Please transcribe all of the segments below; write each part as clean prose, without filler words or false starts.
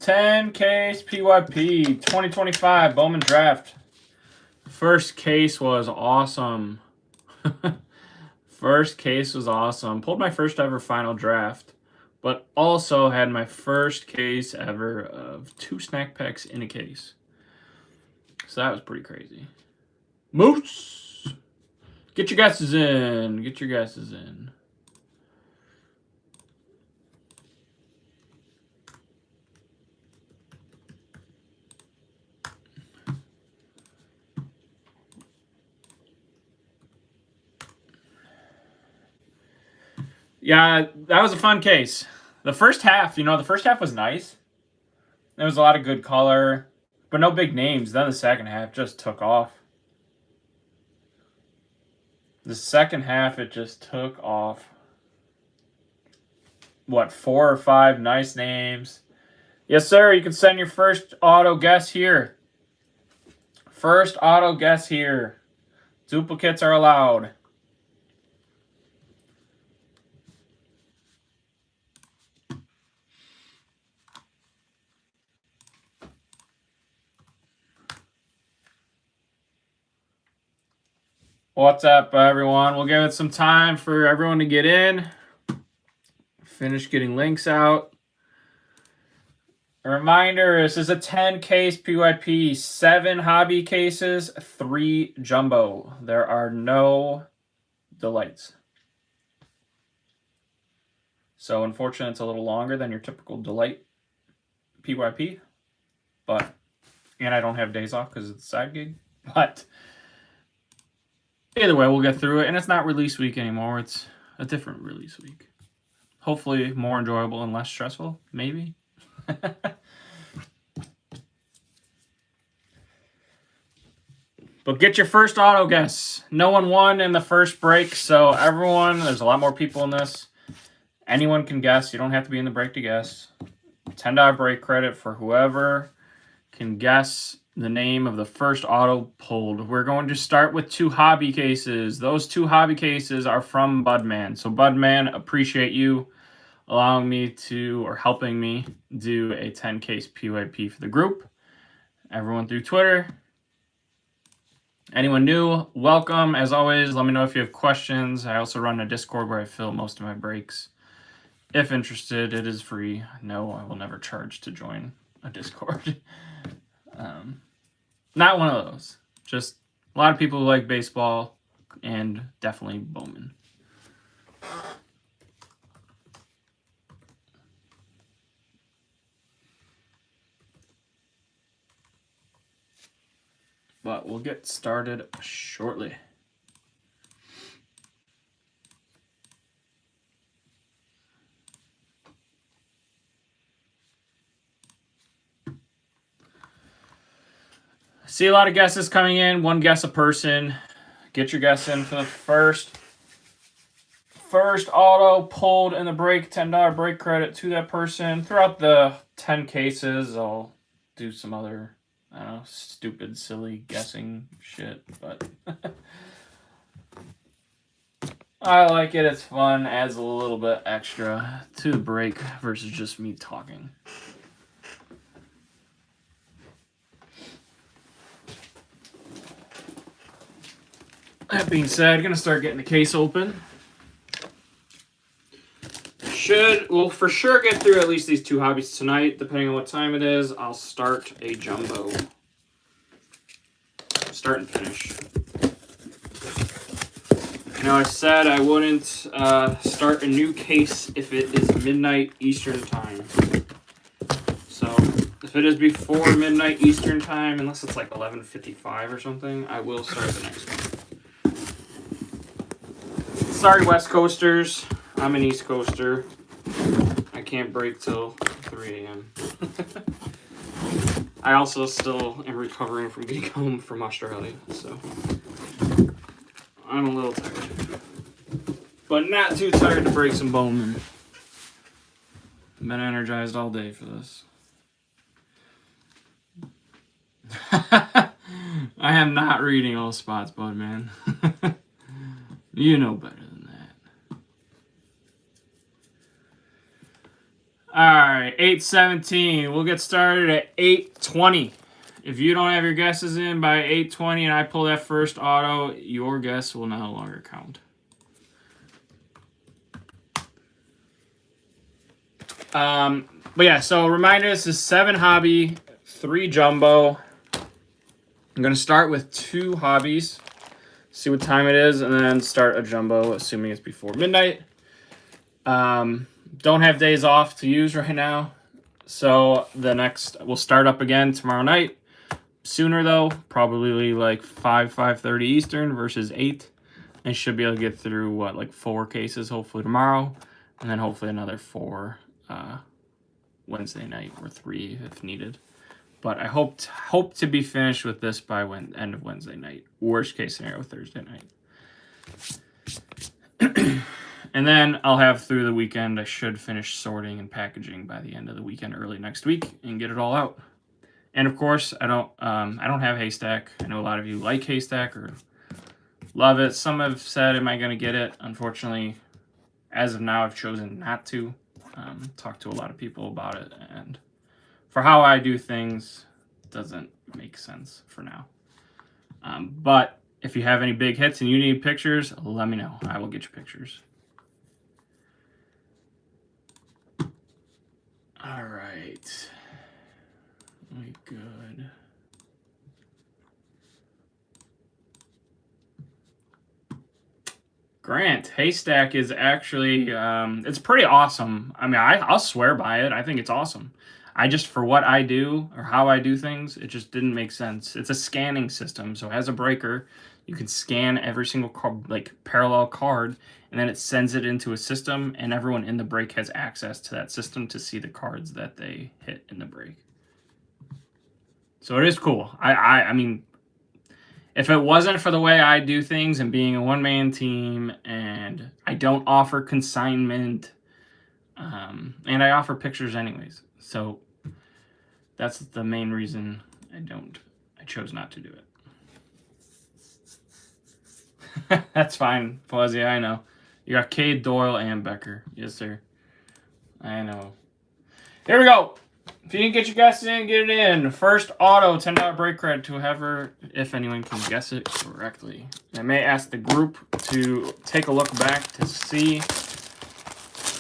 10 case PYP 2025 Bowman Draft. First case was awesome. First case was awesome. Pulled my first ever final draft, but also had my first case ever of 2 snack packs in a case. So that was pretty crazy. Moose! Get your guesses in. Get your guesses in. Yeah, that was a fun case. The first half, the first half was nice. There was a lot of good color, but no big names. Then the second half just took off. The second half, it just took off. What, 4 or 5 nice names? Yes, sir. You can send your first auto guess here. First auto guess here. Duplicates are allowed. What's up, everyone? We'll give it some time for everyone to get in. Finish getting links out. A reminder, this is a 10 case PYP, 7 hobby cases, 3 jumbo. There are no delights. So unfortunately, it's a little longer than your typical delight PYP. And I don't have days off because it's a side gig. But either way, we'll get through it. And it's not release week anymore. It's a different release week. Hopefully more enjoyable and less stressful, maybe. But get your first auto guess. No one won in the first break, so everyone, there's a lot more people in this. Anyone can guess. You don't have to be in the break to guess. $10 break credit for whoever can guess the name of the first auto pulled. We're going to start with 2 hobby cases. Those 2 hobby cases are from Budman. So Budman, appreciate you allowing me to, or helping me do a 10 case PYP for the group. Everyone through Twitter. Anyone new, welcome. As always, let me know if you have questions. I also run a Discord where I fill most of my breaks. If interested, it is free. No, I will never charge to join a Discord. Not one of those. Just a lot of people who like baseball and definitely Bowman. But we'll get started shortly. See a lot of guesses coming in. 1 guess a person. Get your guess in for the first auto pulled in the break. $10 break credit to that person. Throughout the 10 cases, I'll do some other, I don't know, stupid, silly guessing shit. But I like it. It's fun. Adds a little bit extra to the break versus just me talking. That being said, gonna start getting the case open. We'll for sure get through at least these 2 hobbies tonight. Depending on what time it is, I'll start a jumbo. Start and finish. I said I wouldn't start a new case if it is midnight Eastern time. So if it is before midnight Eastern time, unless it's like 11:55 or something, I will start the next one. Sorry, West Coasters. I'm an East Coaster. I can't break till 3 a.m. I also still am recovering from getting home from Australia, so I'm a little tired. But not too tired to break some Bowman. Been energized all day for this. I am not reading all spots, bud, man. You know better than that. right, 8:17. We'll get started at 8:20. If you don't have your guesses in by 8:20 and I pull that first auto, your guess will no longer count. But yeah, so reminder, this is 7 hobby, 3 jumbo. I'm going to start with 2 hobbies, see what time it is, and then start a jumbo, assuming it's before midnight. Don't have days off to use right now, so we'll start up again tomorrow night. Sooner though, probably like 5:30 Eastern versus 8. I should be able to get through like 4 cases hopefully tomorrow, and then hopefully another 4 Wednesday night, or 3 if needed. But I hope to be finished with this by end of Wednesday night. Worst case scenario, Thursday night. And then I'll have through the weekend. I should finish sorting and packaging by the end of the weekend, early next week, and get it all out. And of course, I don't have Haystack. I know a lot of you like Haystack or love it. Some have said, am I going to get it? Unfortunately, as of now, I've chosen not to. Talk to a lot of people about it, and for how I do things, doesn't make sense for now. But if you have any big hits and you need pictures, let me know. I will get you pictures. All right. We good. Grant, Haystack is actually, it's pretty awesome. I mean, I'll swear by it. I think it's awesome. For what I do or how I do things, it just didn't make sense. It's a scanning system. So as a breaker, you can scan every single parallel card, and then it sends it into a system, and everyone in the break has access to that system to see the cards that they hit in the break. So it is cool. I mean, if it wasn't for the way I do things and being a one-man team, and I don't offer consignment, and I offer pictures anyways. So that's the main reason I chose not to do it. That's fine, Fuzzy, I know. You got Cade, Doyle, and Becker. Yes, sir. I know. Here we go. If you didn't get your guesses in, get it in. First auto, $10 break credit to whoever, if anyone can guess it correctly. I may ask the group to take a look back to see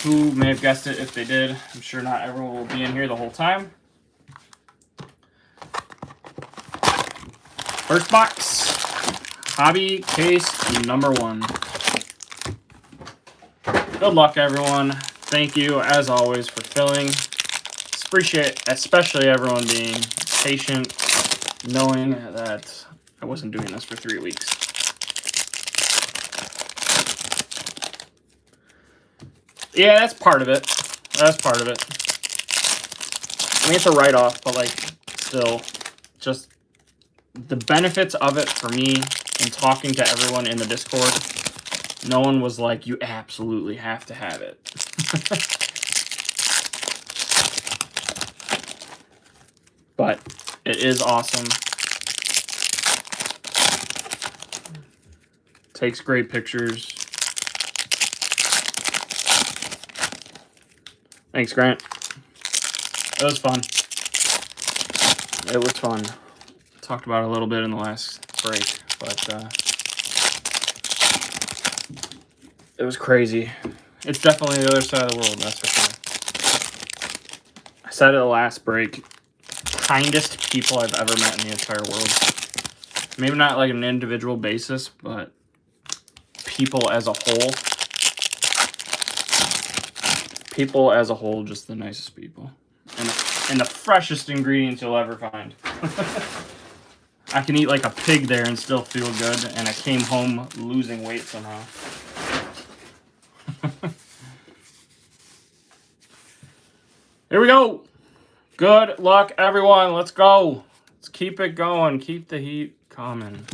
who may have guessed it if they did. I'm sure not everyone will be in here the whole time. First box, hobby case number 1. Good luck, everyone. Thank you, as always, for filling. Appreciate, especially everyone being patient, knowing that I wasn't doing this for 3 weeks. Yeah, that's part of it. That's part of it. I mean, it's a write-off, but, like, still, just the benefits of it for me and talking to everyone in the Discord, no one was like, you absolutely have to have it. But it is awesome. Takes great pictures. Thanks, Grant. It was fun. It was fun. Talked about it a little bit in the last break, but it was crazy. It's definitely the other side of the world, that's for sure. I said it the last break. Kindest people I've ever met in the entire world. Maybe not like an individual basis, but people as a whole. People as a whole, just the nicest people. And the freshest ingredients you'll ever find. I can eat like a pig there and still feel good, and I came home losing weight somehow. Here we go. Good luck, everyone. Let's go. Let's keep it going. Keep the heat coming.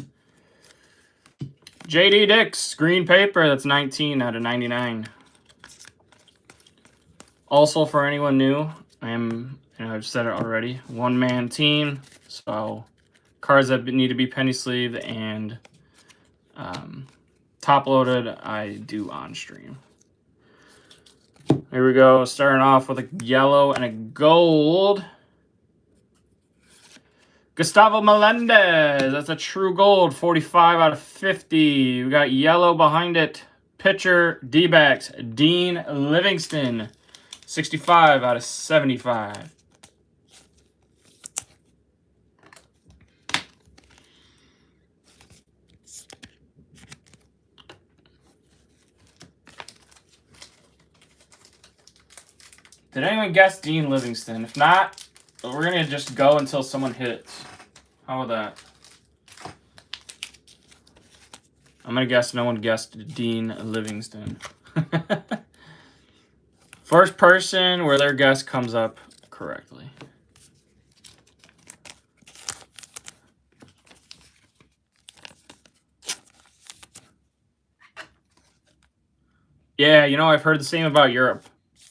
JD Dix, green paper. That's 19 out of 99. Also, for anyone new, I've said it already, one-man team. So, cards that need to be penny sleeved and top-loaded, I do on stream. Here we go. Starting off with a yellow and a gold. Gustavo Melendez. That's a true gold. 45 out of 50. We got yellow behind it. Pitcher, D-backs, Dean Livingston. 65 out of 75. Did anyone guess Dean Livingston? If not, we're going to just go until someone hits. How about that? I'm going to guess no one guessed Dean Livingston. First person where their guess comes up correctly. Yeah, you know, I've heard the same about Europe.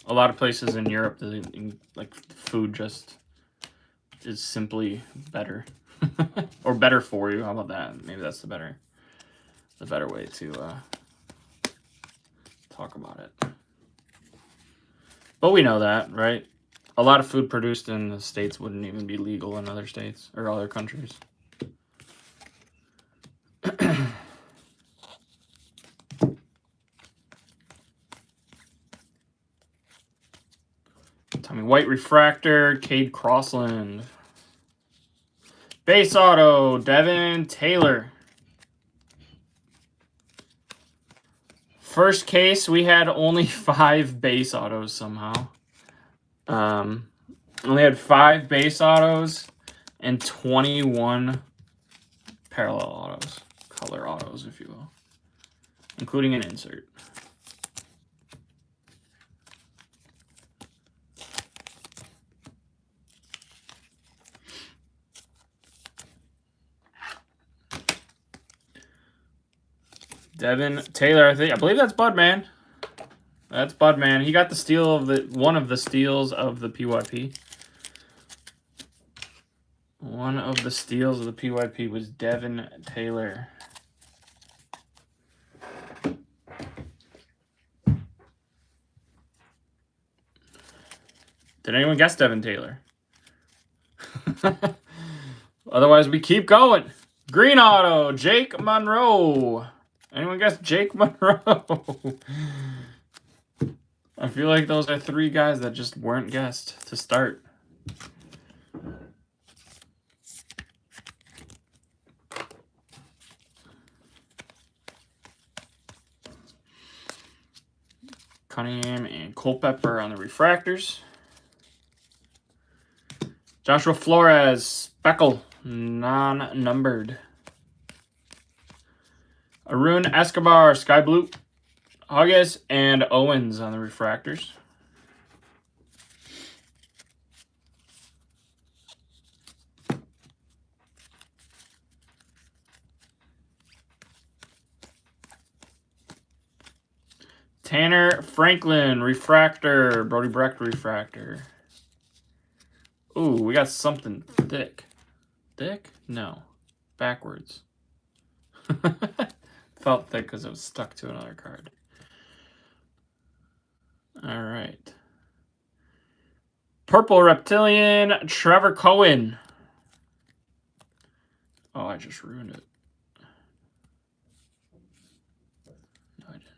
A lot of places in Europe, like food just is simply better, or better for you. How about that? Maybe that's the better way to talk about it. But we know that, right? A lot of food produced in the States wouldn't even be legal in other states or other countries. Tommy White refractor, Cade Crossland. Base auto, Devin Taylor. First case, we had only 5 base autos somehow. Only had 5 base autos and 21 parallel autos, color autos, if you will, including an insert. Devin Taylor, I believe that's Budman. That's Budman. He got the steal of one of the steals of the PYP. One of the steals of the PYP was Devin Taylor. Did anyone guess Devin Taylor? Otherwise, we keep going. Green auto, Jake Monroe. Anyone guess Jake Monroe? I feel like those are 3 guys that just weren't guessed to start. Cunningham and Culpepper on the refractors. Joshua Flores, Speckle, non-numbered. Arun Escobar, Sky Blue. Hugges and Owens on the refractors. Tanner Franklin, refractor. Brody Brecht, refractor. Ooh, we got something thick. Thick? No. Backwards. Felt thick because it was stuck to another card. All right. Purple Reptilian, Trevor Cohen. Oh, I just ruined it. No, I didn't.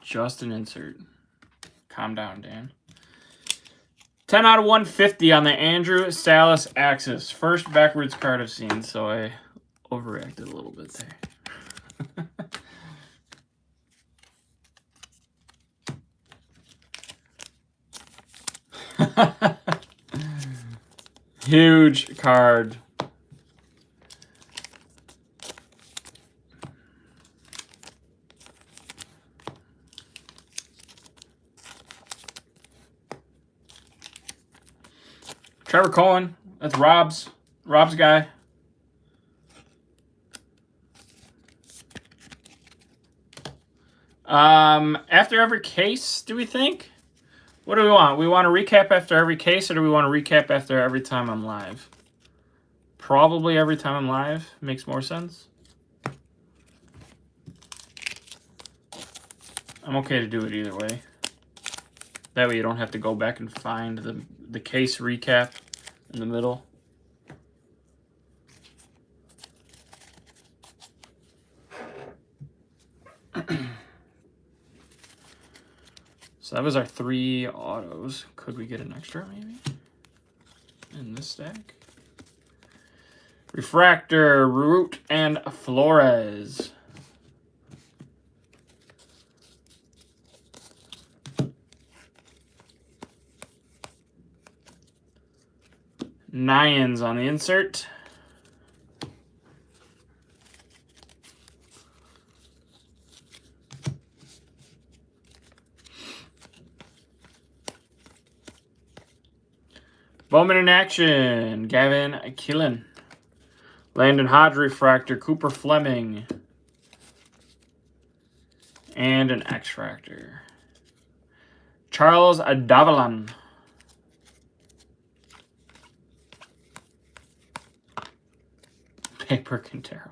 Just an insert. Calm down, Dan. 10 out of 150 on the Andrew Salas Axis. First backwards card I've seen, so I overreacted a little bit there. Huge card. Trevor Cohen. That's Rob's guy. After every case, do we think? What do we want? We want to recap after every case, or do we want to recap after every time I'm live? Probably every time I'm live makes more sense. I'm okay to do it either way. That way you don't have to go back and find the case recap in the middle. So that was our 3 autos. Could we get an extra maybe in this stack? Refractor, Root, and Flores. Nines on the insert. Bowman in action. Gavin Killen. Landon Hodge refractor. Cooper Fleming. And an X-Fractor. Charles Davalon. Paper Quintero.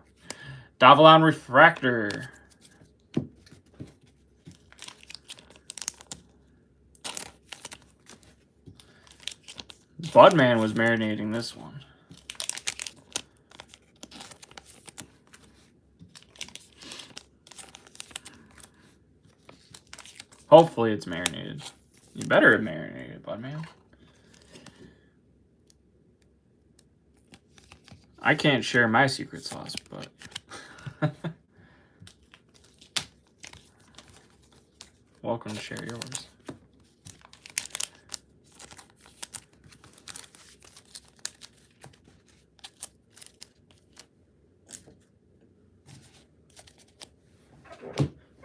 Davalon refractor. Budman was marinating this one. Hopefully it's marinated. You better have marinated, Budman. I can't share my secret sauce, but welcome to share yours.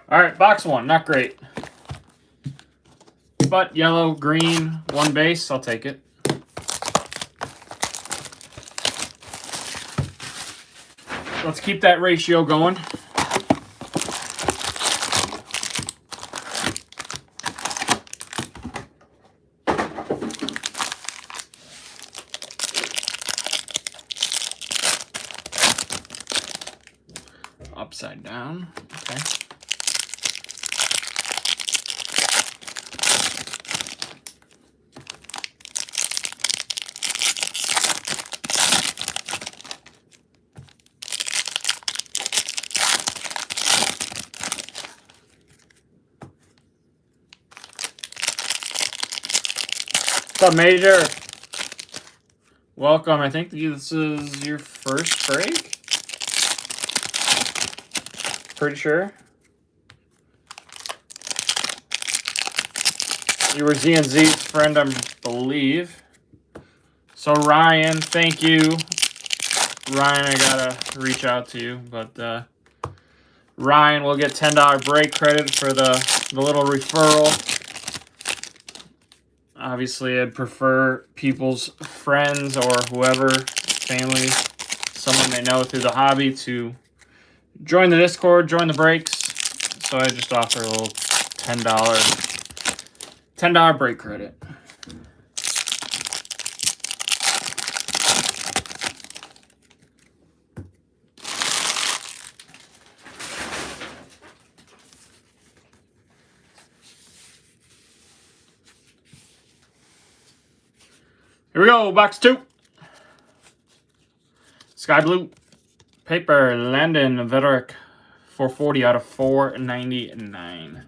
All right, box 1, not great. But yellow, green, 1 base, I'll take it. Let's keep that ratio going. Upside down, okay. What's up, Major? Welcome. I think this is your first break. Pretty sure. You were Z&Z's friend, I believe. So Ryan, thank you. Ryan, I gotta reach out to you, but Ryan will get $10 break credit for the little referral. Obviously, I'd prefer people's friends or whoever, family, someone they know through the hobby to join the Discord, join the breaks. So I just offer a little $10 break credit. Here we go, box 2. Sky Blue. Paper, Landon Vederick, 440 out of 499.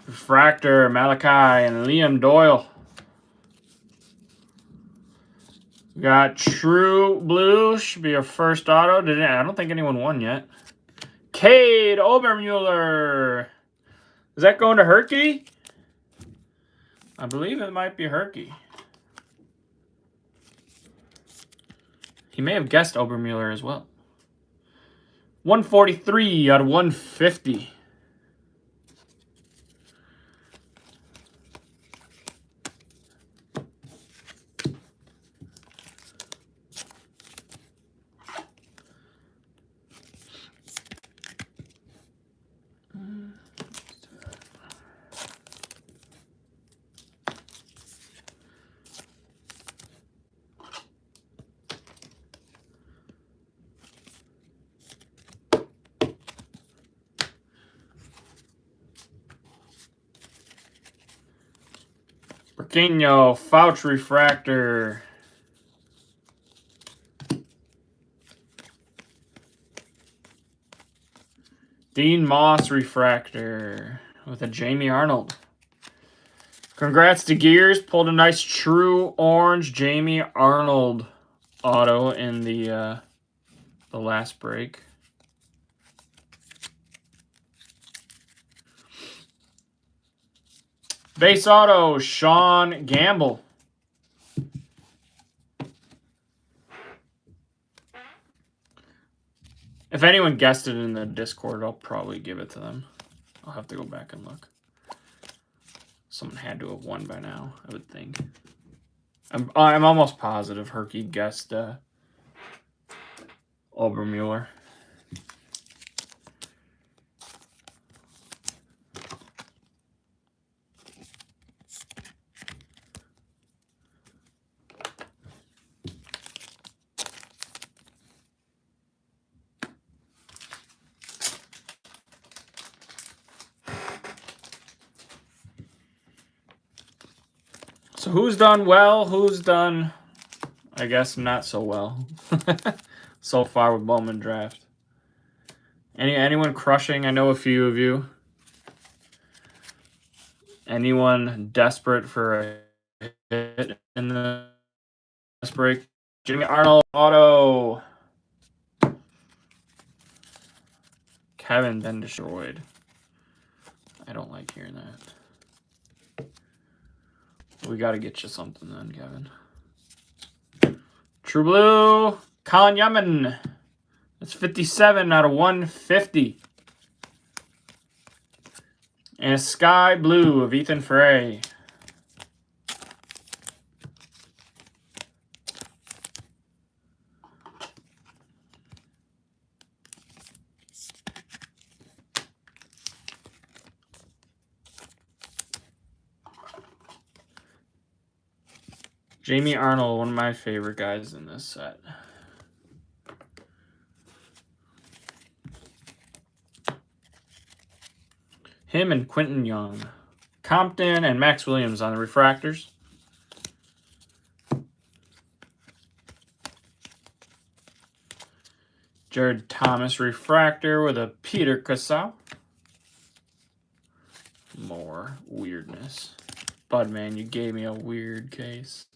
Refractor, Malachi, and Liam Doyle. We got True Blue, should be our first auto. I don't think anyone won yet. Cade Obermuller. Is that going to Herky? I believe it might be Herky. He may have guessed Obermuller as well. 143 out of 150. Marquinhos, Fouch refractor. Dean Moss refractor with a Jamie Arnold. Congrats to Gears. Pulled a nice true orange Jamie Arnold auto in the last break. Base auto, Sean Gamble. If anyone guessed it in the Discord, I'll probably give it to them. I'll have to go back and look. Someone had to have won by now, I would think. I'm almost positive Herky guessed Obermuller. So who's done well? Who's done, I guess, not so well so far with Bowman Draft? Anyone crushing? I know a few of you. Anyone desperate for a hit in this break? Jimmy Arnold auto. Kevin been destroyed. I don't like hearing that. We got to get you something then, Kevin. True Blue, Colin Yemen. That's 57 out of 150. And a Sky Blue of Ethan Frey. Jamie Arnold, one of my favorite guys in this set. Him and Quentin Young. Compton and Max Williams on the refractors. Jared Thomas refractor with a Peter Casal. More weirdness. Budman, you gave me a weird case.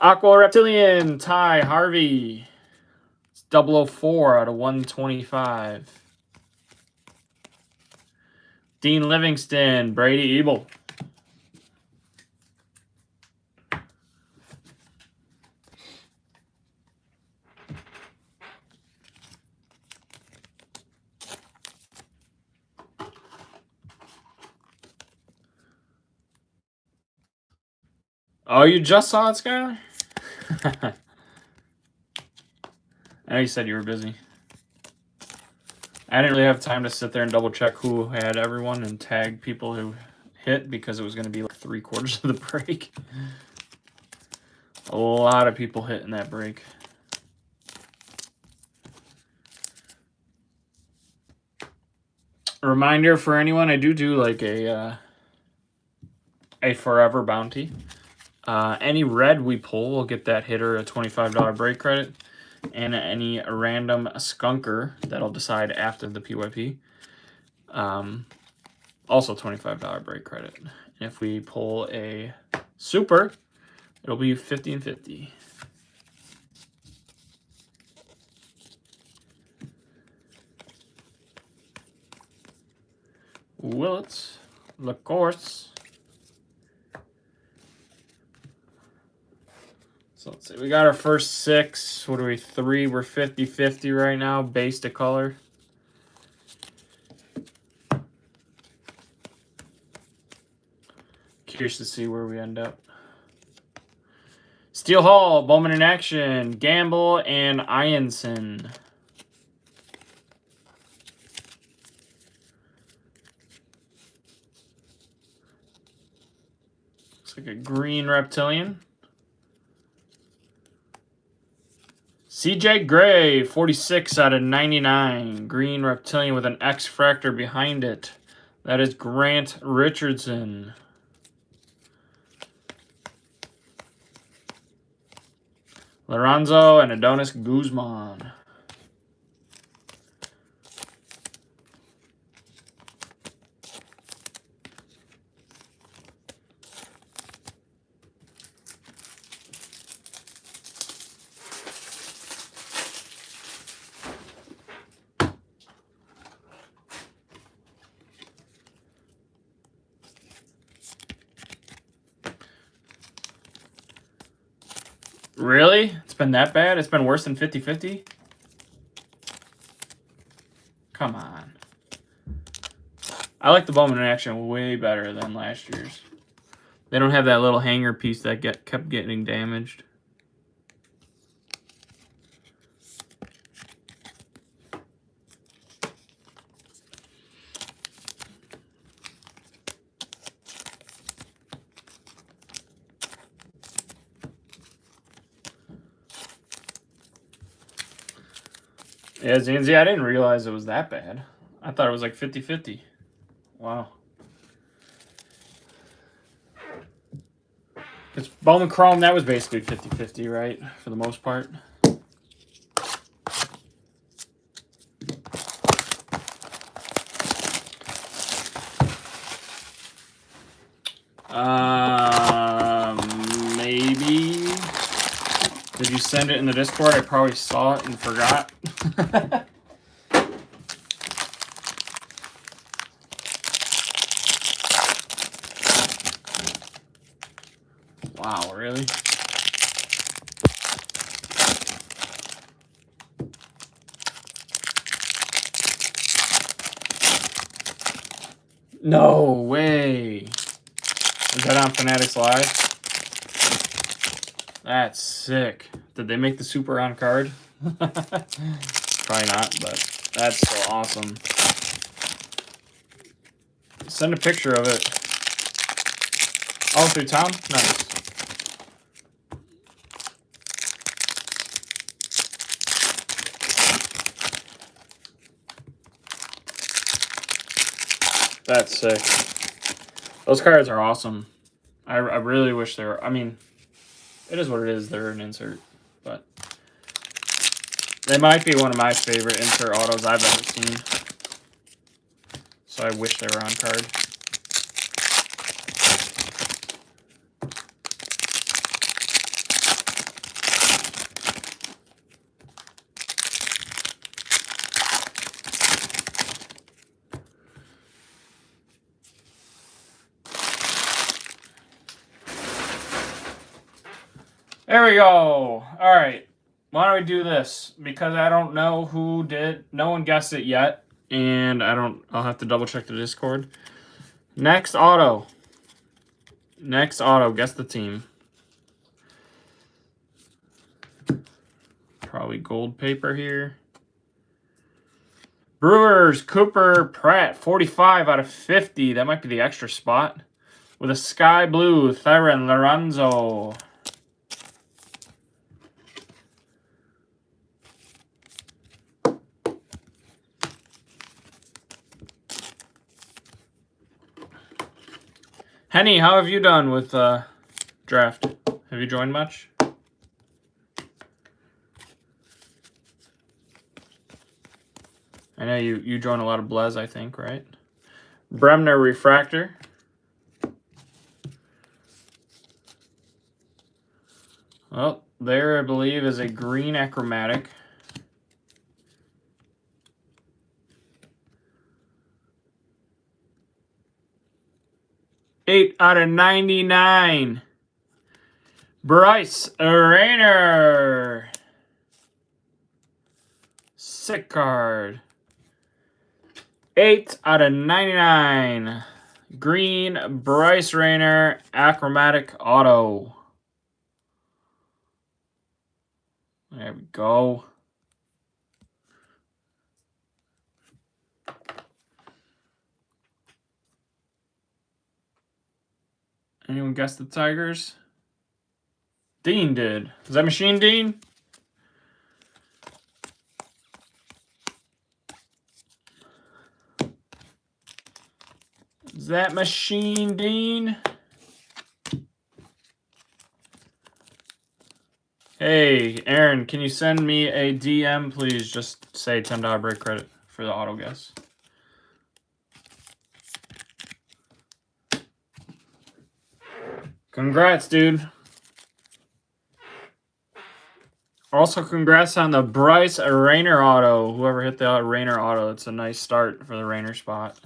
Aqua Reptilian, Ty Harvey. It's 004 out of 125. Dean Livingston, Brady Ebel. Oh, you just saw it, Skyler? I know you said you were busy. I didn't really have time to sit there and double check who had everyone and tag people who hit because it was going to be like 3/4 of the break. A lot of people hit in that break. A reminder for anyone, I do like a forever bounty. Any red we pull will get that hitter a $25 break credit. And any random skunker that'll decide after the PYP. Also $25 break credit. And if we pull a super, it'll be 50 and 50. Willits, LaCourse. So let's see, we got our first 6. What are we, 3? We're 50-50 right now, base to color. Curious to see where we end up. Steel Hall, Bowman in action, Gamble, and Ianson. Looks like a green reptilian. CJ Gray, 46 out of 99. Green reptilian with an X-Fractor behind it. That is Grant Richardson. Lorenzo and Adonis Guzman. Really? It's been that bad? It's been worse than 50-50? Come on. I like the Bowman in action way better than last year's. They don't have that little hanger piece that kept getting damaged. Yeah, Zanzi, I didn't realize it was that bad. I thought it was like 50-50. Wow. It's Bowman Chrome, that was basically 50-50, right? For the most part. Maybe. Did you send it in the Discord? I probably saw it and forgot. Wow, really? No way. Is that on Fanatics Live? That's sick. Did they make the super on card? Probably not, but that's so awesome. Send a picture of it. Oh, through Tom? Nice. That's sick. Those cards are awesome. I really wish they were. I mean, it is what it is. They're an insert, but they might be one of my favorite insert autos I've ever seen. So I wish they were on card. There we go. All right. Why don't we do this? Because I don't know who did. No one guessed it yet. And I'll have to double check the Discord. Next auto. Next auto. Guess the team. Probably gold paper here. Brewers, Cooper Pratt, 45 out of 50. That might be the extra spot. With a sky blue, Thyron Lorenzo. Henny, how have you done with draft? Have you joined much? I know you join a lot of Blez, I think, right? Bremner Refractor. Well, there I believe is a green achromatic. Eight out of 99. Bryce Rayner. Sick card. 8 out of 99. Green Bryce Rayner achromatic auto. There we go. Anyone guess the Tigers? Dean did. Is that Machine Dean? Is that Machine Dean? Hey, Aaron, can you send me a DM, please? Just say $10 break credit for the auto guess. Congrats, dude. Also, congrats on the Bryce Rayner auto. Whoever hit the Rayner auto, it's a nice start for the Rayner spot.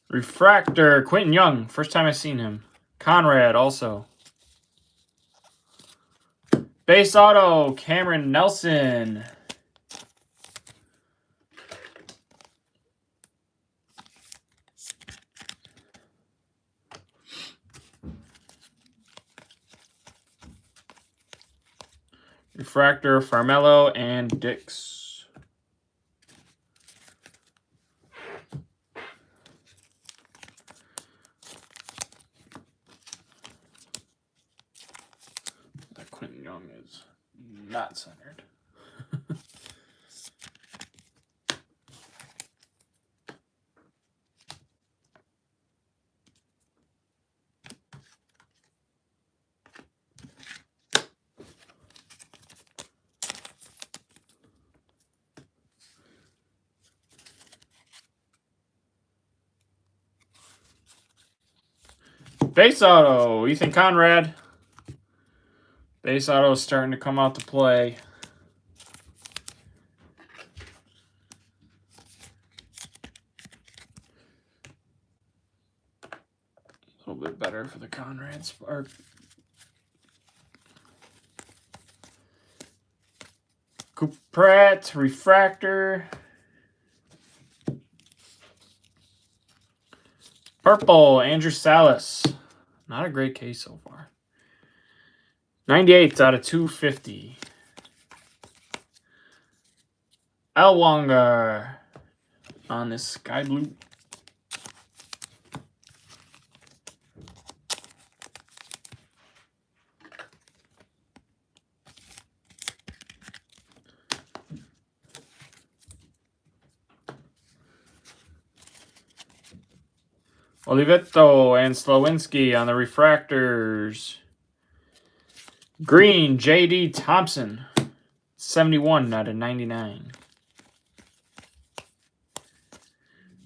Refractor, Quentin Young. First time I've seen him. Conrad, also. Base auto, Cameron Nelson. Refractor, Farmelo, and Dix. That Quentin Young is not centered. Base auto, Ethan Conrad. Base auto is starting to come out to play. A little bit better for the Conrad Spark. Coop Pratt, Refractor. Purple, Andrew Salas. Not a great case so far. 98 out of 250. Elwanger on this sky blue. Olivetto and Slowinski on the refractors. Green, J.D. Thompson. 71 out of 99.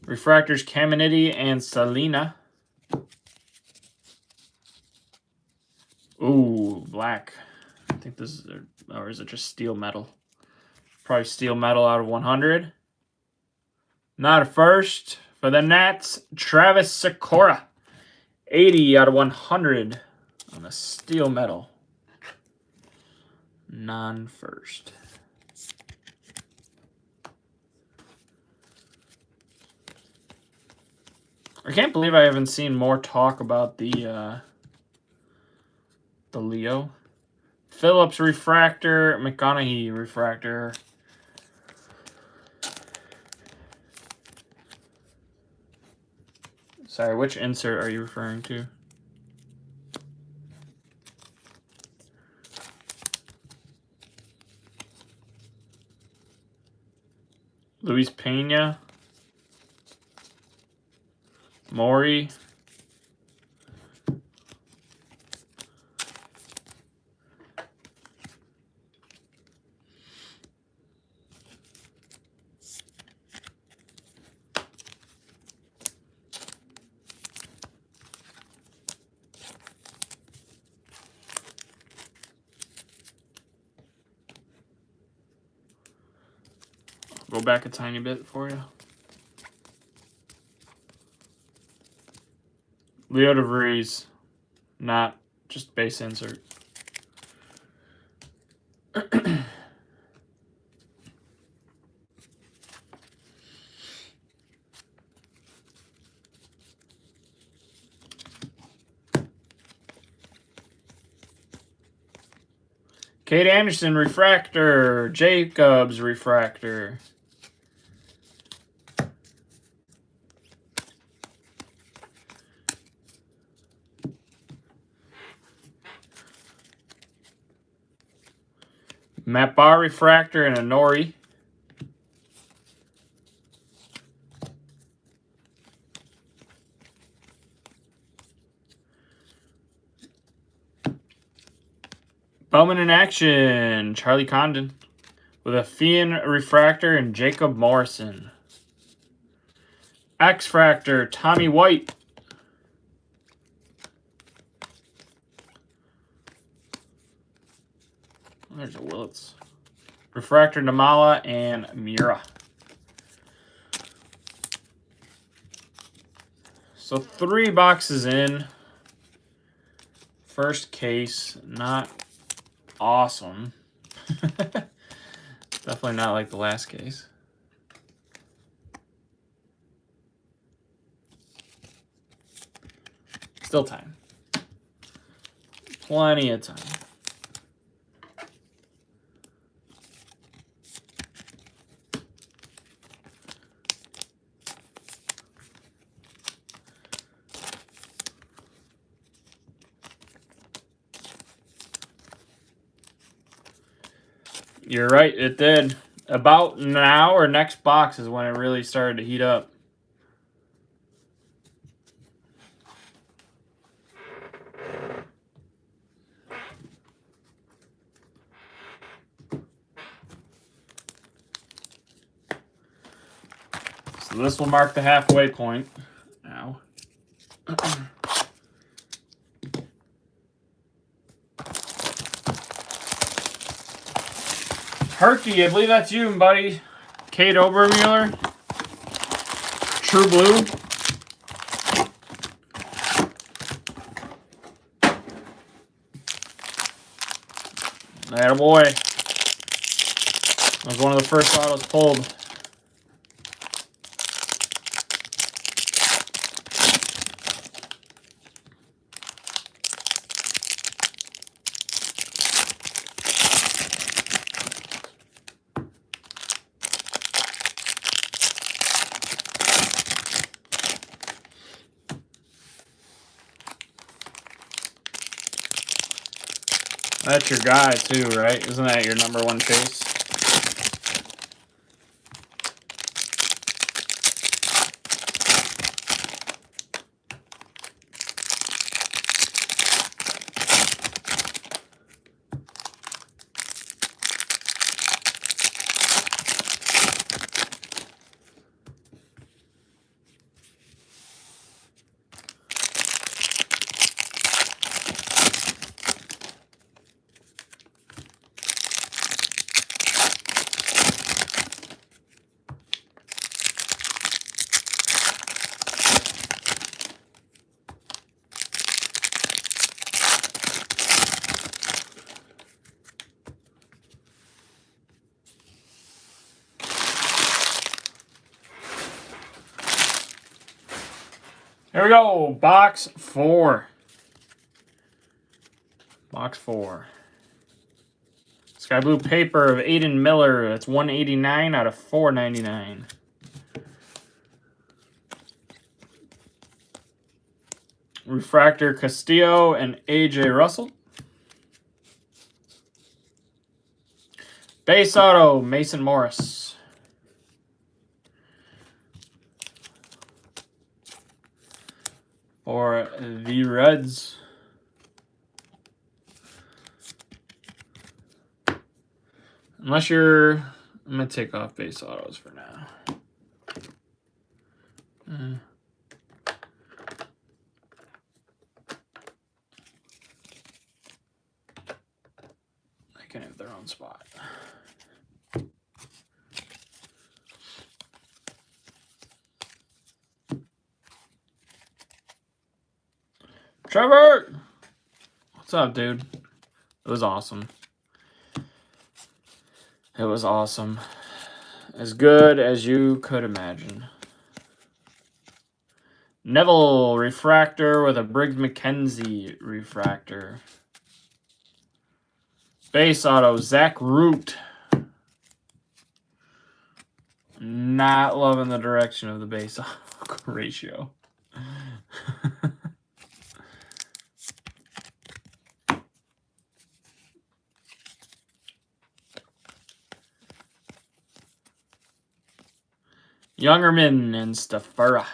Refractors, Caminiti and Salina. Ooh, black. I think this is, or is it just steel metal? Probably steel metal out of 100. Not a first. For the Nats, Travis Sikora. 80 out of 100 on the steel metal. Non-first. I can't believe I haven't seen more talk about the Leo. Phillips refractor, McConaughey refractor. Sorry, which insert are you referring to? Luis Pena. Maury. Go back a tiny bit for you. Leo DeVries, not just base insert. Kate Anderson refractor, Jacobs refractor. Matt Barr refractor and a Nori. Bowman in action, Charlie Condon. With a Fian Refractor and Jacob Morrison. X-Fractor, Tommy White. There's a Willits. Refractor, Namala and Mura. So 3 boxes in. First case, not awesome. Definitely not like the last case. Still time. Plenty of time. You're right, it did. About now or next box is when it really started to heat up. So this will mark the halfway point now. Herky, I believe that's you, buddy. Kate Obermuller. True Blue. Attaboy. That was one of the first autos pulled. That's your guy too, right? Isn't that your #1 chase? Here we go, box 4. Box 4. Sky Blue Paper of Aiden Miller. That's 189 out of 499. Refractor Castillo and AJ Russell. Base auto Mason Morris. For the Reds. Unless you're... I'm going to take off base autos for now. They can have their own spot. Trevor! What's up, dude? It was awesome. It was awesome. As good as you could imagine. Neville Refractor with a Briggs McKenzie Refractor. Base auto, Zach Root. Not loving the direction of the base ratio. Youngerman and Stafura.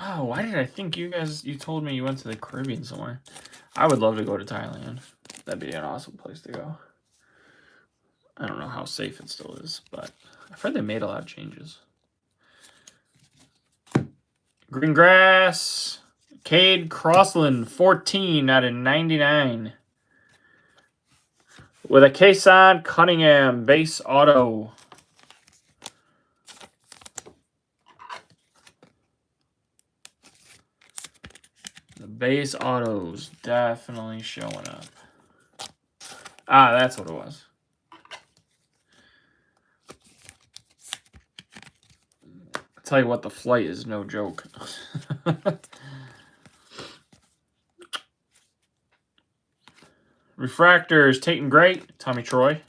Oh, why did I think you told me you went to the Caribbean somewhere? I would love to go to Thailand. That'd be an awesome place to go. I don't know how safe it still is, but I've heard they made a lot of changes. Green Grass, Cade Crossland, 14 out of 99. With a Kason Cunningham base auto. The base autos definitely showing up. Ah, that's what it was. I'll tell you what, the flight is no joke. Refractors, Tatum Great, Tommy Troy.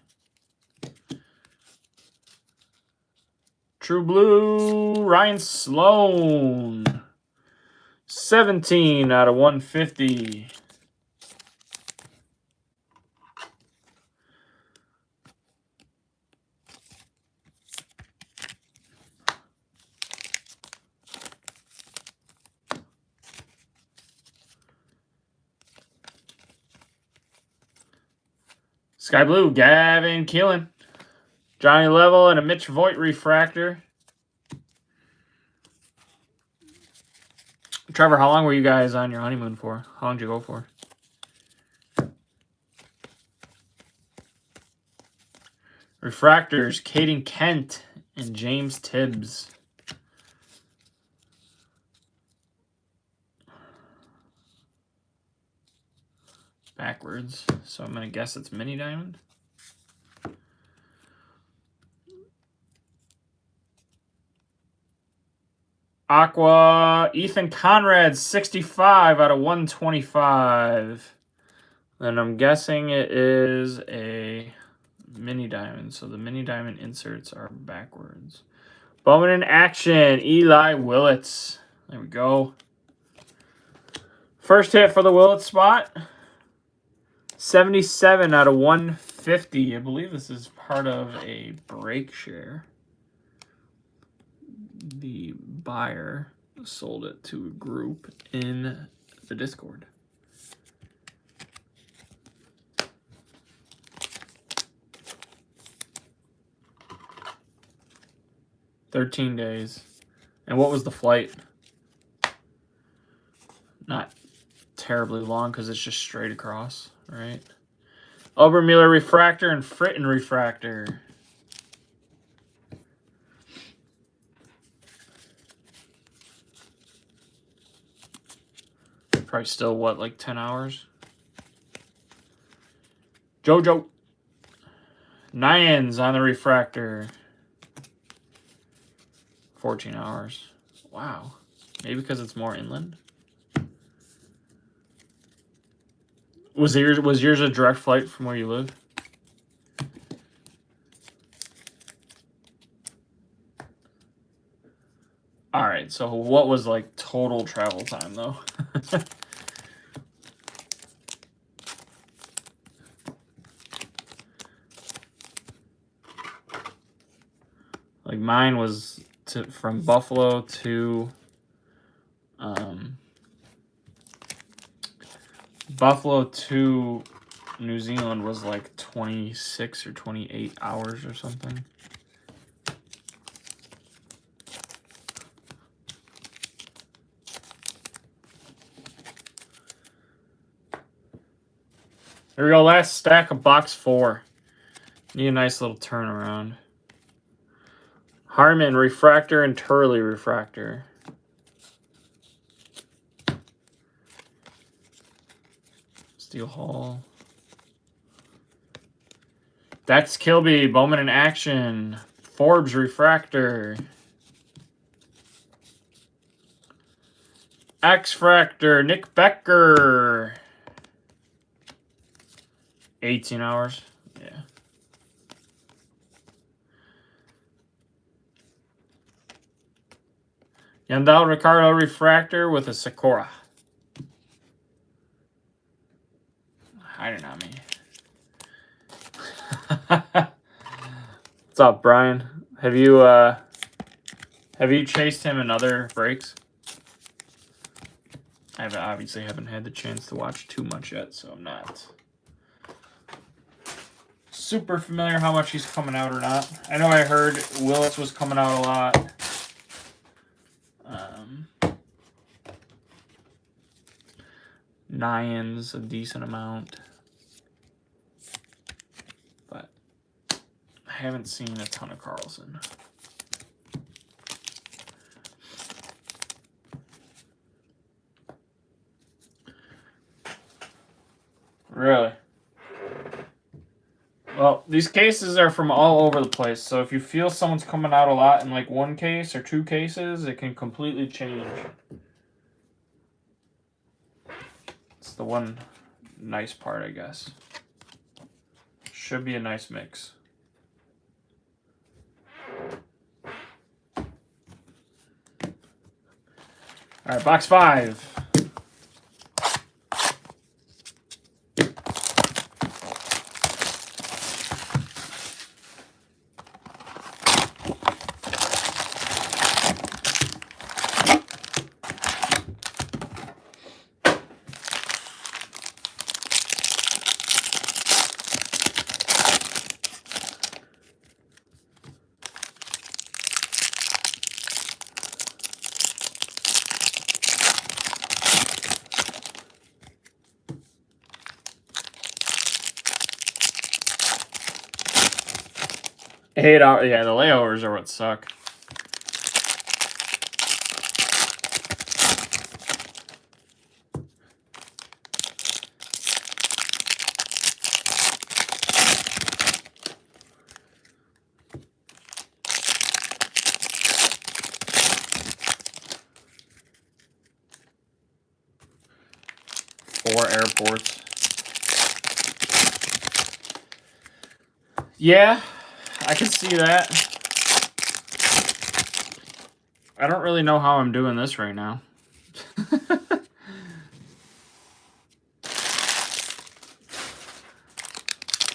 True Blue, Ryan Sloan. 17 out of 150. Sky Blue, Gavin Keelan. Johnny Level and a Mitch Voigt refractor. Trevor, how long were you guys on your honeymoon for? How long did you go for? Refractors, Caden Kent and James Tibbs. Backwards, so I'm going to guess it's mini diamond. Aqua, Ethan Conrad, 65 out of 125. And I'm guessing it is a mini diamond, so the mini diamond inserts are backwards. Bowman in action, Eli Willits. There we go. First hit for the Willits spot. 77 out of 150. I believe this is part of a break share. The buyer sold it to a group in the Discord. $13 days. And what was the flight? Not terribly long because it's just straight across, right? Obermuller refractor and Fritten refractor. Probably still, what, like 10 hours? JoJo. Nyans on the refractor. 14 hours. Wow. Maybe because it's more inland. Was yours a direct flight from where you live? All right, so what was like total travel time though? Like mine was from Buffalo to New Zealand was like 26 or 28 hours or something. There we go, last stack of box 4. Need a nice little turnaround. Harmon refractor and Turley refractor. Steel Hall. Dax Kilby, Bowman in action. Forbes refractor. X-Fractor, Nick Becker. 18 hours. Yeah. Yandel Ricardo refractor with a Sakura. Hiding on me. What's up, Brian? Have you chased him in other breaks? obviously haven't had the chance to watch too much yet, so I'm not super familiar how much he's coming out or not. I know I heard Willis was coming out a lot. Nyans a decent amount. But I haven't seen a ton of Carlson. Really? Well, these cases are from all over the place, so if you feel someone's coming out a lot in like one case or two cases, it can completely change. It's the one nice part, I guess. Should be a nice mix. All right, box 5. $8. Yeah, the layovers are what suck. Four airports. Yeah, I can see that. I don't really know how I'm doing this right now.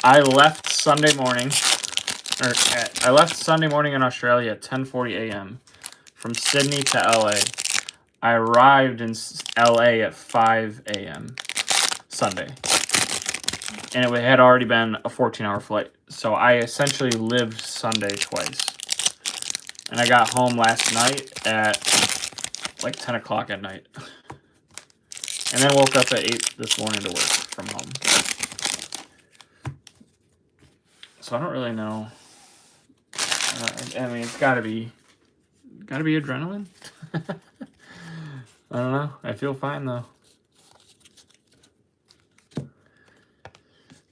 I left Sunday morning, I left Sunday morning in Australia at 10:40 a.m. from Sydney to LA. I arrived in LA at 5 a.m. Sunday. And it had already been a 14-hour flight. So I essentially lived Sunday twice. And I got home last night at like 10 o'clock at night. And then woke up at 8 this morning to work from home. So I don't really know. I mean, it's gotta be adrenaline. I don't know. I feel fine though.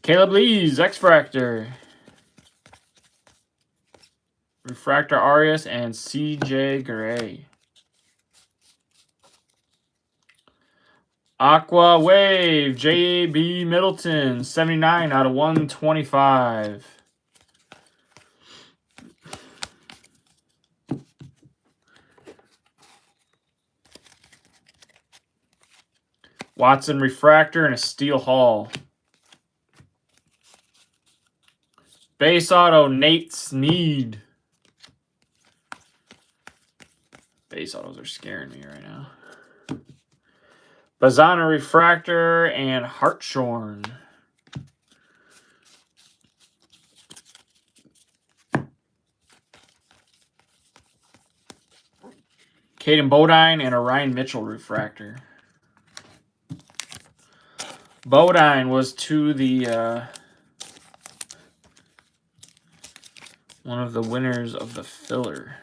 Caleb Lees, X-Fractor. Refractor Arias and CJ Gray. Aqua Wave, J.B. Middleton, 79 out of 125. Watson Refractor and a Steel Hall. Base auto, Nate Snead. Base autos are scaring me right now. Bazana Refractor and Hartshorn. Caden Bodine and a Ryan Mitchell Refractor. Bodine was to the one of the winners of the filler.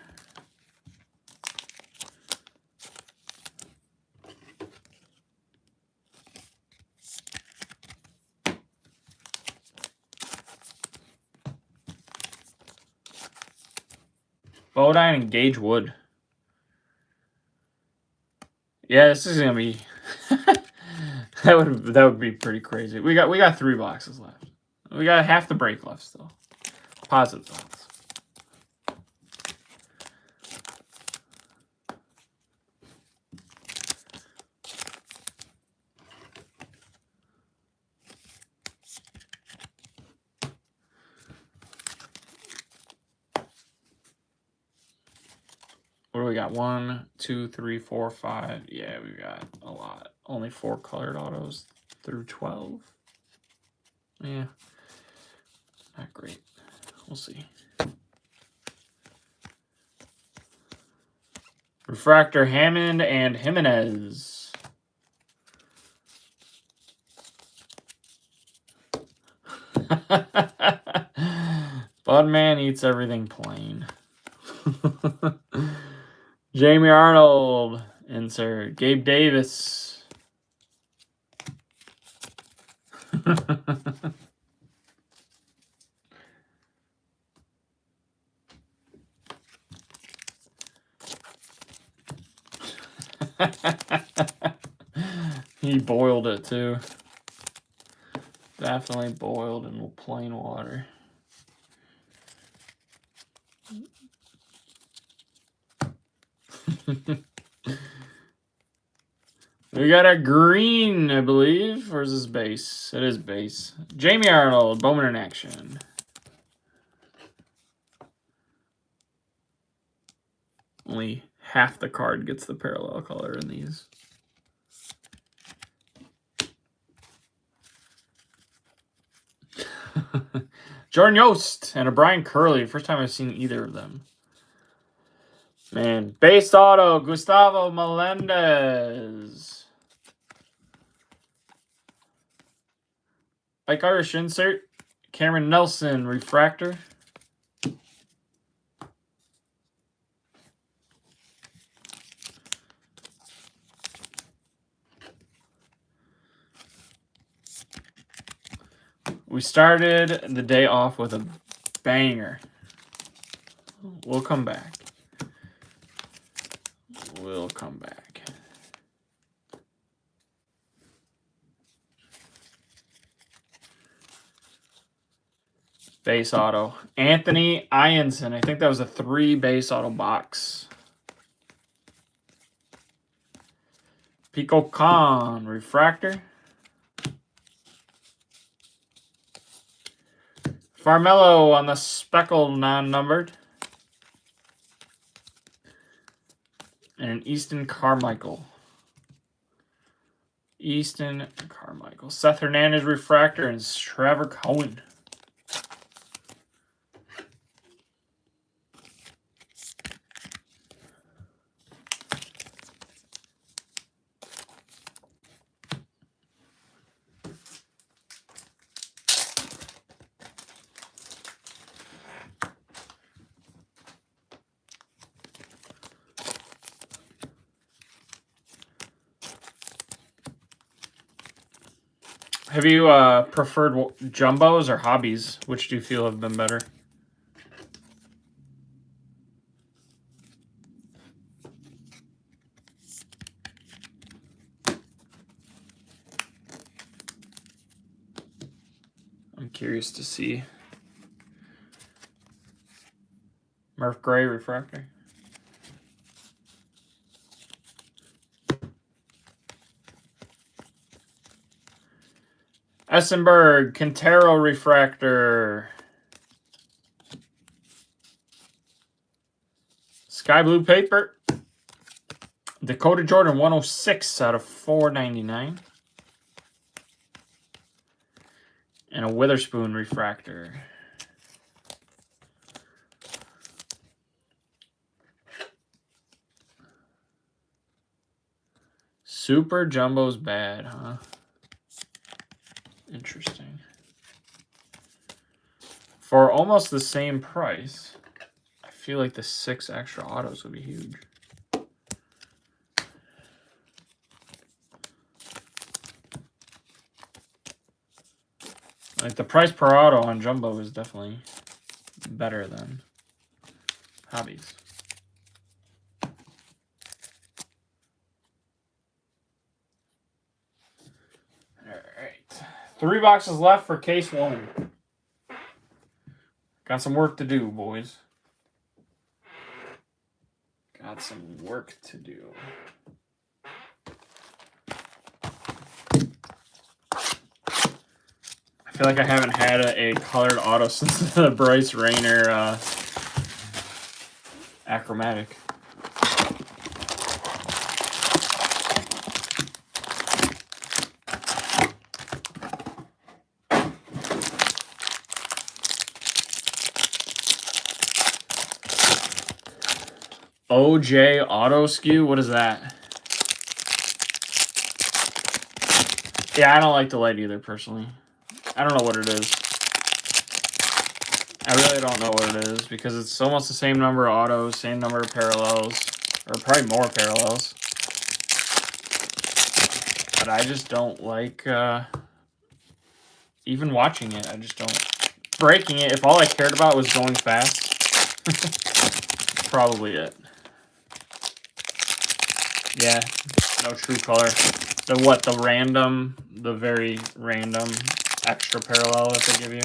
Bodine and Gage Wood. Yeah, this is gonna be that would be pretty crazy. We got 3 boxes left. We got half the break left still. Positive thoughts. What do we got? 1, 2, 3, 4, 5. Yeah, we got a lot. only 4 colored autos through 12. Yeah, not great. We'll see. Refractor Hammond and Jimenez. Budman eats everything plain. Jamie Arnold. Insert. Gabe Davis. He boiled it too. Definitely boiled in plain water. We got a green, I believe. Or is this base? It is base. Jamie Arnold, Bowman in action. Only half the card gets the parallel color in these. Jordan Yost and a Brian Curley. First time I've seen either of them. Man, base auto, Gustavo Melendez. Like Irish insert, Cameron Nelson, refractor. We started the day off with a banger. We'll come back. We'll come back. Base auto. Anthony Ianson. I think that was a 3 base auto box. Pico Khan, refractor. Farmelo on the speckled non-numbered. And an Easton Carmichael. Easton Carmichael. Seth Hernandez, refractor, and Trevor Cohen. Have you preferred jumbos or hobbies? Which do you feel have been better? I'm curious to see. Murph Gray, refractor. Essenberg, Quintero, refractor. Sky blue paper. Dakota Jordan, 106 out of 499. And a Witherspoon refractor. Super Jumbo's bad, huh? Interesting. For almost the same price, I feel like the 6 extra autos would be huge. Like the price per auto on Jumbo is definitely better than hobbies. All right. 3 boxes left for case 1. Got some work to do, boys. Got some work to do. I feel like I haven't had a colored auto since the Bryce Rayner Achromatic. OJ Auto Skew? What is that? Yeah, I don't like the light either, personally. I don't know what it is. I really don't know what it is, because it's almost the same number of autos, same number of parallels, or probably more parallels. But I just don't like even watching it. I just don't. Breaking it, if all I cared about was going fast, probably it. Yeah, no true color. The random, the very random extra parallel that they give you.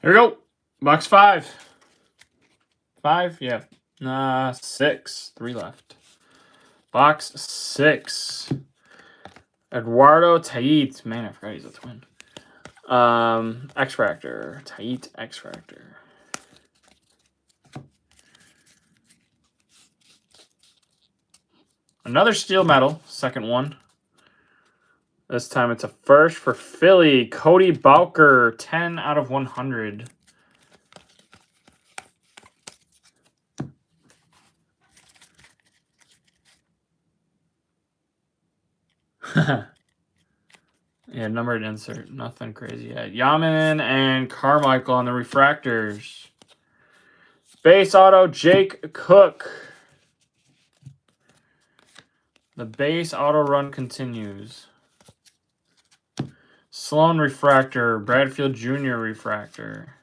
Here we go. Box 5. 5? Yeah. 6. 3 left. Box 6. Eduardo Tait. Man, I forgot he's a twin. X-Fractor. Tait X-Fractor. Another steel medal. Second one. This time it's a first for Philly. Cody Bowker. 10 out of 100. Yeah, numbered insert. Nothing crazy yet. Yaman and Carmichael on the refractors. Base auto, Jake Cook. The base auto run continues. Sloan refractor. Bradfield Jr. refractor.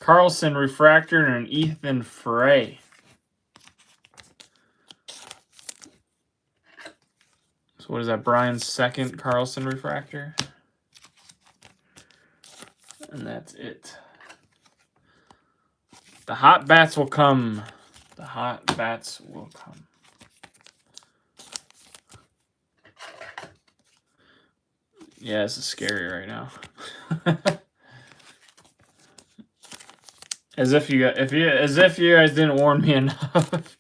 Carlson refractor and an Ethan Frey. So what is that? Brian's second Carlson refractor. And that's it. The hot bats will come. The hot bats will come. Yeah, this is scary right now. as if you guys didn't warn me enough.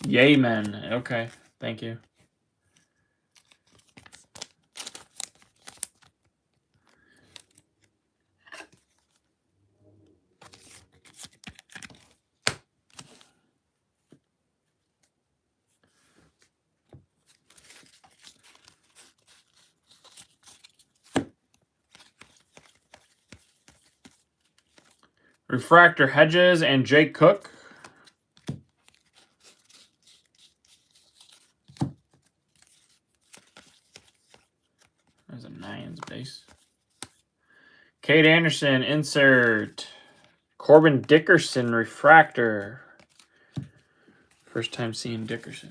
Yay, men. Okay, thank you. Refractor Hedges and Jake Cook. There's a Nines base. Kate Anderson, insert. Corbin Dickerson, refractor. First time seeing Dickerson.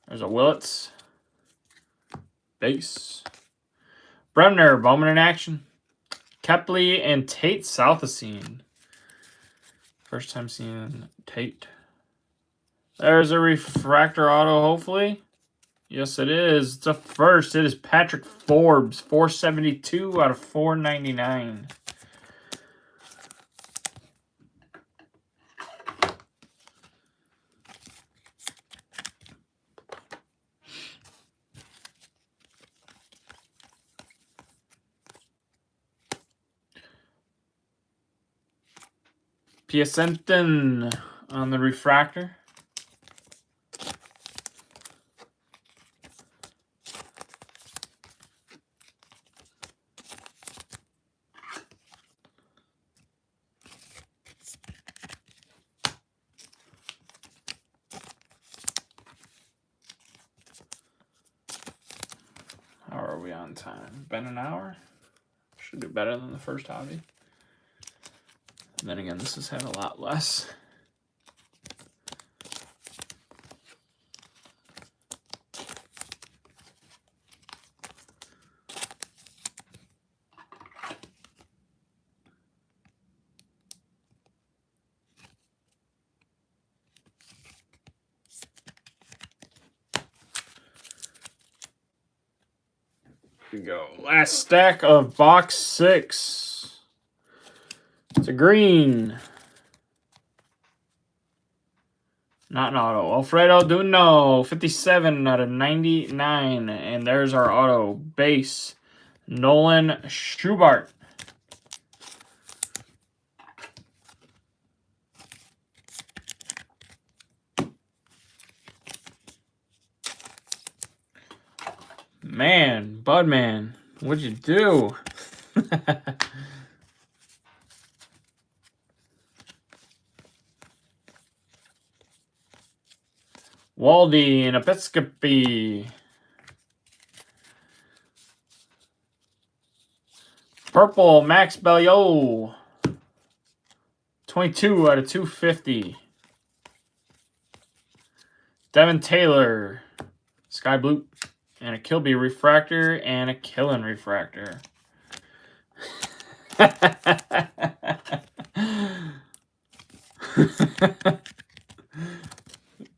There's a Willits. Base. Bremner, Bowman in action. Kepley and Tate Southacene. First time seeing Tate. There's a refractor auto, hopefully. Yes, it is. It's a first. It is Patrick Forbes, 472 out of 499. Piacenton on the refractor. on time? Been an hour? Should do better than the first hobby. And then again, this has had a lot less. Here we go. Last stack of box 6. It's a green. Not an auto. Alfredo Duno, 57 out of 99. And there's our auto base. Nolan Schubart. Man, Budman, what'd you do? Waldy and Episcopi. Purple, Max Belliot. 22 out of 250. Devin Taylor. Sky Blue. And a Kilby refractor and a Killen refractor.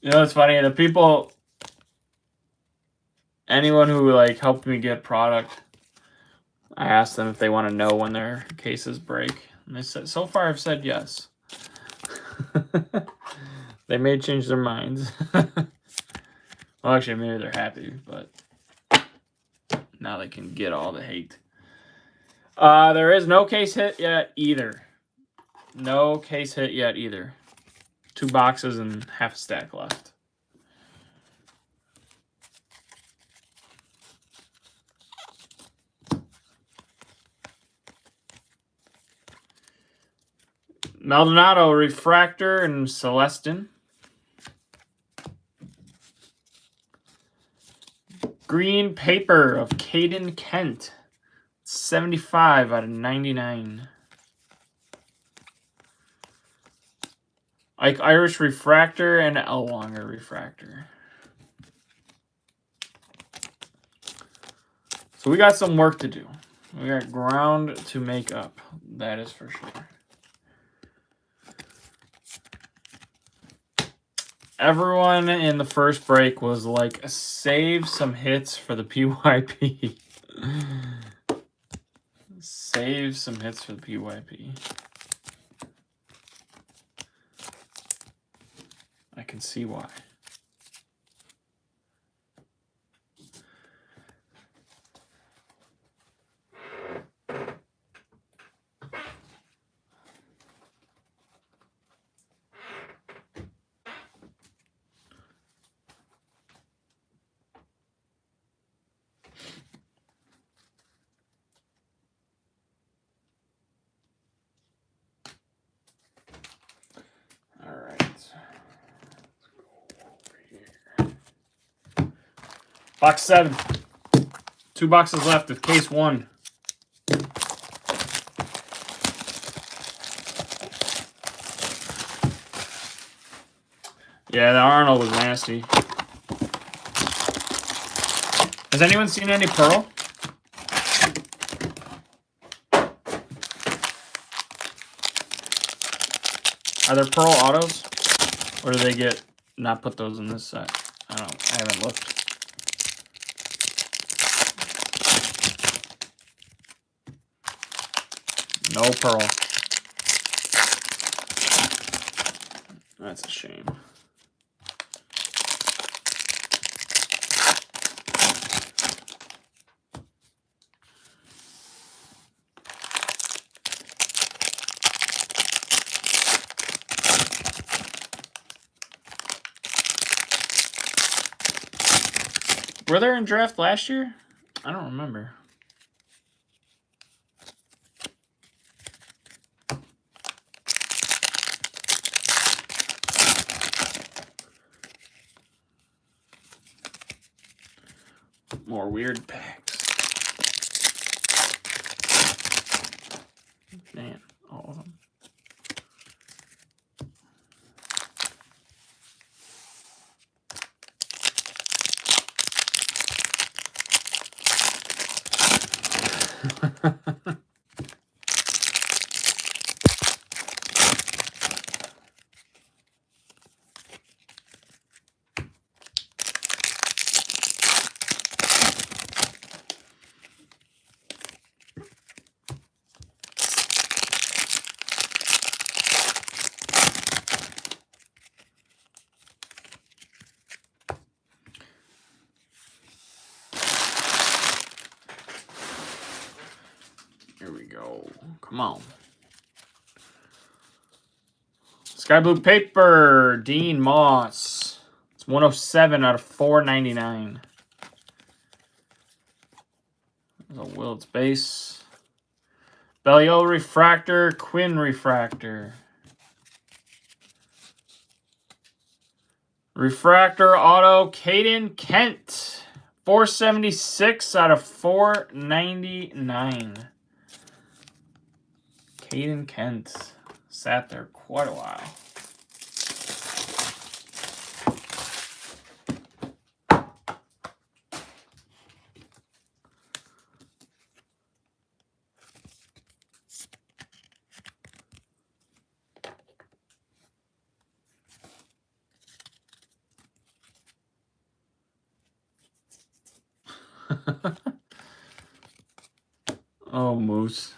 You know, it's funny. The people, anyone who like helped me get product, I asked them if they want to know when their cases break, and they said, so far I've said yes. They may change their minds. Well, actually, maybe they're happy, but now they can get all the hate. There is no case hit yet either. No case hit yet either. 2 boxes and half a stack left. Maldonado refractor and Celestin. Green paper of Caden Kent. 75 out of 99. Ike Irish refractor and Elwanger refractor. So we got some work to do. We got ground to make up. That is for sure. Everyone in the first break was like, save some hits for the PYP. Save some hits for the PYP. I can see why. Box 7. 2 boxes left of case 1. Yeah, the Arnold was nasty. Has anyone seen any Pearl? Are there Pearl autos? Or do they get not put those in this set? I don't know. I haven't looked. No Pearl. That's a shame. Were there in draft last year? I don't remember. More weird packs. Man, all of them. Here we go. Come on. Sky Blue Paper, Dean Moss. It's 107 out of 499. There's a Willet's base. Belial Refractor, Quinn Refractor. Refractor Auto, Caden Kent. 476 out of 499. Caden Kent. Sat there quite a while. Oh, Moose.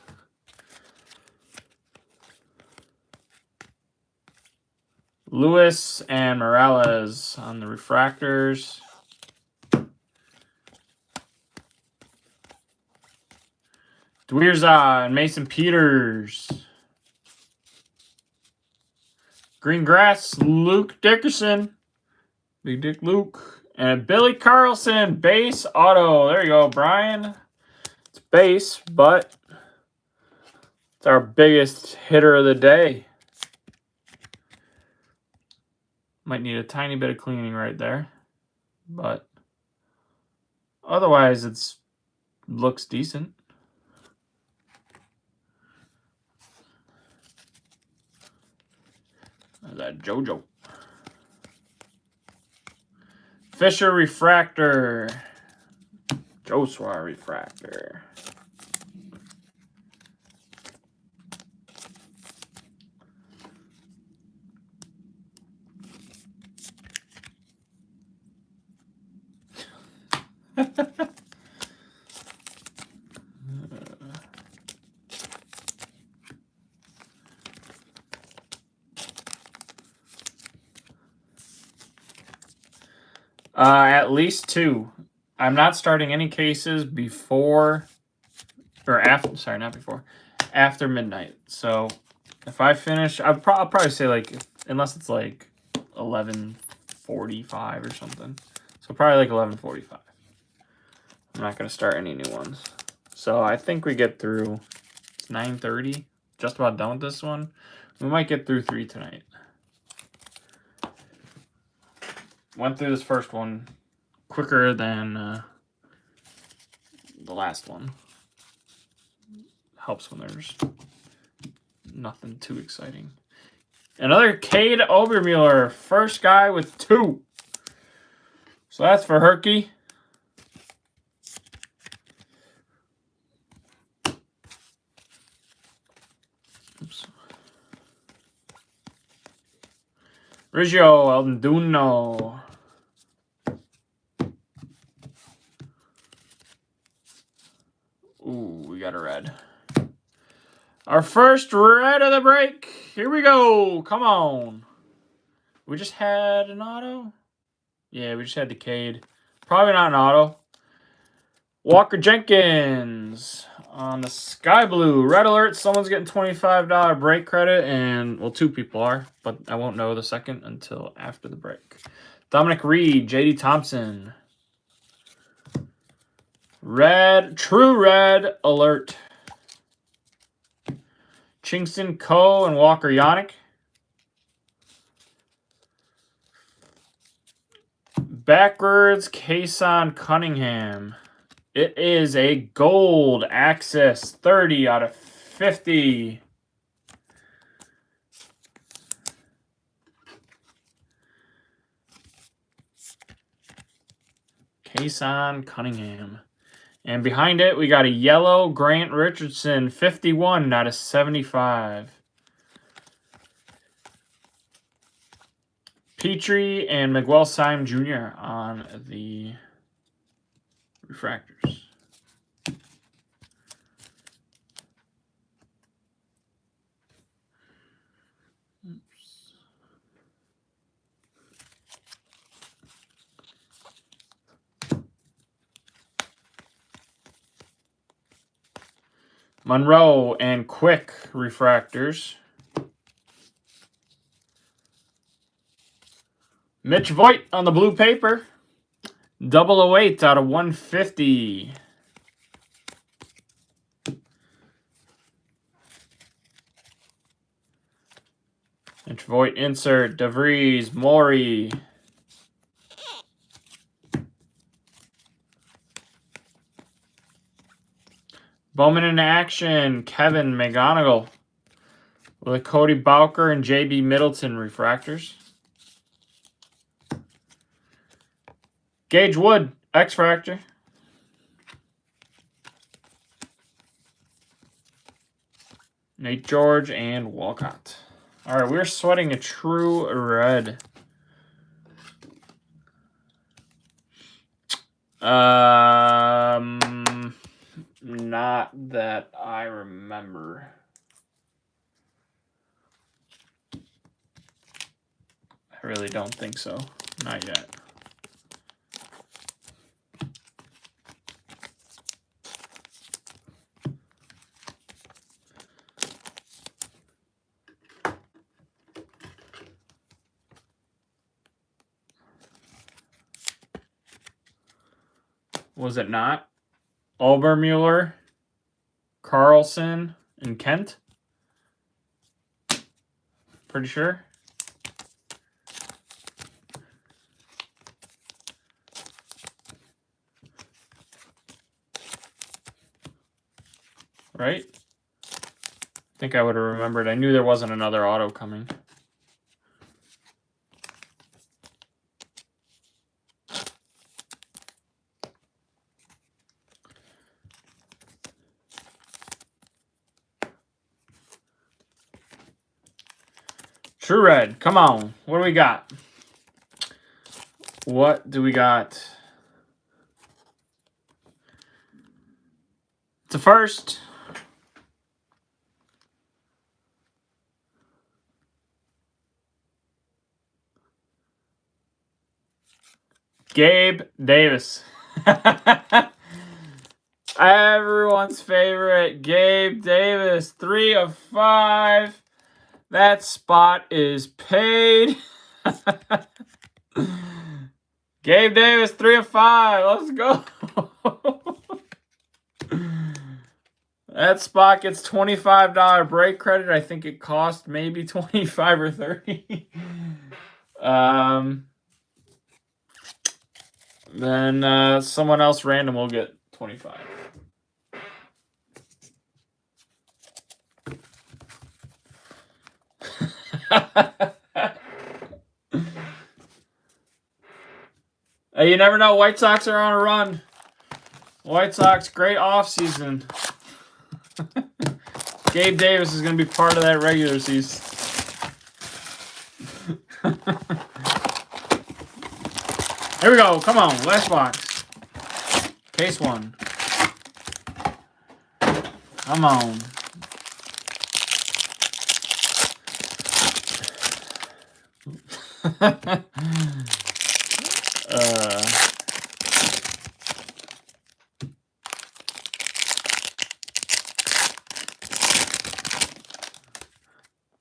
Lewis and Morales on the refractors. Dwierza and Mason Peters. Green Grass, Luke Dickerson. Big Dick Luke. And Billy Carlson, base auto. There you go, Brian. It's base, but it's our biggest hitter of the day. Might need a tiny bit of cleaning right there, but otherwise it's looks decent. There's that JoJo. Fisher Refractor. Joshua Refractor. At least 2. I'm not starting any cases before or after. Sorry, not before. After midnight. So if I finish, I'll probably say like, unless it's like 11:45 or something. So probably like 11:45. I'm not gonna start any new ones. So I think we get through. It's 9:30. Just about done with this one. We might get through 3 tonight. Went through this first one quicker than the last one. Helps when there's nothing too exciting. Another Cade Obermuller, first guy with 2. So that's for Herky. Oops. Riggio Alduno. Ooh, we got a red. Our first red of the break. Here we go. Come on. We just had an auto? Yeah, we just had the Cade. Probably not an auto. Walker Jenkins on the Sky Blue. Red alert. Someone's getting $25 break credit. And, well, 2 people are. But I won't know the second until after the break. Dominic Reed. J.D. Thompson. Red. True red alert. Chingston Coe and Walker Yannick. Backwards, Kason Cunningham. It is a gold access 30 out of 150. Kason Cunningham. And behind it, we got a yellow Grant Richardson, 51 out of 75. Petrie and Miguel Syme Jr. on the refractors. Monroe and Quick refractors. Mitch Voigt on the blue paper. 008 out of 150. Mitch Voigt insert. DeVries, Maury. Bowman in action. Kevin McGonigal. With Cody Bowker and JB Middleton refractors. Gage Wood, X-Fractor. Nate George and Walcott. All right, we're sweating a true red. Not that I remember. I really don't think so. Not yet. Was it not? Obermuller, Carlson, and Kent? Pretty sure. Right? I think I would have remembered. I knew there wasn't another auto coming. True red. Come on. What do we got? What do we got? It's a first. Gabe Davis. Everyone's favorite, Gabe Davis. 3 of 5. That spot is paid. Gabe Davis, 3 of 5. Let's go. That spot gets $25 break credit. I think it cost maybe 25 or 30. Then someone else random will get 25. Hey, you never know. White Sox are on a run. White Sox, great offseason. Gabe Davis is going to be part of that regular season. Here we go. Come on. Last box. Case 1. Come on.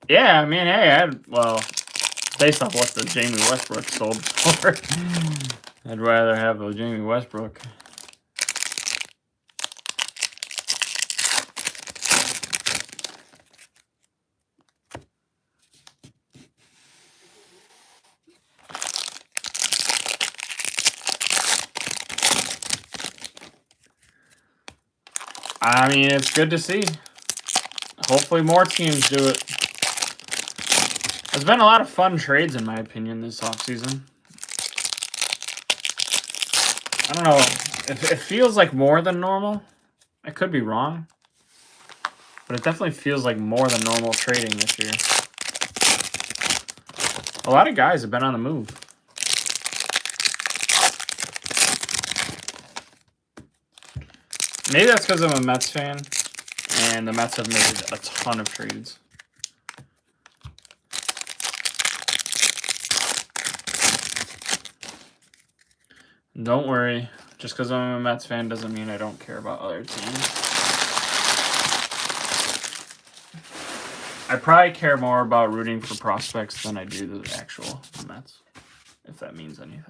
Yeah, I mean, hey, based off what the Jamie Westbrook sold for, I'd rather have a Jamie Westbrook. I mean, it's good to see. Hopefully more teams do it. There's been a lot of fun trades, in my opinion, this offseason. I don't know. It feels like more than normal. I could be wrong. But it definitely feels like more than normal trading this year. A lot of guys have been on the move. Maybe that's because I'm a Mets fan. And the Mets have made a ton of trades. Don't worry. Just because I'm a Mets fan doesn't mean I don't care about other teams. I probably care more about rooting for prospects than I do the actual Mets, if that means anything.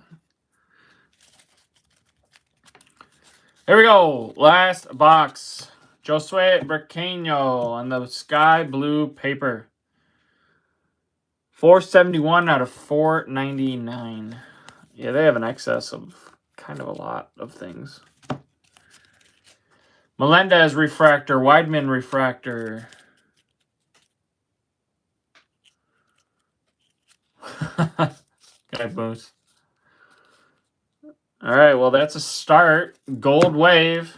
Here we go. Last box. Josue Braqueno on the sky blue paper. 471 out of 499. Yeah, they have an excess of kind of a lot of things. Melendez refractor. Weidman refractor. Guy boost. All right, well, that's a start. Gold Wave.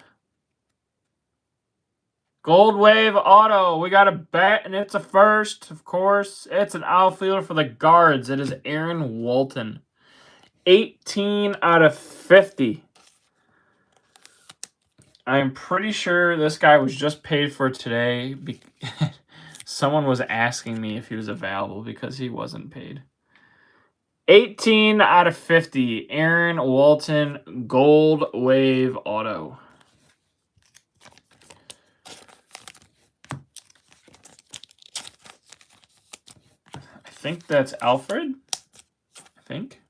Gold Wave auto. We got a bet, and it's a first, of course. It's an outfielder for the Guards. It is Aaron Walton. 18 out of 50. I'm pretty sure this guy was just paid for today. Someone was asking me if he was available because he wasn't paid. 18 out of 50. Aaron Walton, Gold Wave auto. I think that's Alfred. I think.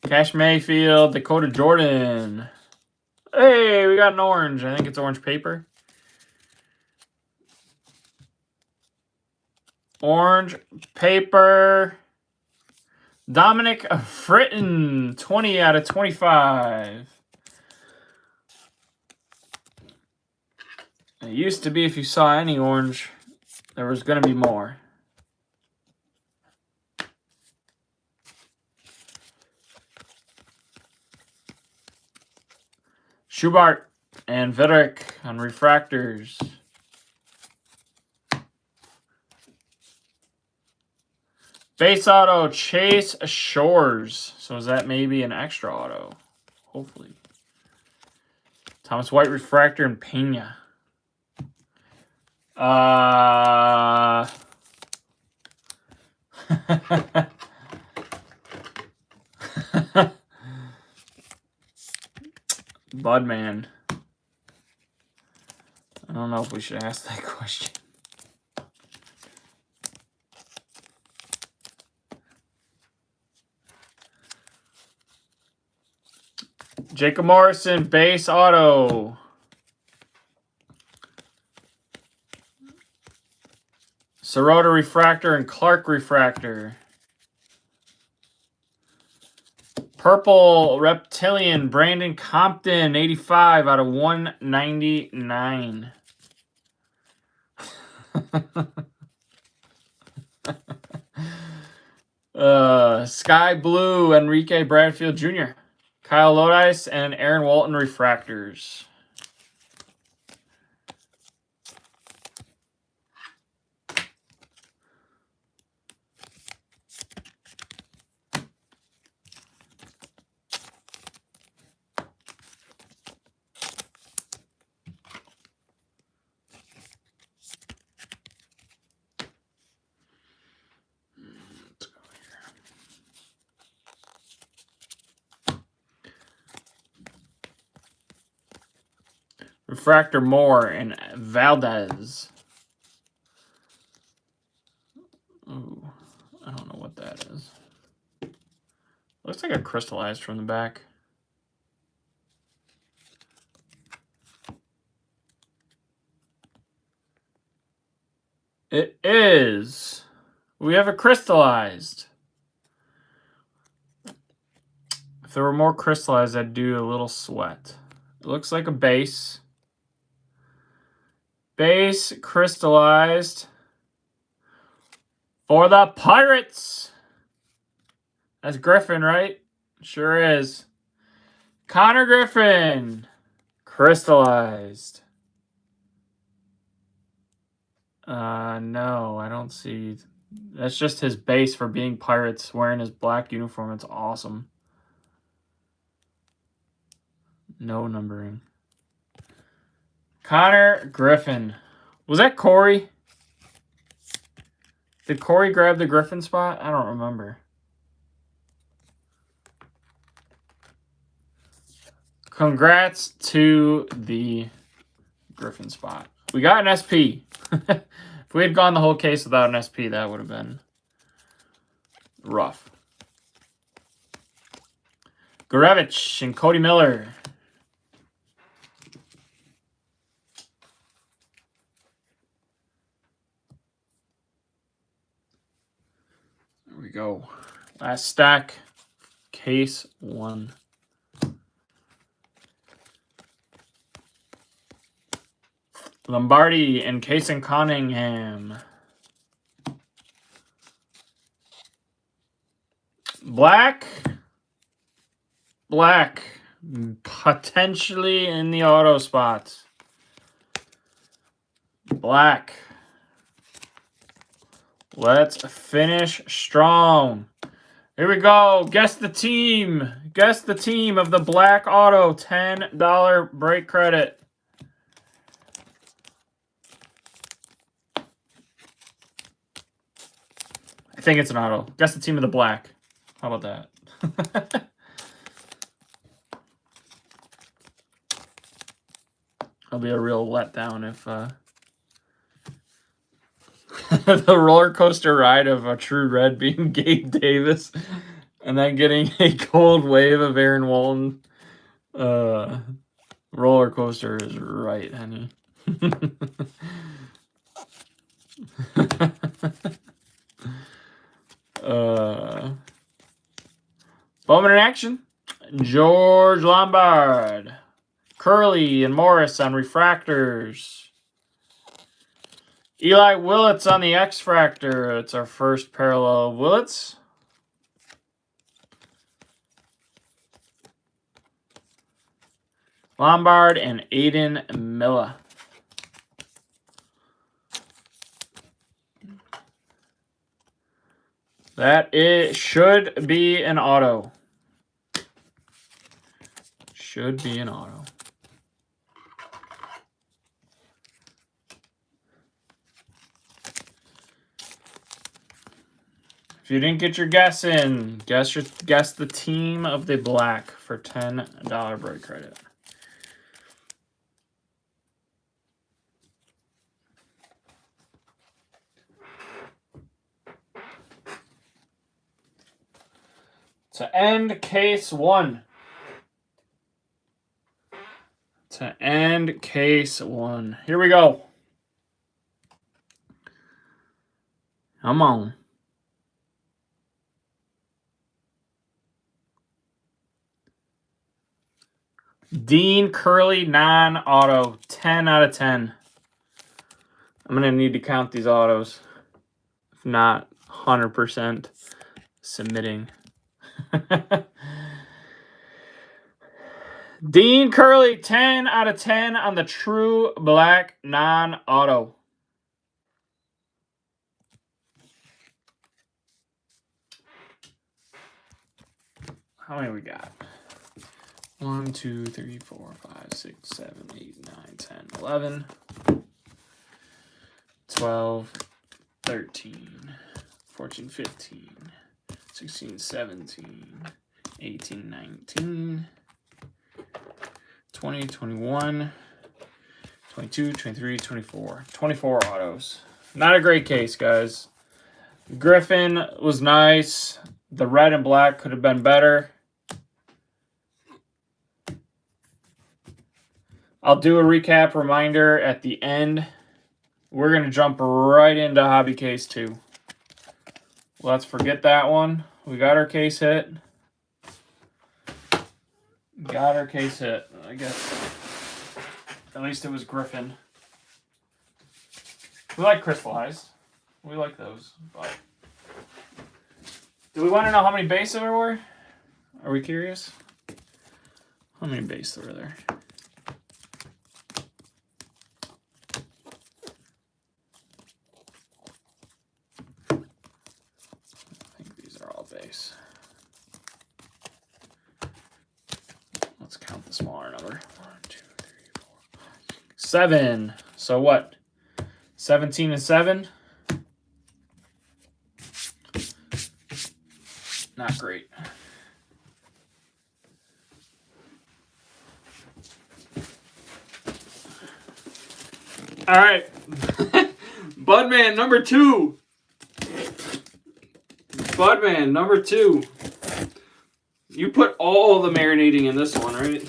Cash Mayfield, Dakota Jordan. Hey, we got an orange. I think it's orange paper. Orange paper. Dominic Fritton, 20 out of 25. It used to be if you saw any orange, there was going to be more. Schubart and Vidrick on refractors. Base auto, Chase Shores. So is that maybe an extra auto? Hopefully. Thomas White refractor and Pena. Budman. I don't know if we should ask that question. Jacob Morrison, base auto. Sirota refractor and Clark refractor. Purple Reptilian, Brandon Compton, 85 out of 199. Sky Blue, Enrique Bradfield Jr. Kyle Lodice and Aaron Walton refractors. Refractor Moore and Valdez. Ooh, I don't know what that is. Looks like a crystallized from the back. It is. We have a crystallized. If there were more crystallized, I'd do a little sweat. It looks like a base. Base crystallized for the Pirates. That's Griffin, right? Sure is. Connor Griffin. Crystallized. No, I don't see. That's just his base for being Pirates, wearing his black uniform. It's awesome. No numbering. Connor Griffin. Was that Corey? Did Corey grab the Griffin spot? I don't remember. Congrats to the Griffin spot. We got an SP. If we had gone the whole case without an SP, that would have been rough. Gurevich and Cody Miller. There we go. Last stack. Case 1. Lombardi and Kason Cunningham. Black. Potentially in the auto spots. Black. Let's finish strong. Here we go. Guess the team. Guess the team of the black auto. $10 break credit. I think it's an auto. Guess the team of the black. How about that? It'll be a real letdown if the roller coaster ride of a true red being Gabe Davis and then getting a cold wave of Aaron Walton. Roller coaster is right, honey. Bowman in action. George Lombard. Curly and Morris on refractors. Eli Willits on the X-Fractor. It's our first parallel of Willits. Lombard and Aiden Milla. That should be an auto. Should be an auto. If you didn't get your guess in, guess the team of the black for $10 break credit. To end case 1. To end case 1. Here we go. Come on. Dean Curley non-auto. 10 out of 10. I'm going to need to count these autos. If not, 100% submitting. Dean Curley, 10 out of 10 on the true black non-auto. How many we got? 1, 2, 3, 4, 5, 6, 7, 8, 9, 10, 11, 12, 13, 14, 15, 16, 17, 18, 19, 20, 21, 22, 23, 24. 24 autos. Not a great case, guys. Griffin was nice. The red and black could have been better. I'll do a recap reminder at the end. We're going to jump right into hobby case 2. Let's forget that one. We got our case hit. Got our case hit. I guess at least it was Griffin. We like crystallized. We like those. But do we want to know how many base there were? Are we curious? How many base were there? I think these are all base. Let's count the smaller number. 1, 2, 3, 4, 5, 6, 7. So what? 17 and 7? Not great. All right. Budman number 2. Budman number 2. You put all the marinating in this one, right?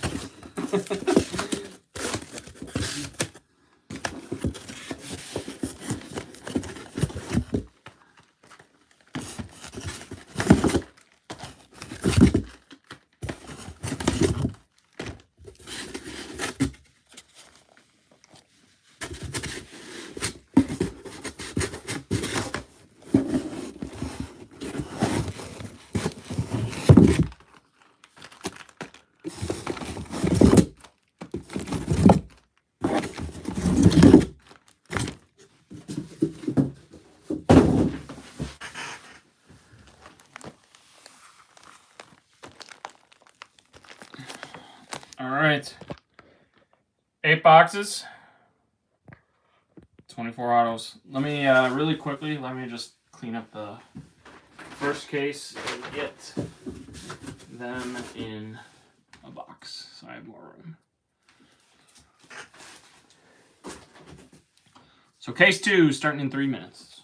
All right. 8 boxes. 24 autos. Let me really quickly, let me just clean up the first case and get them in a box so I have more room. So case 2 starting in 3 minutes.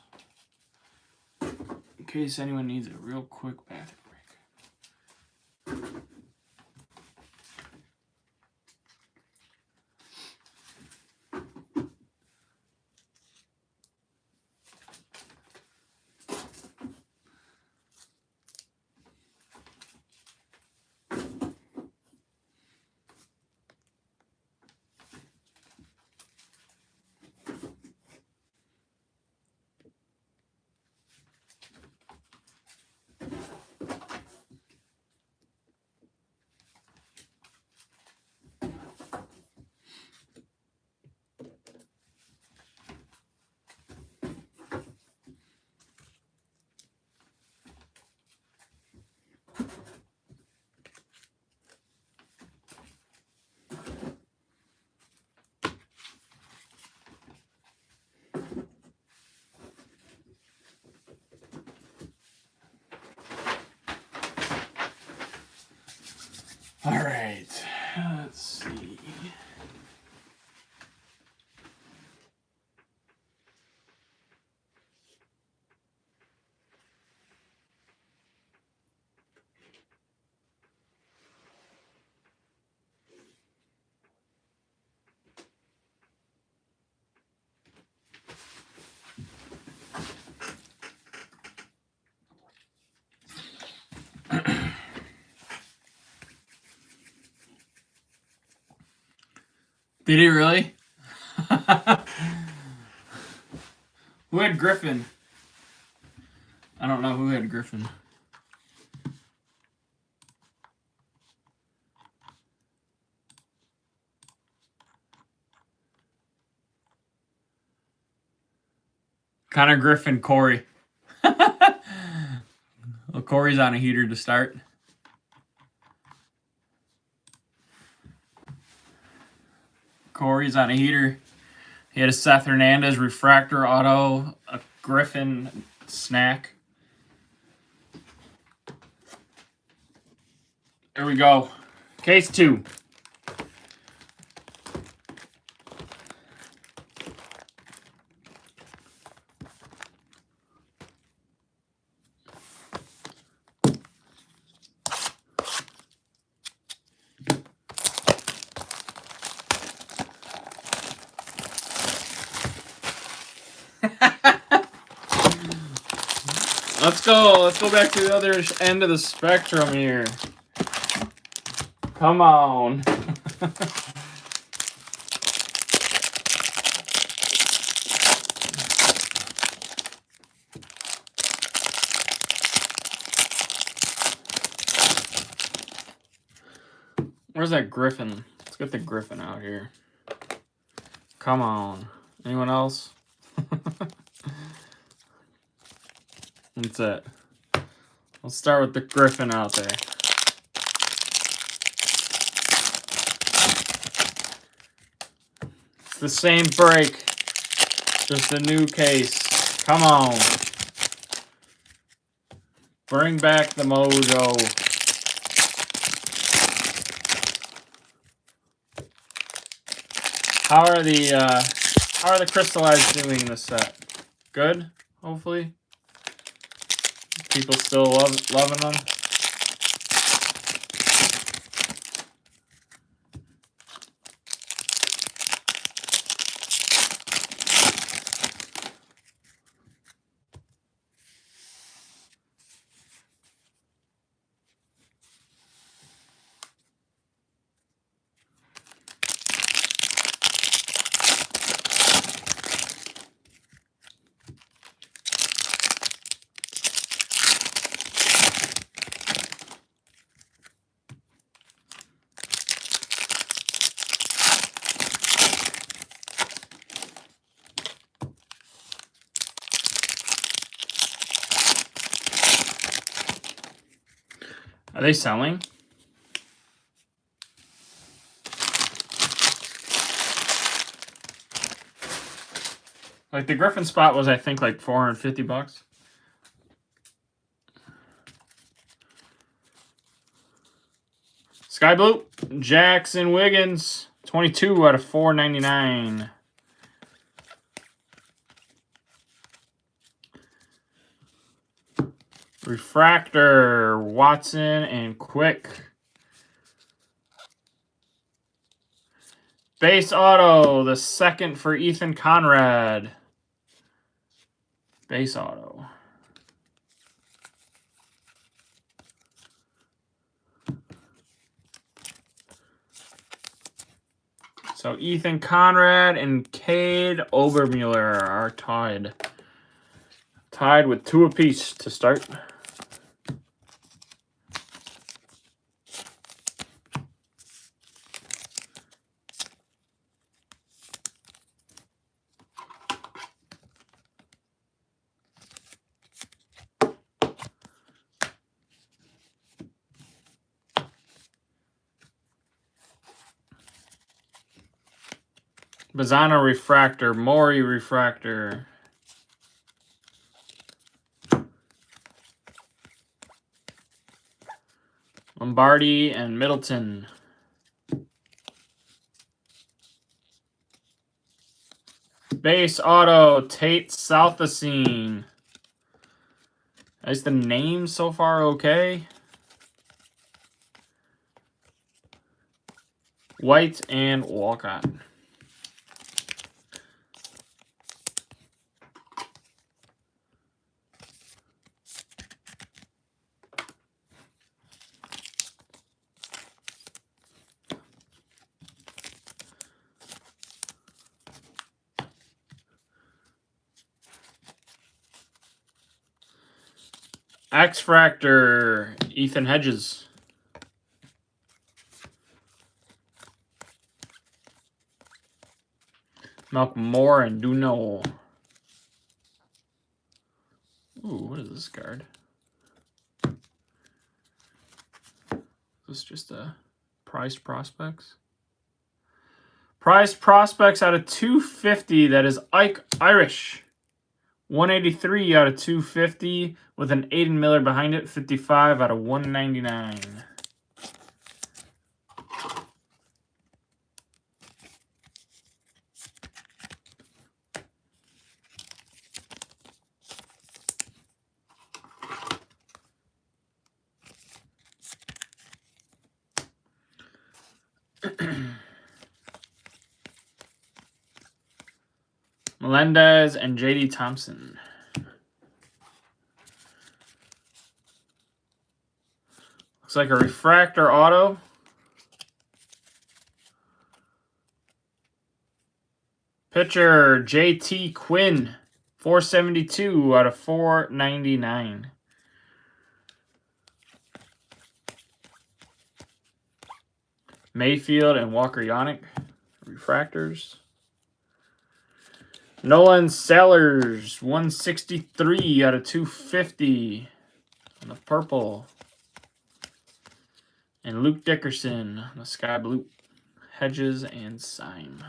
In case anyone needs a real quick bathroom break. All right, let's see. Did he really? Who had Griffin? I don't know who had Griffin. Connor Griffin, Corey. Well, Corey's on a heater to start. Corey's on a heater. He had a Seth Hernandez refractor auto, a Griffin snack. There we go. Case 2. Let's go. Let's go back to the other end of the spectrum here. Come on. Where's that Griffin? Let's get the Griffin out here. Come on. Anyone else? That's it. Let's start with the Griffin out there. It's the same break, just a new case. Come on. Bring back the mojo. How are the crystallized doing this set? Good, hopefully. People still loving them. Are they selling? Like the Griffin spot was, I think, like $450. Sky Blue, Jackson Wiggins, 22 out of 499. Refractor, Watson and Quick. Base auto, the second for Ethan Conrad. Base auto. So Ethan Conrad and Cade Obermuller are tied. Tied with 2 apiece to start. Bazzano refractor, Maury refractor. Lombardi and Middleton. Base auto, Tate Southasine. Is the name so far okay? White and Walcott. X-Fractor, Ethan Hedges. Malcolm Moore and Duno. Ooh, what is this card? Is this just a Prized Prospects? Prized Prospects out of 250. That is Ike Irish. 183 out of 250 with an Aiden Miller behind it. 55 out of 199. Melendez and J.D. Thompson. Looks like a refractor auto. Pitcher JT Quinn, 472 out of 499. Mayfield and Walker Yannick, refractors. Nolan Sellers, 163 out of 250 on the purple. And Luke Dickerson on the sky blue. Hedges and Syme.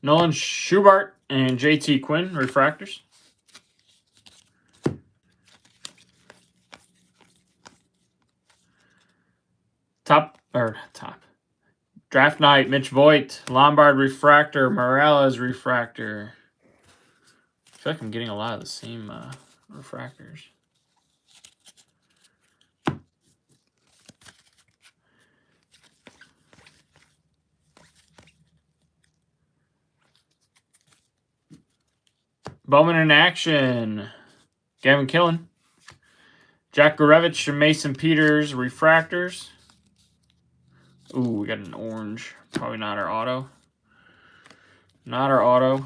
Nolan Schubart and JT Quinn, refractors. Top. Draft night, Mitch Voigt, Lombard refractor, Morales refractor. I feel like I'm getting a lot of the same refractors. Bowman in action. Gavin Killen. Jack Gurevich and Mason Peters, refractors. Ooh, we got an orange. Probably not our auto. Not our auto.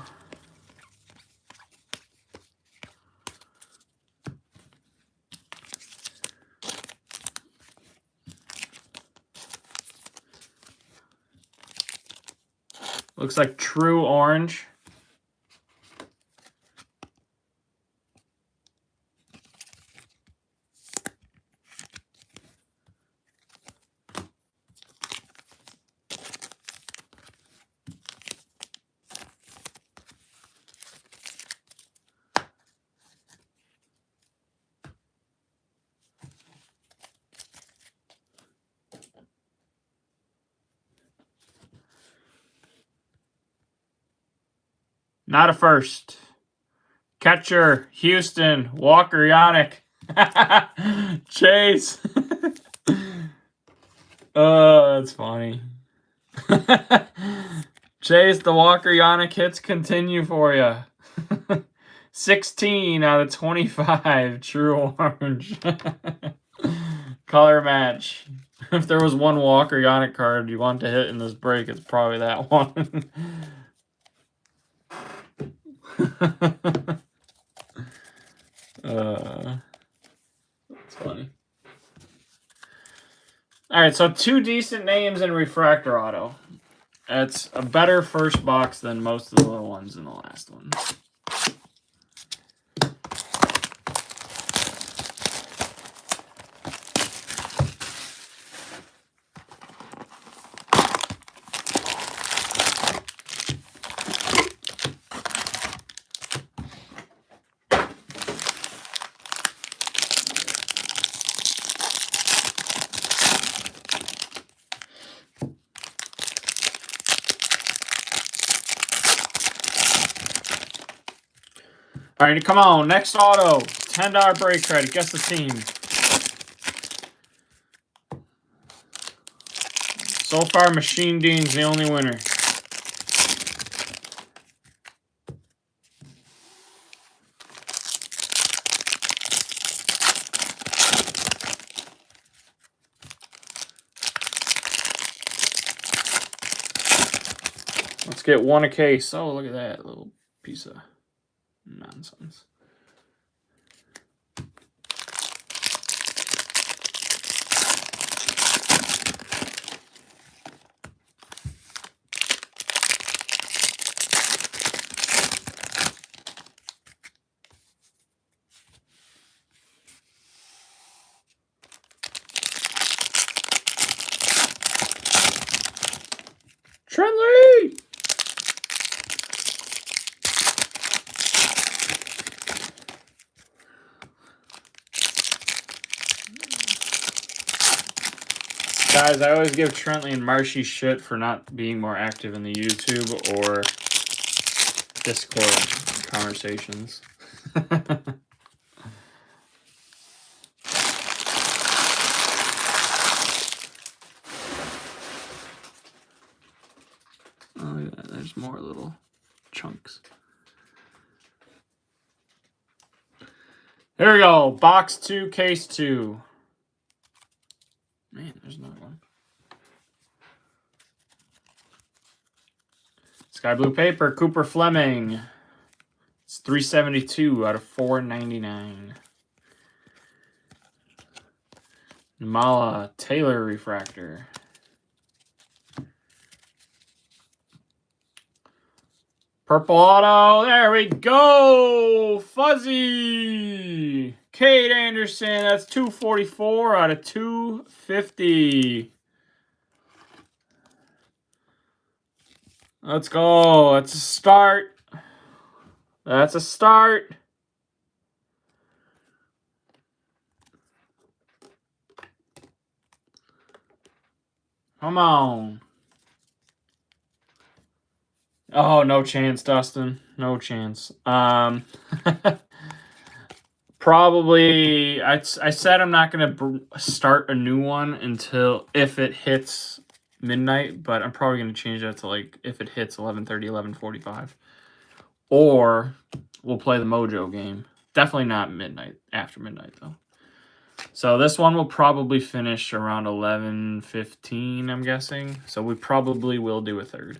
Looks like true orange. Not a first. Catcher, Houston, Walker Yannick. Chase. Oh, that's funny. Chase, the Walker Yannick hits continue for you. 16 out of 25. True orange. Color match. If there was one Walker Yannick card you want to hit in this break, it's probably that one. That's funny. All right, so 2 decent names in refractor auto. That's a better first box than most of the little ones in the last one. All right, come on. Next auto. $10 break credit. Guess the team. So far, Machine Dean's the only winner. Let's get one a case. Oh, look at that little piece of Nonsense. Trentley! Guys, I always give Trentley and Marshy shit for not being more active in the YouTube or Discord conversations. Oh yeah, there's more little chunks. Here we go. Box 2, case 2. Man, there's another one. Sky blue paper, Cooper Fleming. It's 372 out of 499. Mala Taylor refractor. Purple auto. There we go. Fuzzy. Cade Anderson. That's 244 out of 250. Let's go. That's a start. That's a start. Come on. Oh, no chance, Dustin. No chance. Probably, I said I'm not going to start a new one until if it hits midnight, but I'm probably going to change that to like if it hits 11:30, 11:45. Or we'll play the Mojo game. Definitely not midnight, after midnight though. So this one will probably finish around 11:15, I'm guessing. So we probably will do a third.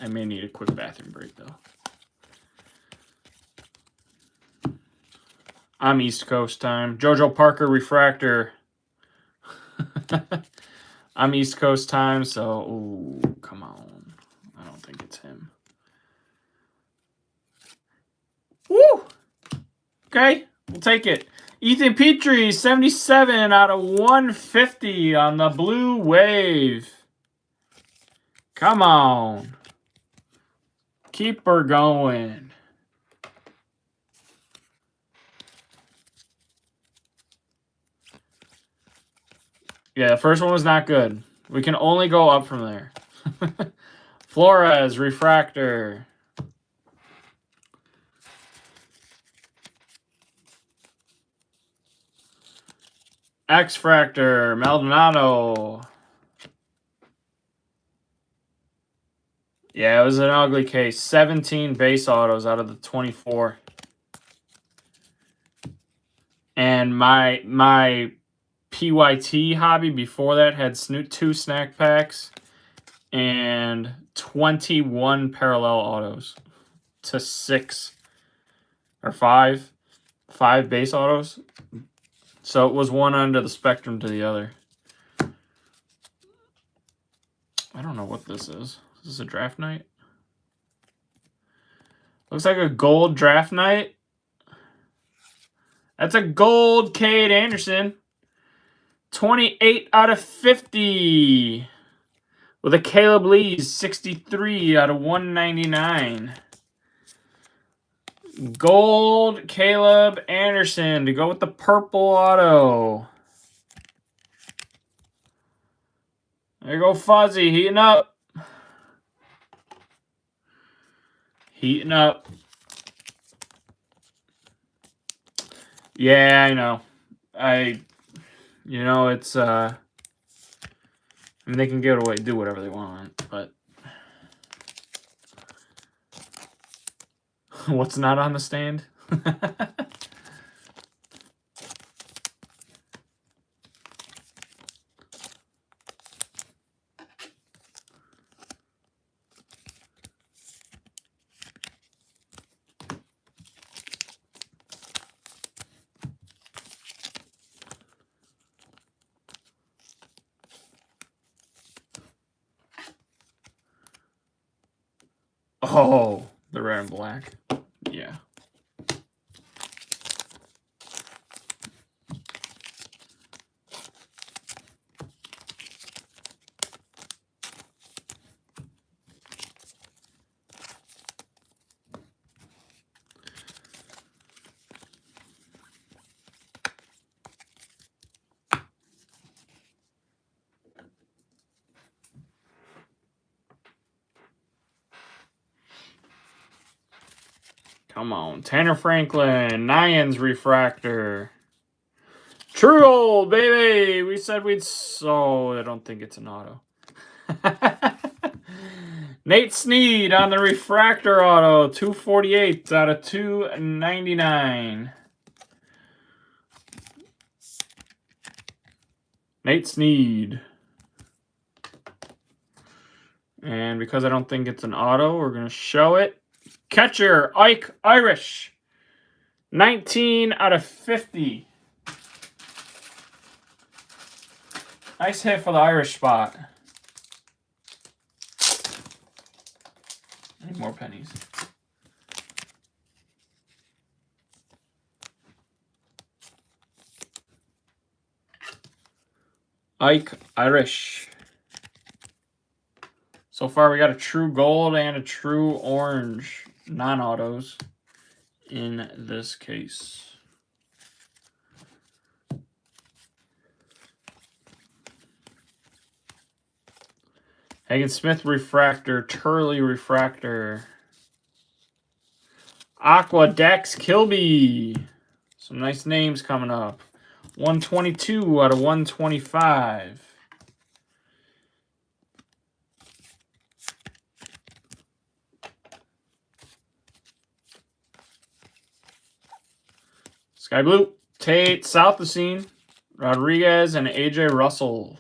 I may need a quick bathroom break though. I'm East Coast time. JoJo Parker refractor. I'm East Coast time, so ooh, come on. I don't think it's him. Woo! Okay, we'll take it. Ethan Petrie, 77 out of 150 on the Blue Wave. Come on. Keep her going. Yeah, the first one was not good. We can only go up from there. Flores, refractor. X-Fractor, Maldonado. Yeah, it was an ugly case. 17 base autos out of the 24. And my PYT hobby before that had 2 snack packs and 21 parallel autos to 6 or 5 base autos. So it was one end of the spectrum to the other. I don't know what this is. Is this a draft night? Looks like a gold draft night. That's a gold Cade Anderson. 28 out of 50. With a Caleb Lee's 63 out of 199. Gold Caleb Anderson to go with the purple auto. There you go, Fuzzy. Heating up. Heating up. Yeah, I know. You know, it's, I mean, they can get away, do whatever they want, but what's not on the stand? Oh, the red and black. Yeah. Come on. Tanner Franklin. Nyan's refractor. True gold, baby. We said we'd... Oh, I don't think it's an auto. Nate Snead on the refractor auto. 248 out of 299. Nate Snead. And because I don't think it's an auto, we're going to show it. Catcher, Ike Irish. 19 out of 50. Nice hit for the Irish spot. Need more pennies. Ike Irish. So far, we got a true gold and a true orange non-autos in this case. Hagen Smith refractor, Turley refractor. Aqua Dex Kilby. Some nice names coming up. 122 out of 125. Sky Blue, Tate Southacene, Rodriguez, and AJ Russell.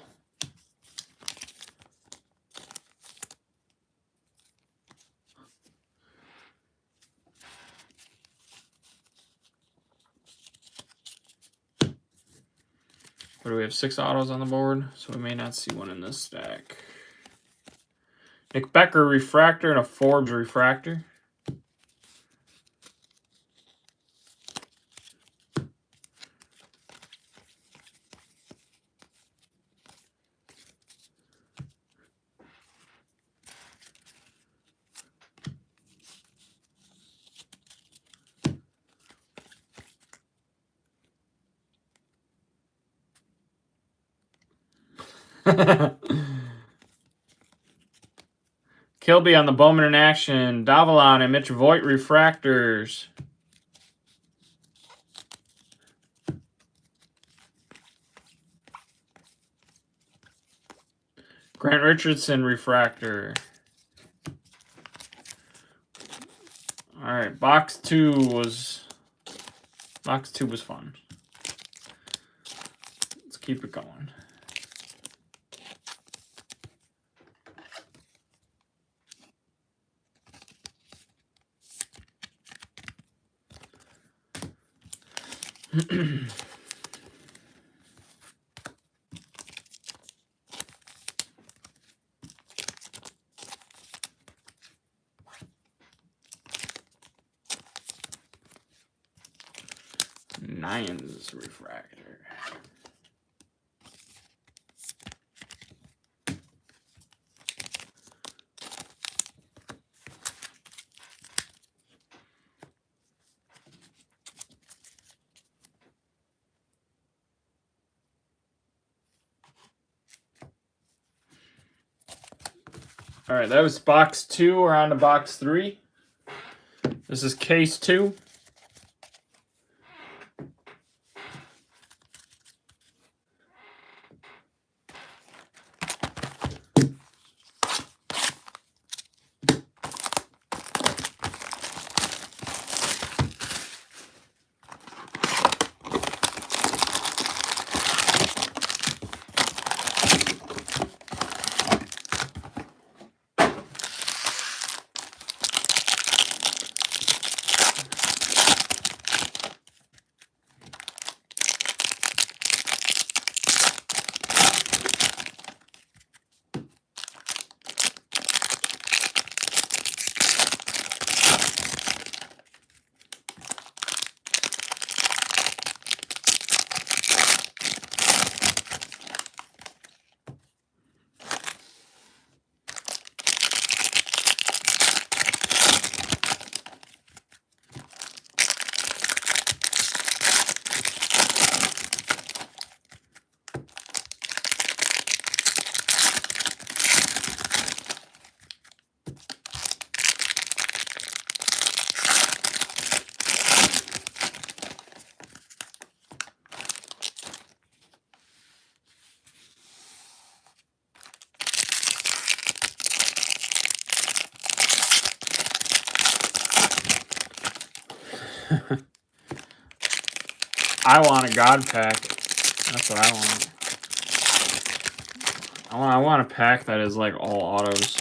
What do we have? 6 autos on the board, so we may not see one in this stack. Nick Becker refractor and a Forbes refractor. Kilby on the Bowman in action. Davalon and Mitch Voigt refractors. Grant Richardson refractor. All right, box two was fun. Let's keep it going. Nines refractor. All right, that was box 2. We're on to box 3. This is case 2. I want a God pack. That's what I want. I want a pack that is like all autos.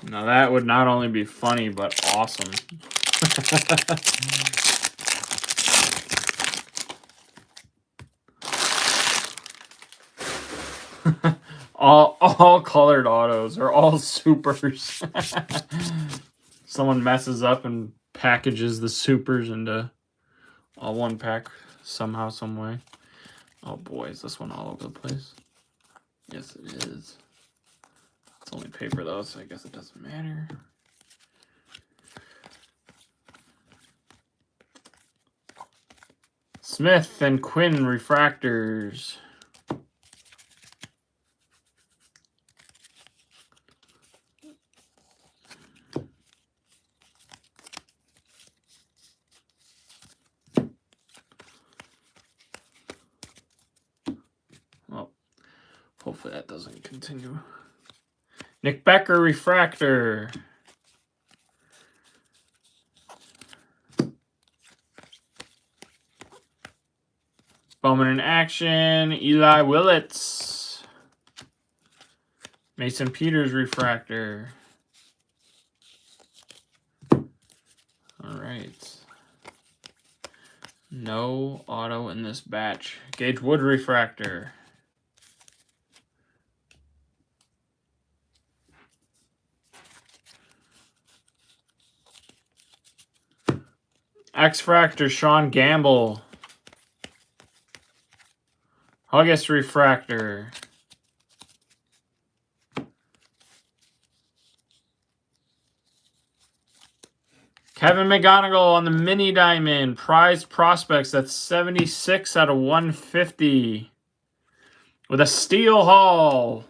Now that would not only be funny, but awesome. all colored autos or all supers. Someone messes up and packages the supers into all one pack somehow, some way. Oh boy, is this one all over the place? Yes, it is. It's only paper though, so I guess it doesn't matter. Smith and Quinn refractors. Well, hopefully that doesn't continue. Nick Becker refractor. Bowman in action. Eli Willits. Mason Peters refractor. All right. No auto in this batch. Gage Wood refractor. X-Fractor Sean Gamble. Huggis refractor. Kevin McGonigal on the mini diamond. Prized prospects. That's 76 out of 150. With a steel haul.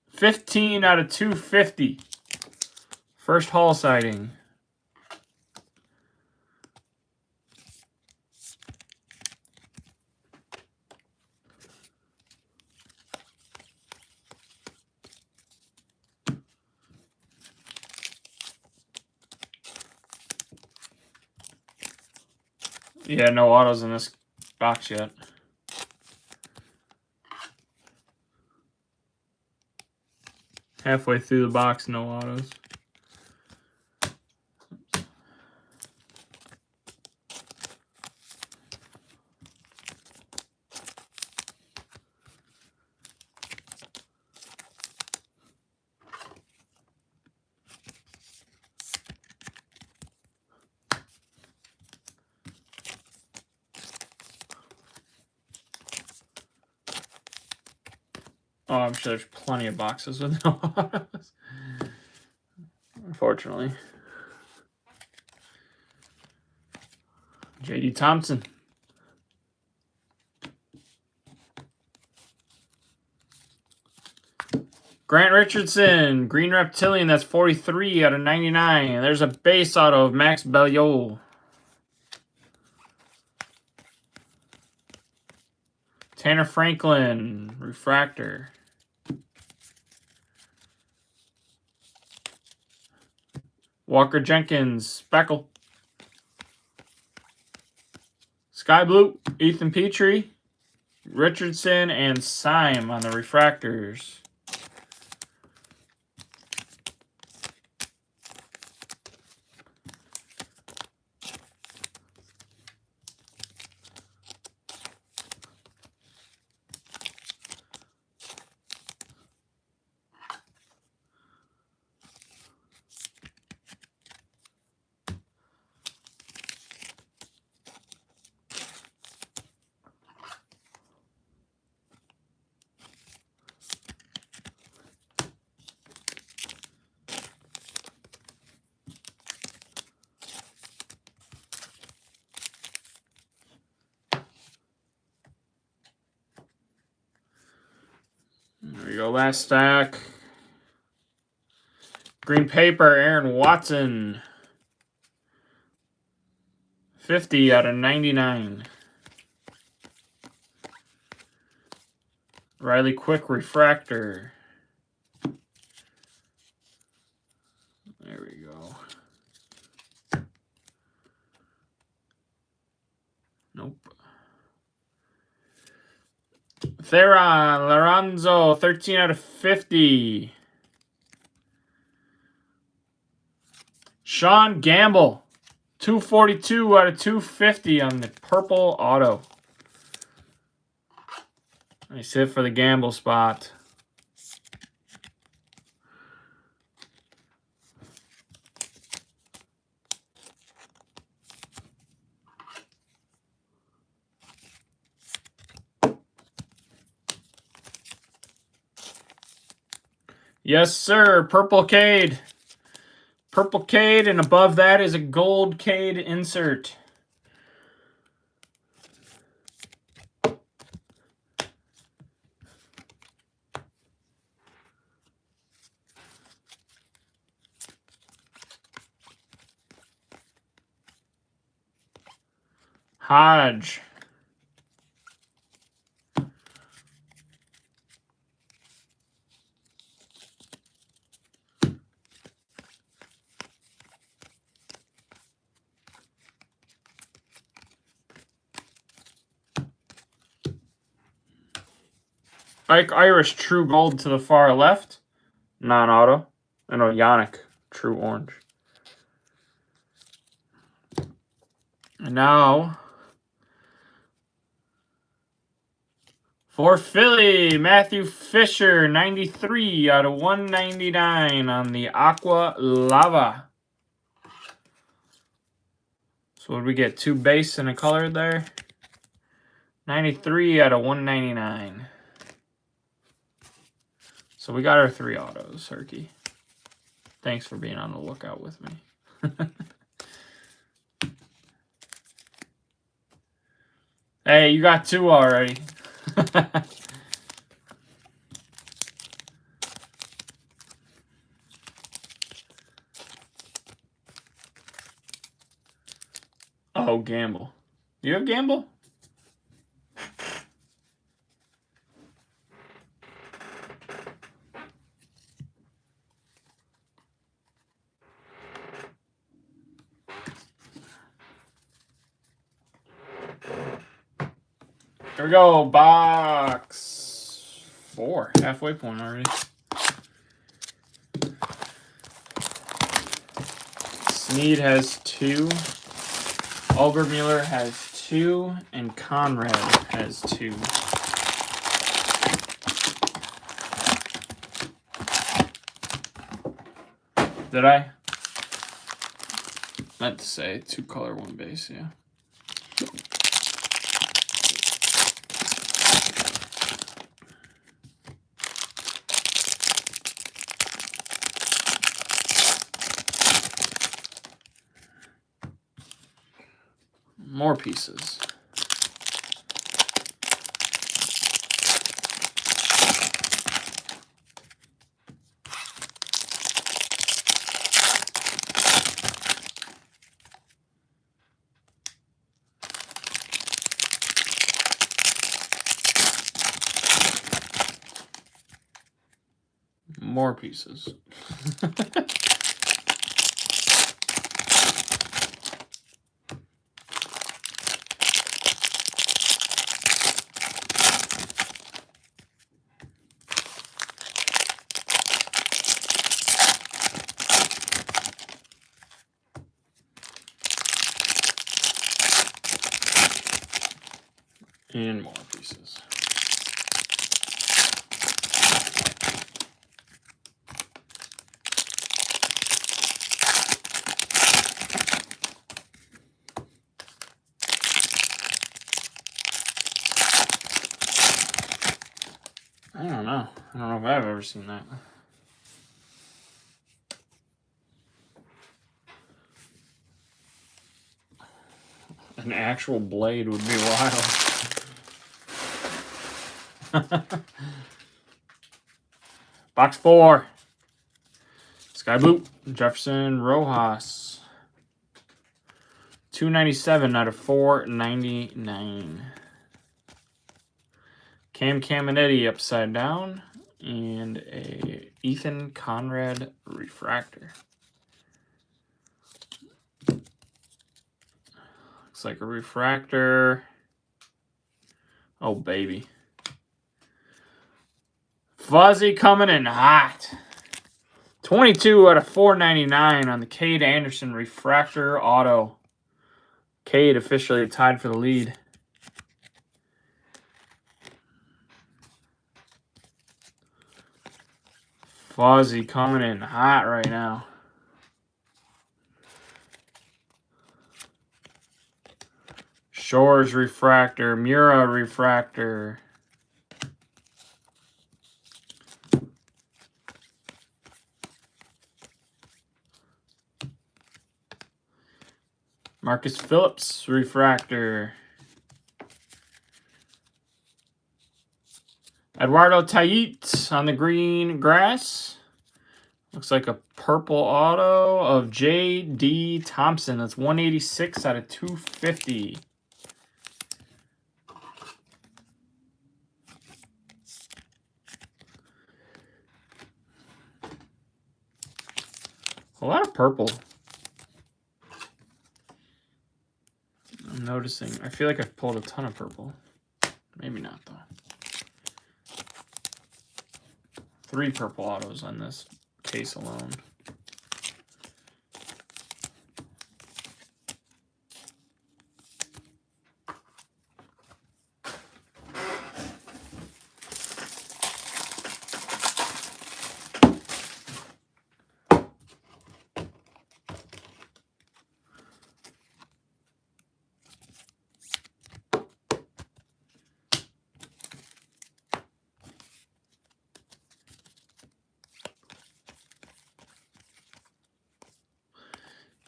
15 out of 250. First haul sighting. Yeah, no autos in this box yet. Halfway through the box, no autos. Oh, I'm sure there's plenty of boxes with no autos. Unfortunately. J.D. Thompson. Grant Richardson, Green Reptilian, that's 43 out of 99. There's a base auto of Max Belliol. Tanner Franklin, refractor. Walker Jenkins, speckle. Sky Blue, Ethan Petrie, Richardson, and Syme on the refractors. There we go, last stack. Green paper, Aaron Watson. 50 out of 99. Riley Quick refractor. There we go. Nope. Theron Lorenzo, 13 out of 50. Sean Gamble, 242 out of 250 on the purple auto. Nice hit for the Gamble spot. Yes, sir. Purple Cade. Purple Cade, and above that is a gold Cade insert. Hodge. Ike Irish, true gold to the far left. Non-auto. And a Yannick, true orange. And now, for Philly, Matthew Fisher, 93 out of 199 on the Aqua Lava. So what did we get? 2 base and a color there. 93 out of 199. So we got our 3 autos, Herky. Thanks for being on the lookout with me. Hey, you got 2 already. Oh, Gamble. You have Gamble? Here we go, box 4, halfway point already. Snead has 2, Obermuller has 2, and Conrad has 2. Did I? Meant to say 2 color, 1 base, yeah. More pieces. More pieces. And more pieces. I don't know. I don't know if I've ever seen that. An actual blade would be wild. Box 4. Sky Blue, Jefferson Rojas. 297 out of 499. Cam Caminetti upside down. And a Ethan Conrad refractor. Looks like a refractor. Oh, baby. Fuzzy coming in hot. 22 out of 499 on the Cade Anderson Refractor Auto. Cade officially tied for the lead. Fuzzy coming in hot right now. Shores Refractor, Mura Refractor. Marcus Phillips Refractor. Eduardo Tait on the green grass. Looks like a purple auto of J.D. Thompson. That's 186 out of 250. A lot of purple. I'm noticing. I feel like I've pulled a ton of purple. Maybe not, though. 3 purple autos on this case alone.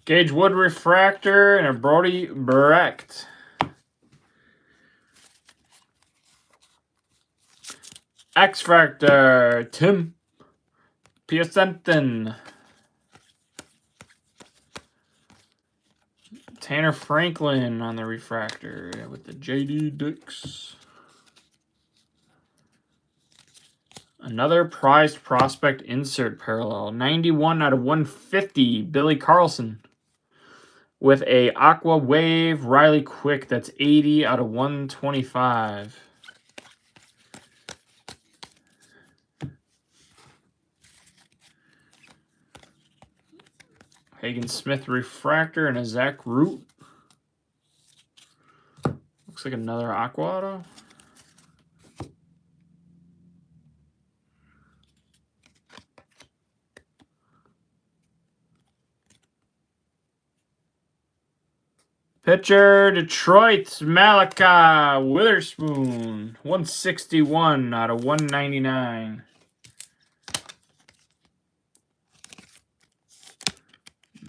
Gage Wood Refractor and a Brody Brecht. X-Fractor, Tim Piacentin. Tanner Franklin on the refractor with the J.D. Dix. Another prized prospect insert parallel. 91 out of 150, Billy Carlson. With a Aqua Wave Riley Quick, that's 80 out of 125. Hagen Smith Refractor and a Zach Root. Looks like another Aqua Auto. Pitcher, Detroit, Malachi Witherspoon. 161 out of 199.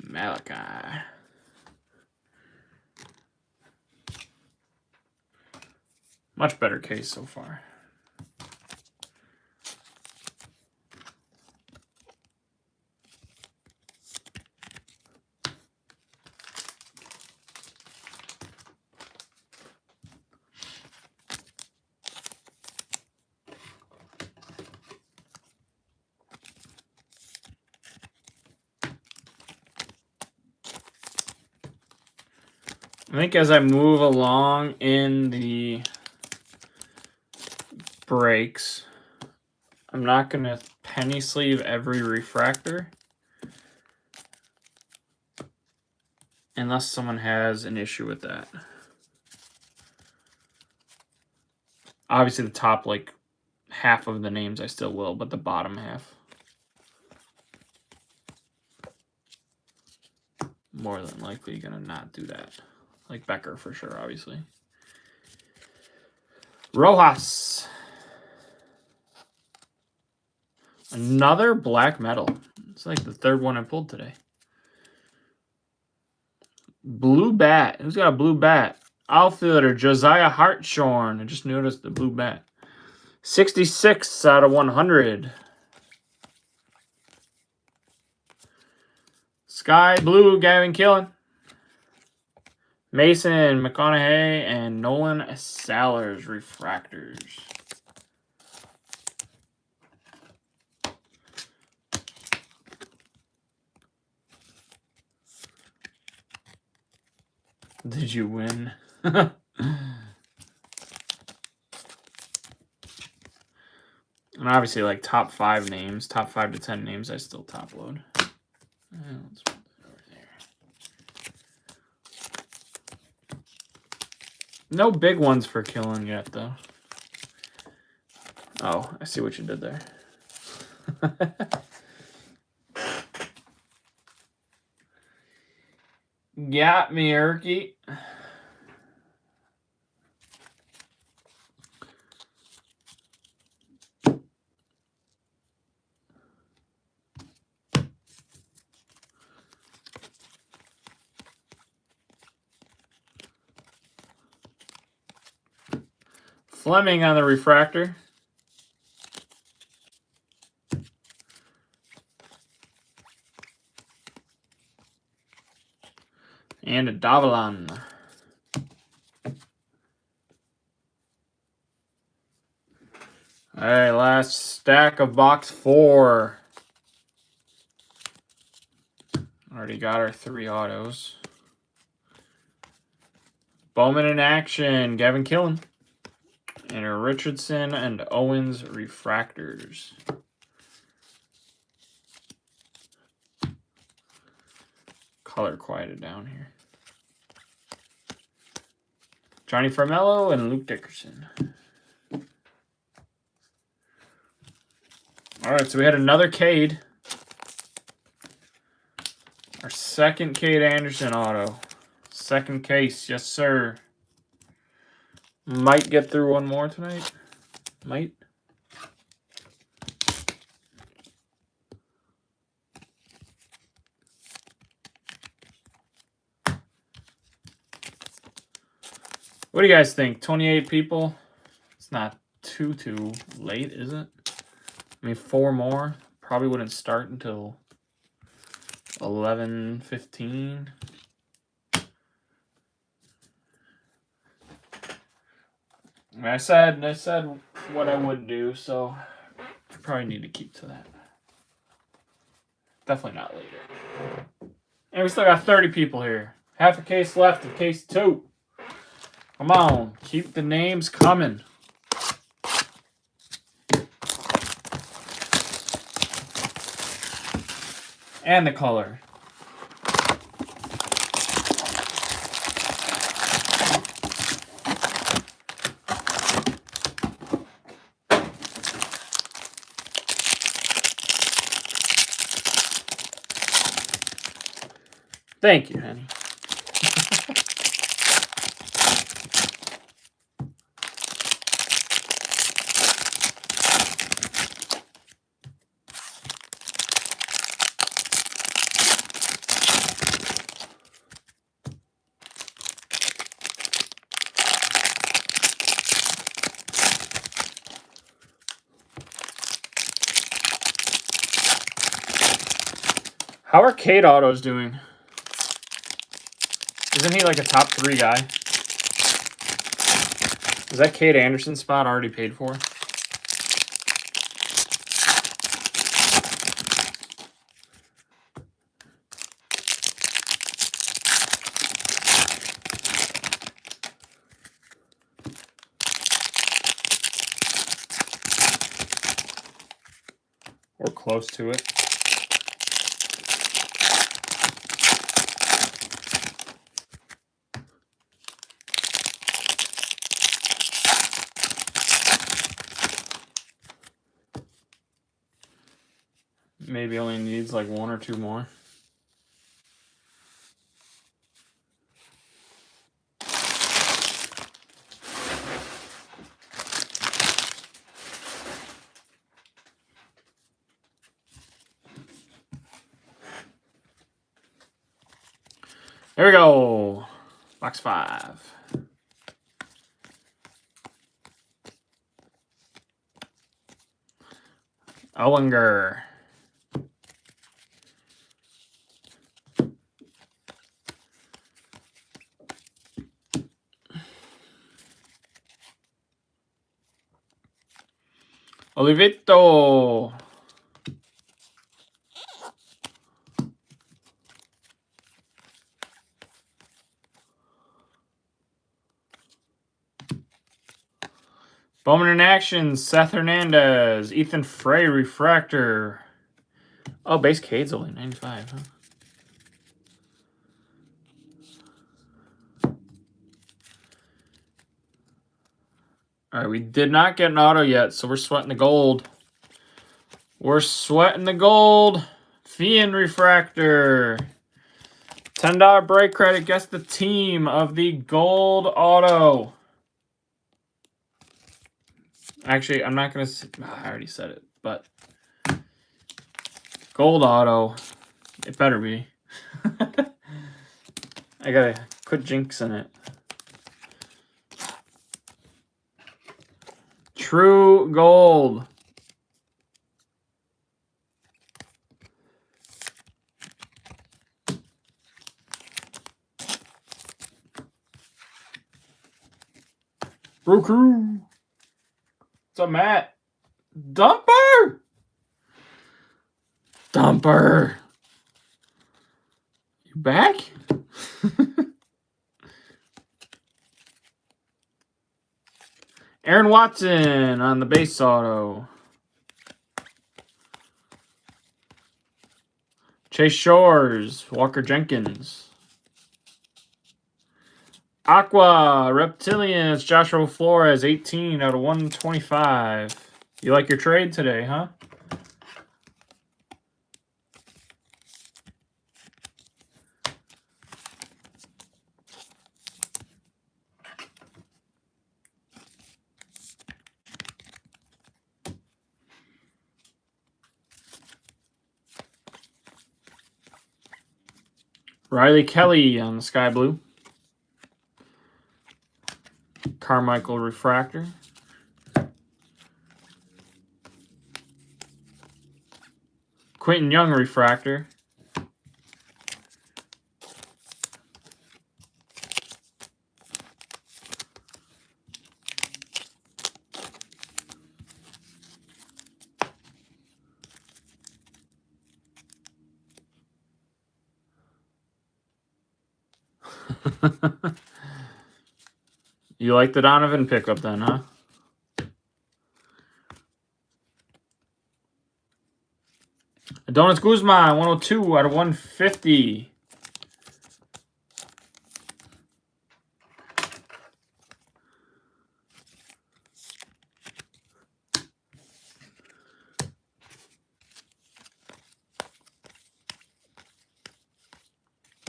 Malachi. Much better case so far. I think as I move along in the breaks, I'm not going to penny sleeve every refractor unless someone has an issue with that. Obviously the top like half of the names I still will, but the bottom half more than likely going to not do that. Like Becker for sure, obviously. Rojas. Another black metal. It's like the third one I pulled today. Blue bat. Who's got a blue bat? Outfielder Josiah Hartshorn. I just noticed the blue bat. 66 out of 100. Sky Blue, Gavin Killen. Mason McConaughey and Nolan Salers refractors. Did you win? And obviously, like top 5 names, top 5 to 10 names, I still top load. Let's put that over there. No big ones for killing yet, though. Oh, I see what you did there. Got me, Erky. Fleming on the refractor. And a Davalon. All right, last stack of box 4. Already got our 3 autos. Bowman in action, Gavin Killen. And a Richardson and Owens refractors. Color quieted down here. Johnny Farmello and Luke Dickerson. All right, so we had another Cade. Our second Cade Anderson auto. Second case, yes sir. Might get through one more tonight. Might. What do you guys think? 28 people? It's not too late, is it? I mean, 4 more. Probably wouldn't start until 11:15. I said what I would do, so I probably need to keep to that. Definitely not later. And we still got 30 people here. Half a case left of case 2. Come on, keep the names coming. And the color. Thank you, honey. How are Cade autos doing? Isn't he like a top 3 guy? Is that Cade Anderson spot already paid for? Or close to it. Maybe only needs like 1 or 2 more. There we go. Box 5. Ellinger. Olivito. Bowman in action, Seth Hernandez, Ethan Frey refractor. Oh, base Cade's only 95, huh? All right, we did not get an auto yet, so we're sweating the gold. We're sweating the gold. Fian refractor. $10 break credit gets the team of the gold auto. Actually, I'm not going to... I already said it, but... Gold auto. It better be. I got to put jinxing it. True gold. Roku. What's up, Matt? Dumper! Dumper. You back? Aaron Watson on the base auto. Chase Shores, Walker Jenkins. Aqua, Reptilians, Joshua Flores, 18 out of 125. You like your trade today, huh? Riley Kelly on the Sky Blue. Carmichael refractor. Quentin Young refractor. You like the Donovan pickup then, huh? Adonis Guzman, 102 out of 150.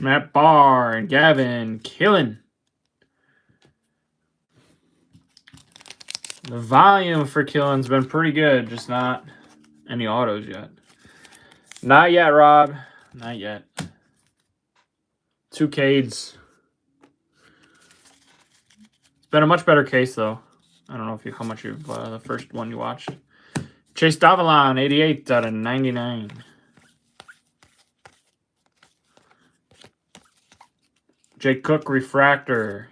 Matt Barr and Gavin Killen. The volume for Killen's been pretty good, just not any autos yet. Not yet, Rob. Not yet. 2 Cades. It's been a much better case, though. I don't know if how much you've the first one you watched. Chase Davalon, 88 out of 99. Jake Cook refractor.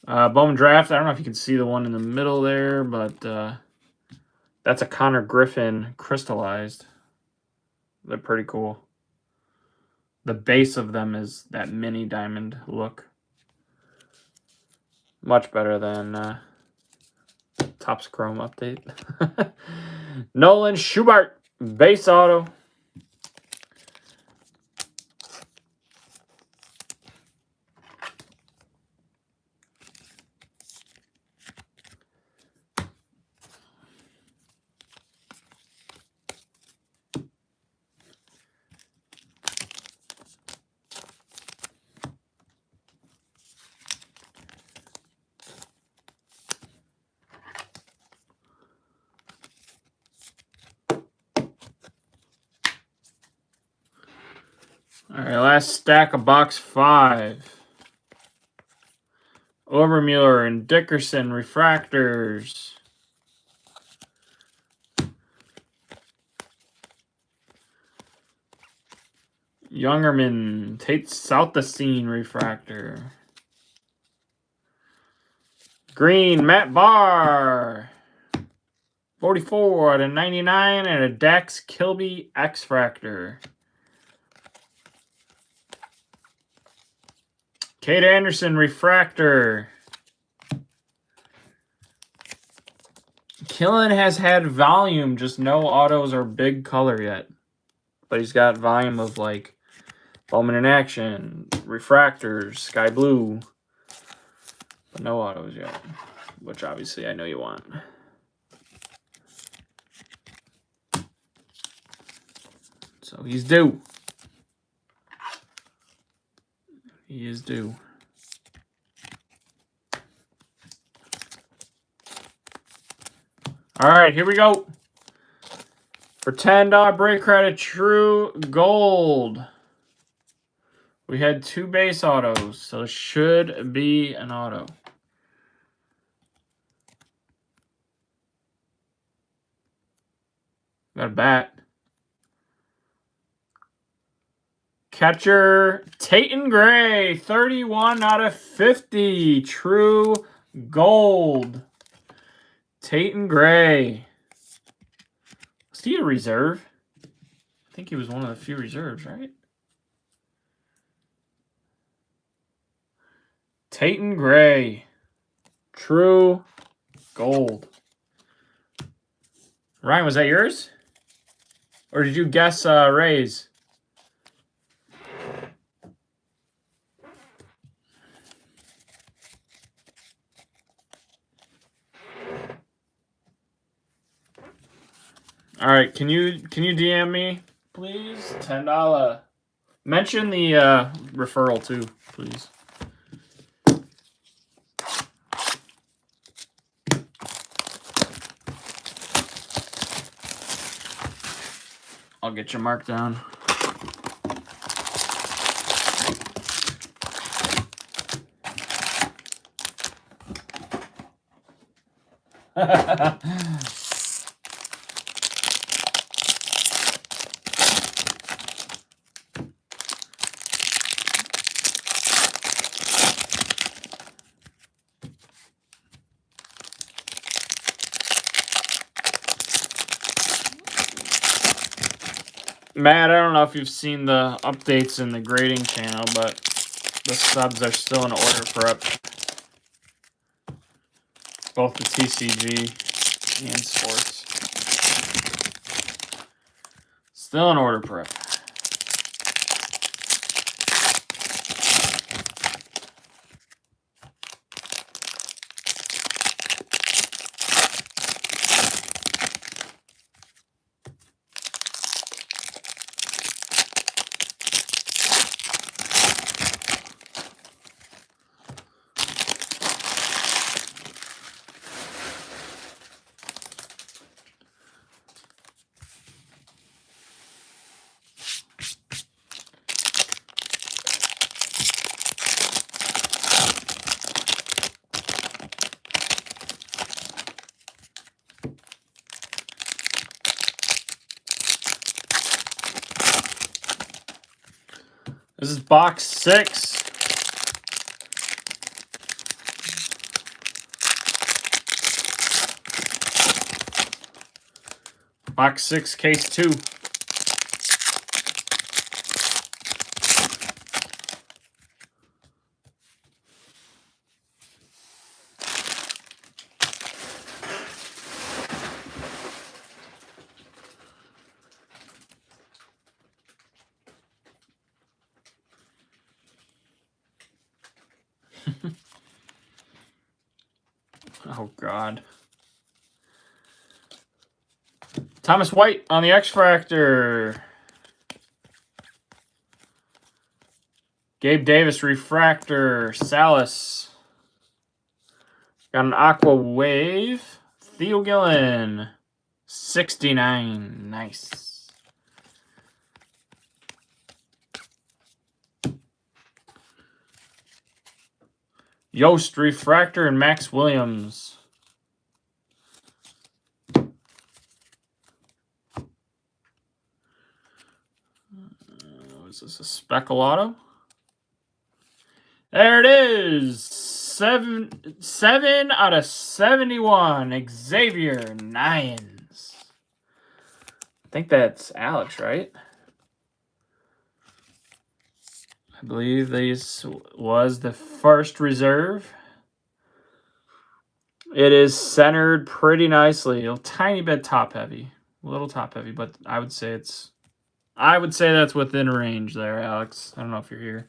Bowman draft. I don't know if you can see the one in the middle there, but that's a Connor Griffin crystallized. They're pretty cool. The base of them is that mini diamond look. Much better than Topps Chrome update. Nolan Schubart, base auto. All right, last stack of box 5. Obermuller and Dickerson refractors. Youngerman, Tate Southacene refractor. Green, Matt Barr. 44 out of 99 and a Dax Kilby X-Fractor. Cade Anderson refractor. Killen has had volume, just no autos or big color yet. But he's got volume of like Bowman in Action, Refractors, Sky Blue. But no autos yet, which obviously I know you want. So he's due. He is due. All right, here we go. For $10 break credit, True Gold. We had 2 base autos, so it should be an auto. Got a bat. Catcher, Tayton Gray, 31 out of 50. True Gold. Tayton Gray. Was he a reserve? I think he was one of the few reserves, right? Tayton Gray. True Gold. Ryan, was that yours? Or did you guess Rays? All right, can you DM me, please? $10. Mention the referral too, please. I'll get your mark down. Matt, I don't know if you've seen the updates in the grading channel, but the subs are still in order for up. Both the TCG and sports. Still in order prep. This is box 6. Box 6, case 2. Oh, God. Thomas White on the X-Fractor. Gabe Davis Refractor. Salas. Got an Aqua Wave. Theo Gillen. 69. Nice. Yost Refractor and Max Williams. Is this a Speckle Auto? There it is. 7 out of 71. Xavier Nines. I think that's Alex, right? I believe this was the first reserve. It is centered pretty nicely. A tiny bit top heavy. A little top heavy, but I would say that's within range there, Alex. I don't know if you're here.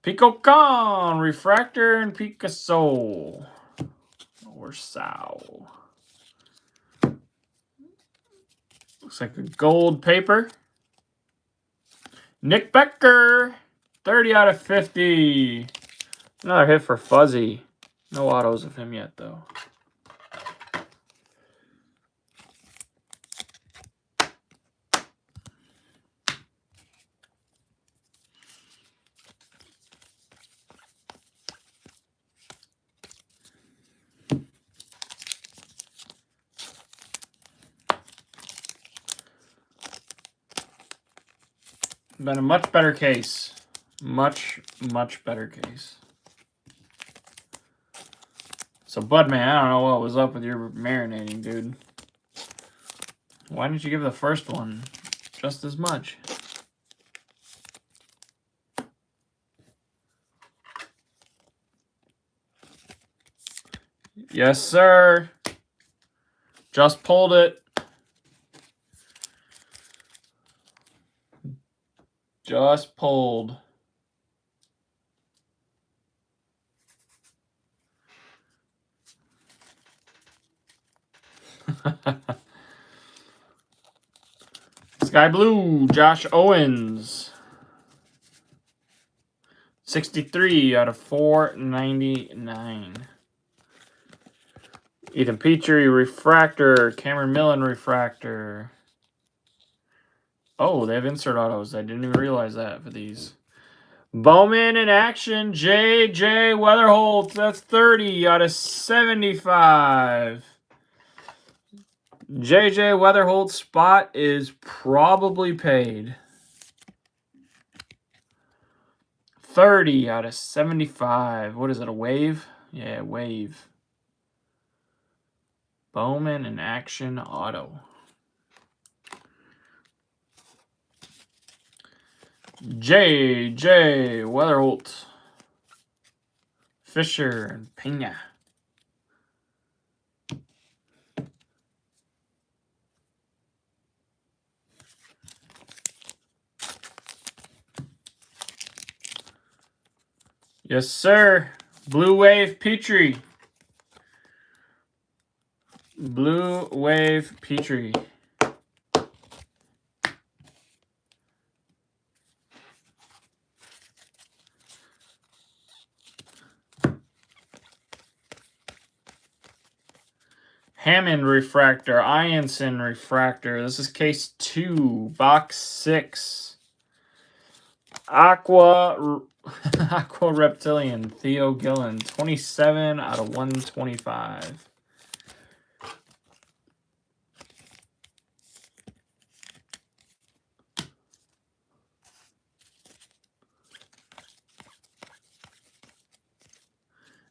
Pico Con, Refractor, and Picasso. Or Sao. Looks like a gold paper. Nick Becker, 30 out of 50. Another hit for Fuzzy. No autos of him yet, though. Been a much better case. Much better case. So, Budman, I don't know what was up with your marinating, dude. Why didn't you give the first one just as much? Yes, sir. Just pulled it. Just pulled. Sky Blue, Josh Owens. 63 out of 499. Ethan Petrie, Refractor. Cameron Millen, Refractor. Oh, they have insert autos. I didn't even realize that for these. Bowman in action. J.J. Weatherholt. That's 30 out of 75. J.J. Weatherholt's spot is probably paid. 30 out of 75. What is it, a wave? Yeah, wave. Bowman in action auto. J.J. Weatherholt. Fisher and Pena. Yes, sir. Blue Wave Petrie. Blue Wave Petrie. Hammond Refractor. Ianson Refractor. This is case 2, box 6. Aqua Reptilian. Theo Gillen. 27 out of 125.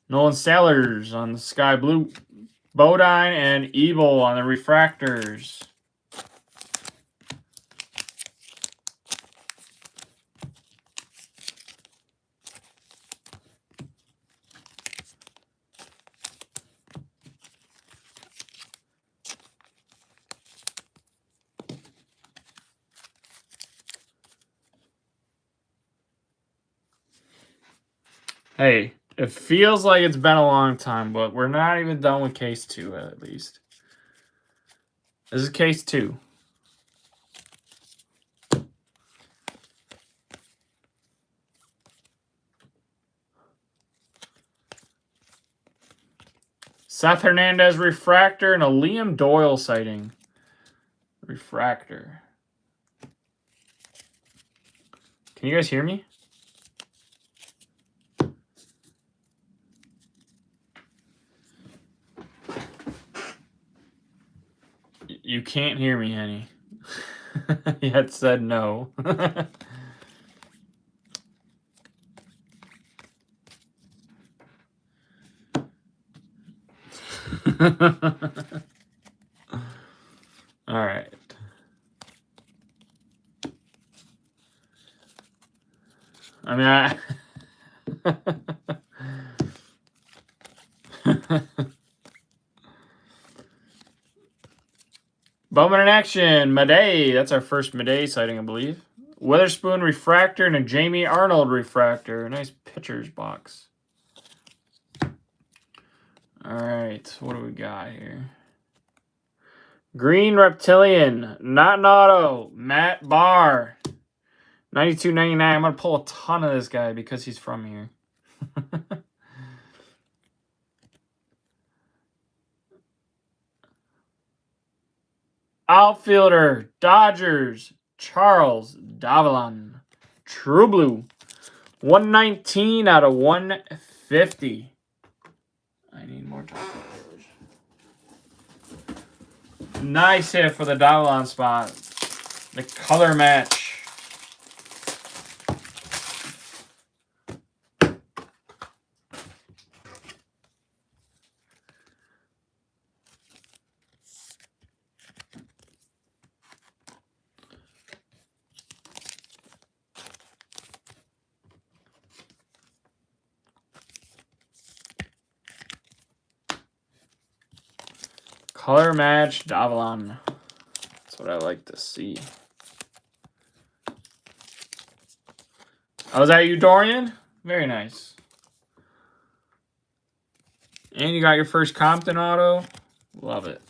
Nolan Sellers on the Sky Blue. Bodine and Evil on the Refractors. Hey, it feels like it's been a long time, but we're not even done with case 2 at least. This is case 2. Seth Hernandez Refractor and a Liam Doyle sighting. Refractor. Can you guys hear me? You can't hear me, Henny. Yet said no. All right. I mean, Bowman in action, Madej. That's our first Madej sighting, I believe. Witherspoon refractor and a Jamie Arnold refractor. Nice pitcher's box. All right, what do we got here? Green Reptilian, not an auto. Matt Barr. 92.99. I'm going to pull a ton of this guy because he's from here. Outfielder, Dodgers, Charles Davilan. True Blue. 119 out of 150. I need more top colors. Nice hit for the Davilan spot. The color match. Color match Davilan. That's what I like to see. Oh, is that you, Dorian? Very nice. And you got your first Compton auto. Love it.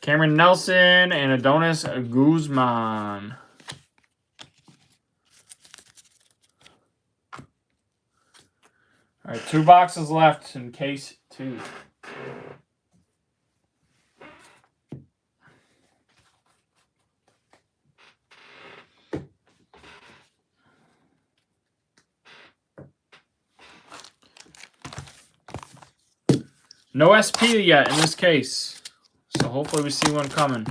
Cameron Nelson and Adonis Guzman. All right, 2 boxes left in case 2. No SP yet in this case, so hopefully we see one coming.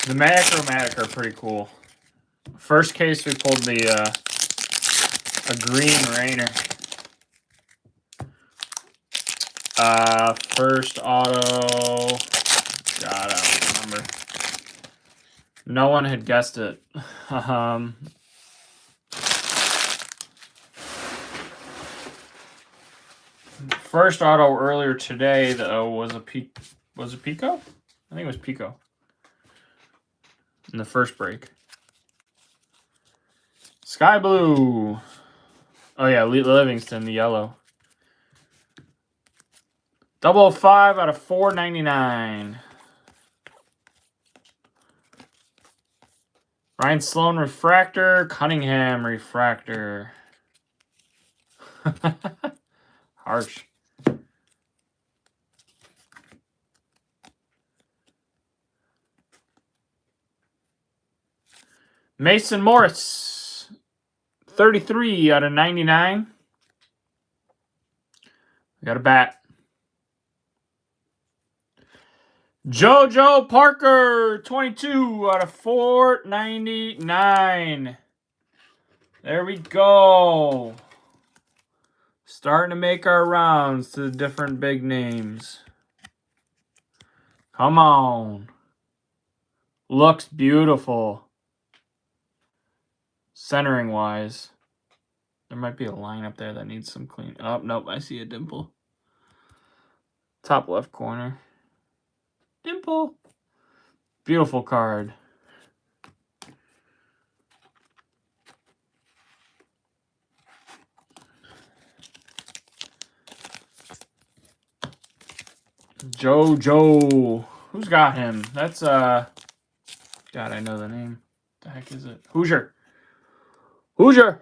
The Matic are pretty cool. First case we pulled the a green Rainer. First auto. God, I don't remember. No one had guessed it. First auto earlier today though was it Pico? I think it was Pico. In the first break. Sky Blue. Oh yeah, Livingston, the yellow. 005 out of 499. Ryan Sloan refractor, Cunningham refractor. Harsh. Mason Morris. 33 out of 99. We got a bat. JoJo Parker, 22 out of 499. There we go. Starting to make our rounds to the different big names. Come on. Looks beautiful. Centering wise. There might be a line up there that needs some clean. Oh, nope. I see a dimple. Top left corner. Dimple. Beautiful card. JoJo. Who's got him? That's, God, I know the name. What the heck is it? Hoosier. Hoosier.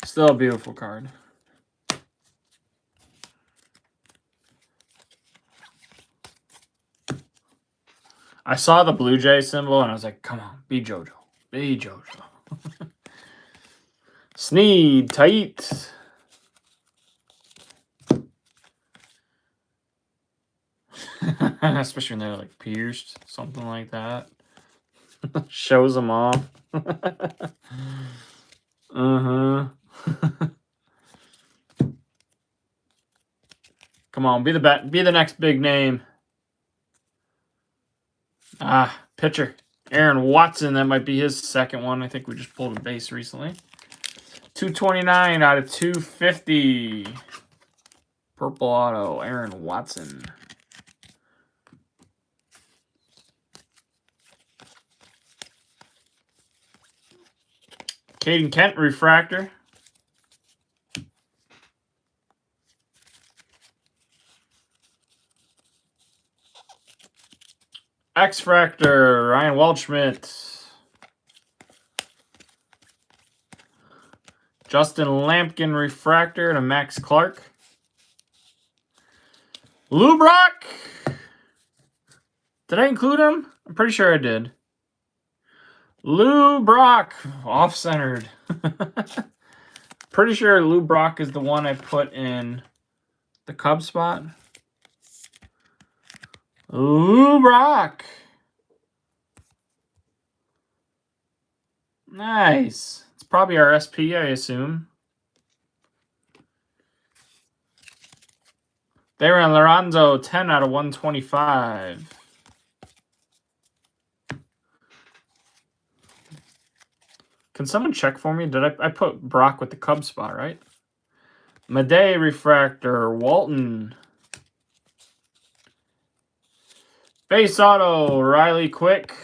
Still a beautiful card. I saw the Blue Jay symbol and I was like, come on, be JoJo. Be JoJo. Sneed, tight. Especially when they're like pierced, something like that. Shows them off. Come on, be the next big name. Pitcher. Aaron Watson, that might be his second one. I think we just pulled a base recently. 229 out of 250. Purple auto, Aaron Watson. Caden Kent refractor. X-Fractor, Ryan Waldschmidt. Justin Lampkin refractor and a Max Clark. Lou Brock. Did I include him? I'm pretty sure I did. Lou Brock, off-centered. Pretty sure Lou Brock is the one I put in the Cub spot. Lou Brock. Nice. It's probably our SP, I assume. They were in Lorenzo, 10 out of 125. Can someone check for me? Did I put Brock with the Cub spot, right? Madej refractor, Walton. Base auto, Riley Quick.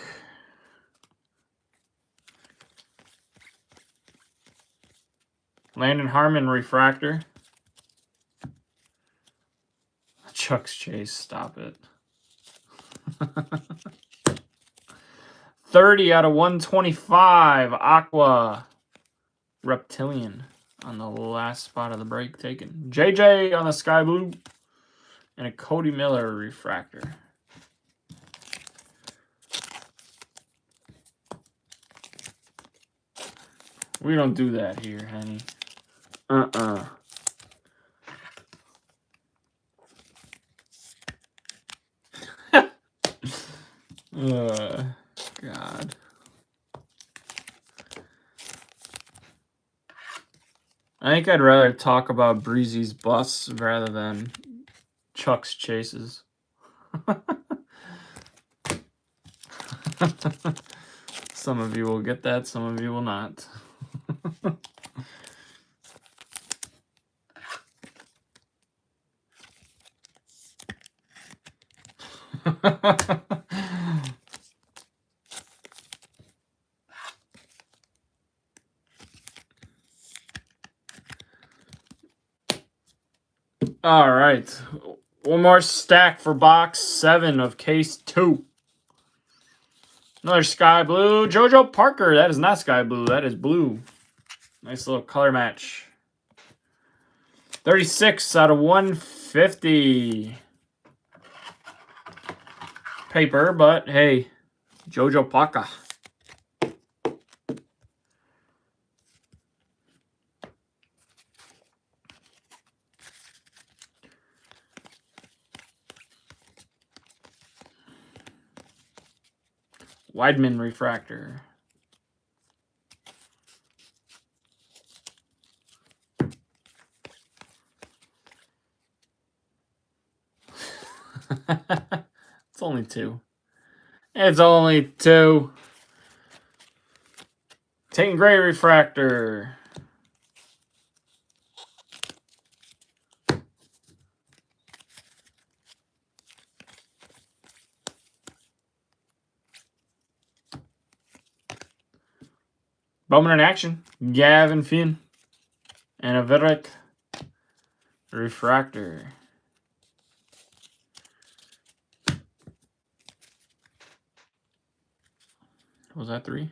Landon Harmon refractor. Chuck's Chase, stop it. 30 out of 125, Aqua Reptilian on the last spot of the break taken. JJ on the Sky Blue. And a Cody Miller refractor. We don't do that here, honey. God. I think I'd rather talk about Breezy's busts rather than Chuck's chases. Some of you will get that, some of you will not. All right. One more stack for box 7 of case 2. Another Sky Blue. JoJo Parker. That is not Sky Blue. That is blue. Nice little color match. 36 out of 150. Paper, but hey, Jojo Paca. Weidman refractor. It's only 2. It's only 2. Taking Gray refractor. Bowman in action. Gavin Finn. And a Verrett refractor. Was that 3?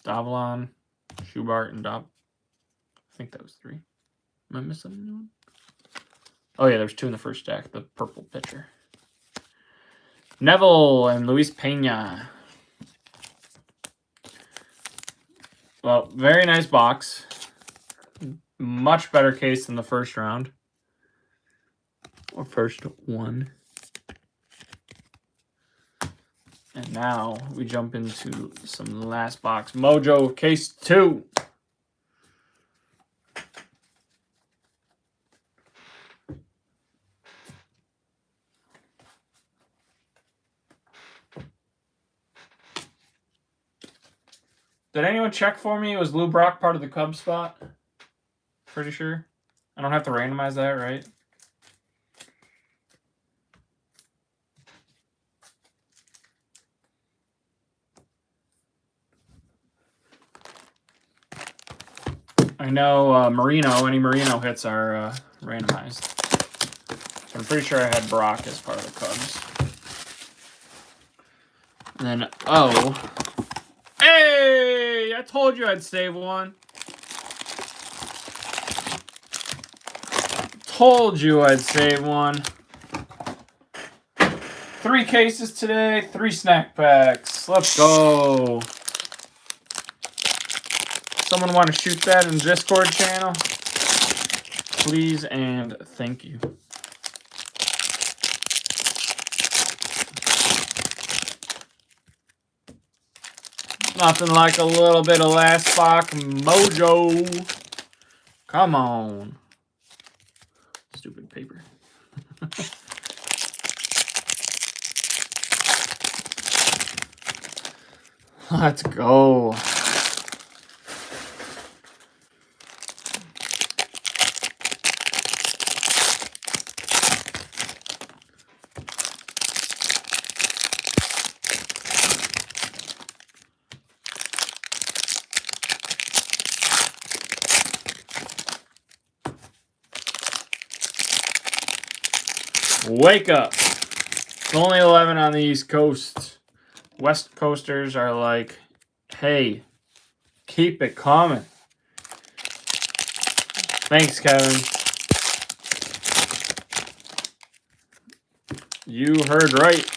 Davlon, Schubart, and Dob. I think that was 3. Am I missing anyone? Oh yeah, there's 2 in the first stack. The purple pitcher. Neville and Luis Pena. Well, very nice box. Much better case than the first round. Or first one. And now we jump into some last box. Mojo case 2. Did anyone check for me? Was Lou Brock part of the Cubs spot? Pretty sure. I don't have to randomize that, right? I know Marino, any Marino hits are randomized. So I'm pretty sure I had Brock as part of the Cubs. And then, oh. Hey! I told you I'd save one. Told you I'd save one. 3 cases today, 3 snack packs. Let's go. Someone want to shoot that in the Discord channel? Please and thank you. Nothing like a little bit of last box mojo. Come on. Stupid paper. Let's go. Wake up. It's only 11 on the East Coast. West Coasters are like, hey, keep it coming. Thanks, Kevin. You heard right.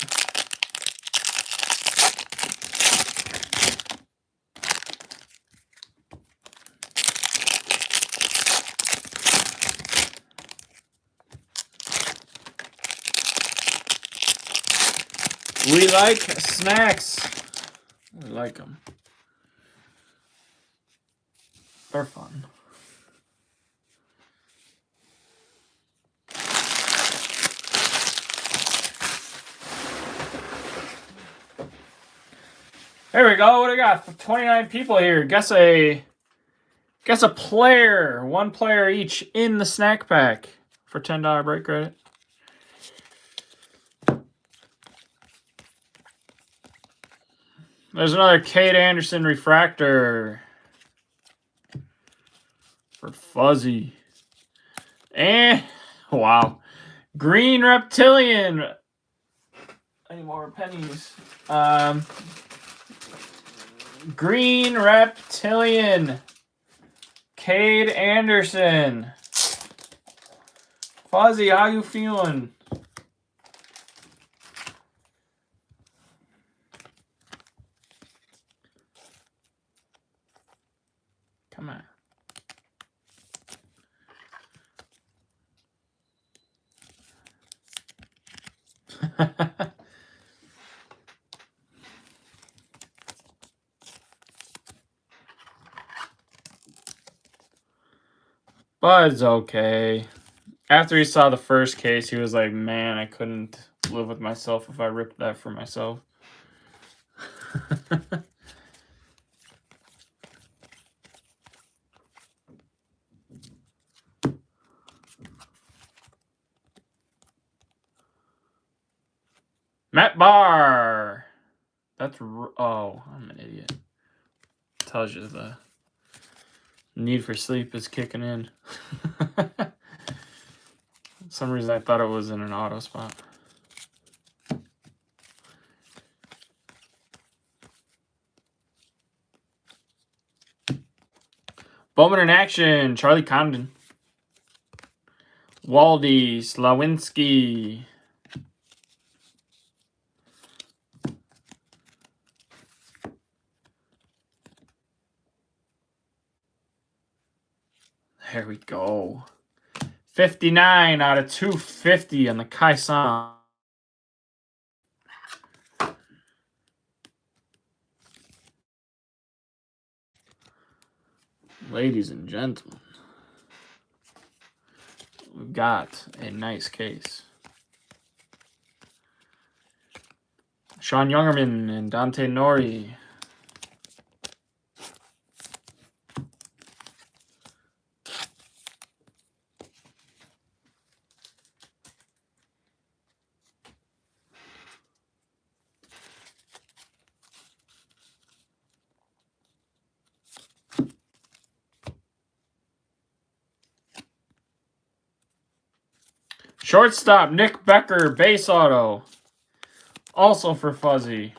We like snacks. We like them. They're fun. Here we go. What do we got? 29 people here. Guess a player. 1 player each in the snack pack for $10 break credit. There's another Cade Anderson refractor for Fuzzy. And, wow. Green Reptilian. Any more pennies? Green Reptilian. Cade Anderson. Fuzzy, how you feeling? Come on. Bud's okay. After he saw the first case, he was like, man, I couldn't live with myself if I ripped that for myself. Matt Barr. That's... Oh, I'm an idiot. Tells you the need for sleep is kicking in. For some reason, I thought it was in an auto spot. Bowman in action. Charlie Condon. Waldy. Slawinski. There we go. 59 out of 250 on the Kai-san. Ladies and gentlemen, we've got a nice case. Sean Youngerman and Dante Nori. Shortstop, Nick Becker, base auto. Also for Fuzzy.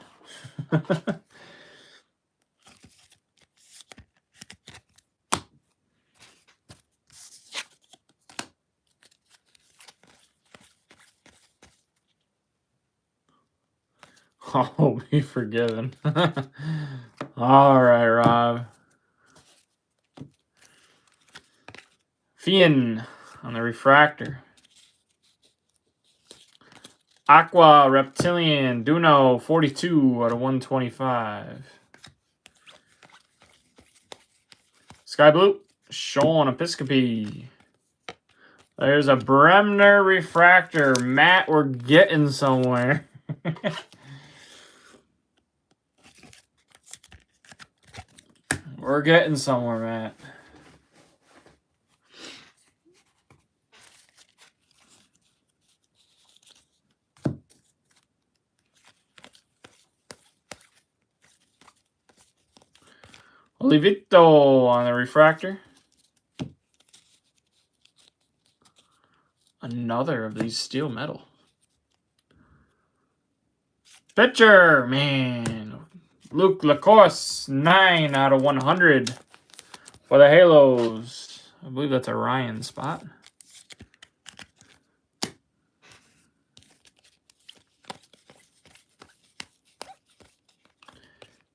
Oh, be forgiven. All right, Rob. Fian on the refractor. Aqua Reptilian Duno 42 out of 125. Sky Blue Sean Episcopi. There's a Bremner refractor. Matt, we're getting somewhere. We're getting somewhere, Matt. Olivito on the refractor. Another of these steel metal. Pitcher, man. Luke Lacoste, 9 out of 100 for the Halos. I believe that's a Ryan spot.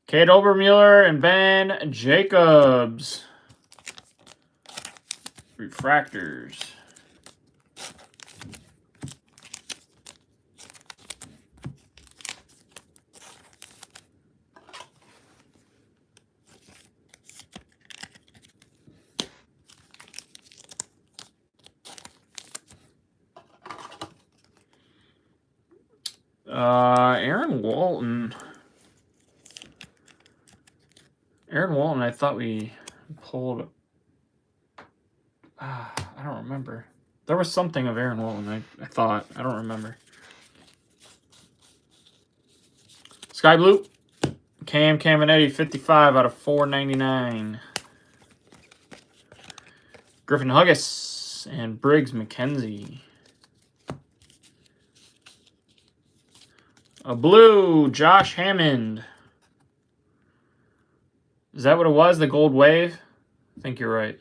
Kate Obermueller and Ben Jacobs. Refractors. Aaron Walton. Aaron Walton, I thought we pulled. I don't remember. There was something of Aaron Walton, I thought. I don't remember. Sky Blue. Cam Caminetti, 55 out of 499. Griffin Huggis and Briggs McKenzie. A blue, Josh Hammond. Is that what it was, the gold wave? I think you're right.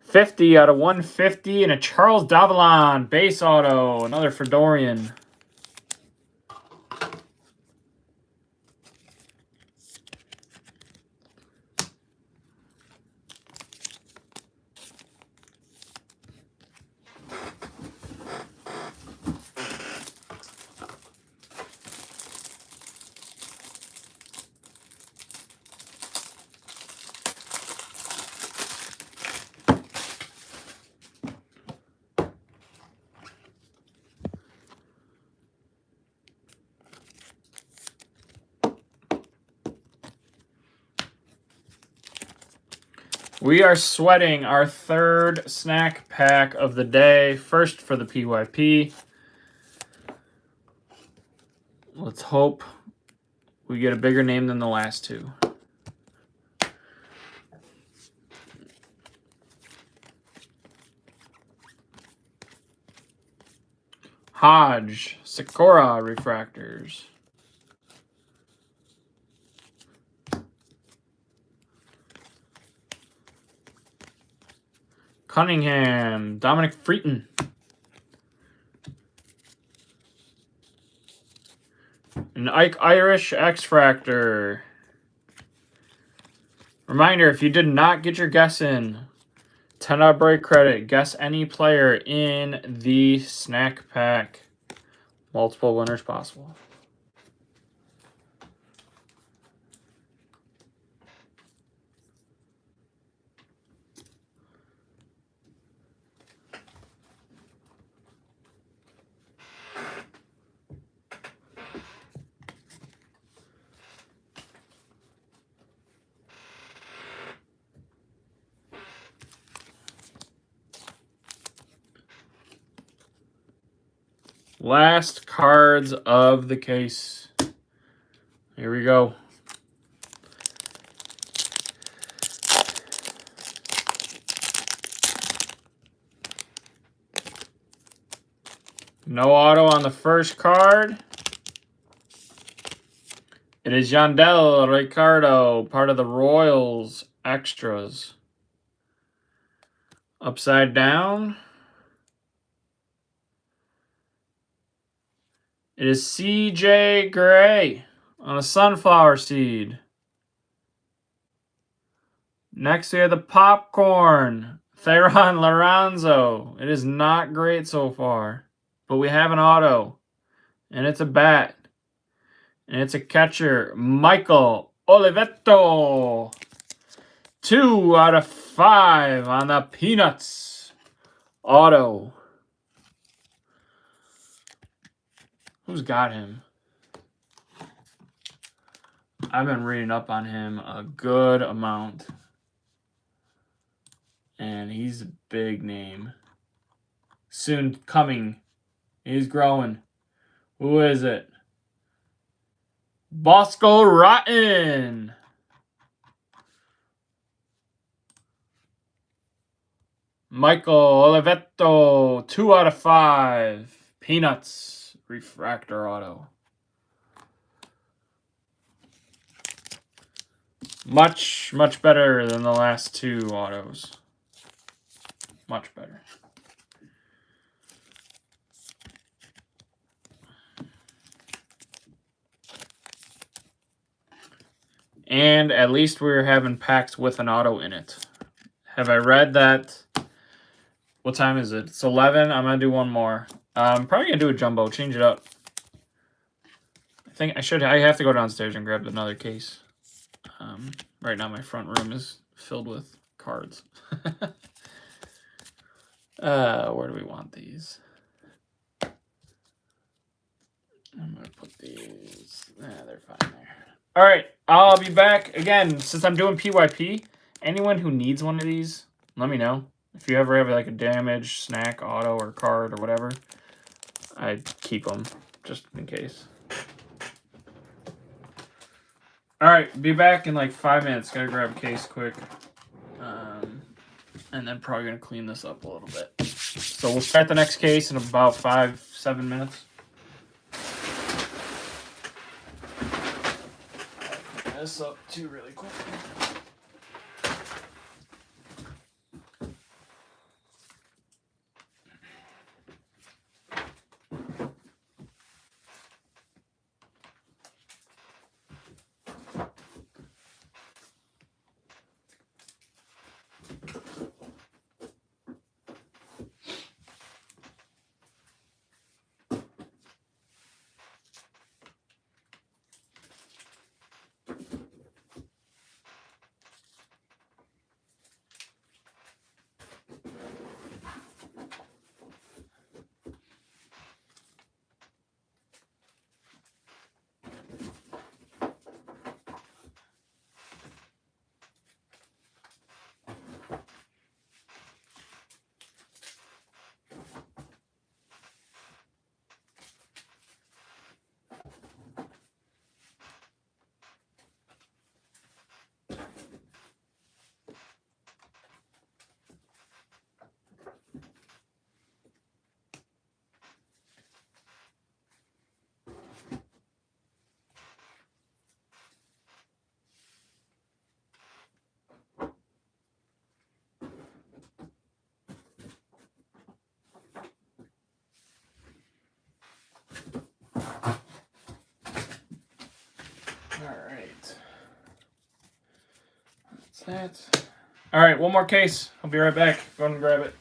50 out of 150 and a Charles Davalon base auto. Another for Dorian. We are sweating our third snack pack of the day. First for the PYP. Let's hope we get a bigger name than the last two. Hodge, Sakura refractors. Cunningham, Dominic Freeton. An Ike Irish X-Fractor. Reminder, if you did not get your guess in, $10 break credit. Guess any player in the snack pack. Multiple winners possible. Last cards of the case. Here we go. No auto on the first card. It is Yandel Ricardo, part of the Royals Extras. Upside down. It is CJ Gray on a sunflower seed. Next we have the popcorn. Theron Lorenzo. It is not great so far. But we have an auto. And it's a bat. And it's a catcher. Michael Olivetto. 2 out of 5 on the Peanuts auto. Who's got him? I've been reading up on him a good amount. And he's a big name. Soon coming. He's growing. Who is it? Bosco Rotten. Michael Olivetto. 2 out of 5. Peanuts. Refractor auto. Much, much better than the last two autos. Much better. And at least we're having packs with an auto in it. Have I read that? What time is it? It's 11. I'm going to do one more. I'm probably going to do a jumbo. Change it up. I think I should. I have to go downstairs and grab another case. Right now my front room is filled with cards. Where do we want these? I'm going to put these. They're fine there. All right, I'll be back again. Since I'm doing PYP, anyone who needs one of these, let me know. If you ever have like a damaged snack, auto, or card, or whatever, I'd keep them just in case. All right, be back in like 5 minutes. Gotta grab a case quick. And then probably gonna clean this up a little bit. So we'll start the next case in about 5-7 minutes. Clean this up too really quick. That's that. All right, one more case. I'll be right back. Go and grab it.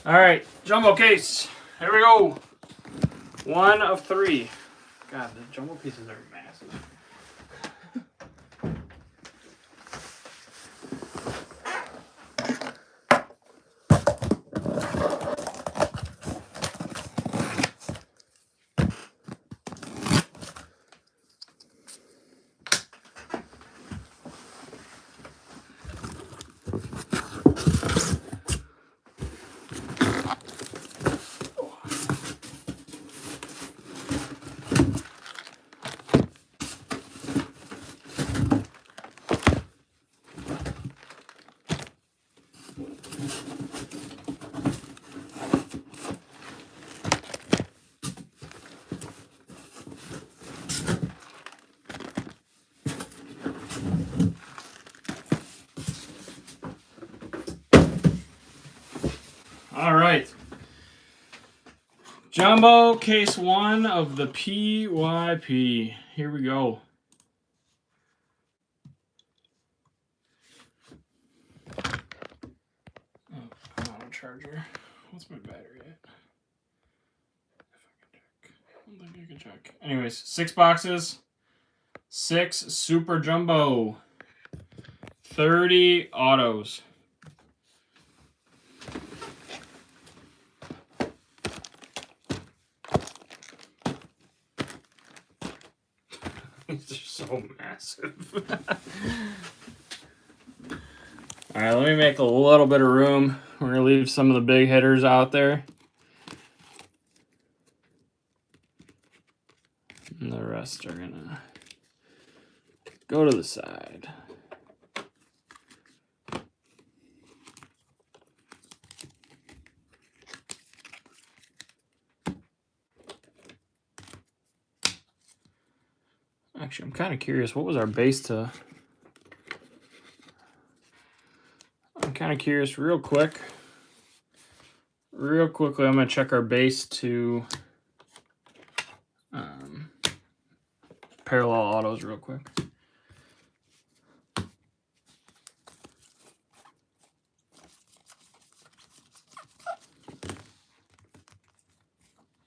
All right, jumbo case. Here we go. 1 of 3. God, the jumbo pieces are massive. All right. Jumbo case 1 of the PYP. Here we go. Oh, I'm out of charger. What's my battery at? I don't think I can check. Anyways, 6 boxes. 6 super jumbo. 30 autos. These are so massive. All right, let me make a little bit of room. We're going to leave some of the big hitters out there. And the rest are going to go to the side. Actually, I'm kind of curious. What was our base to? I'm kind of curious real quickly, I'm going to check our base to parallel autos real quick.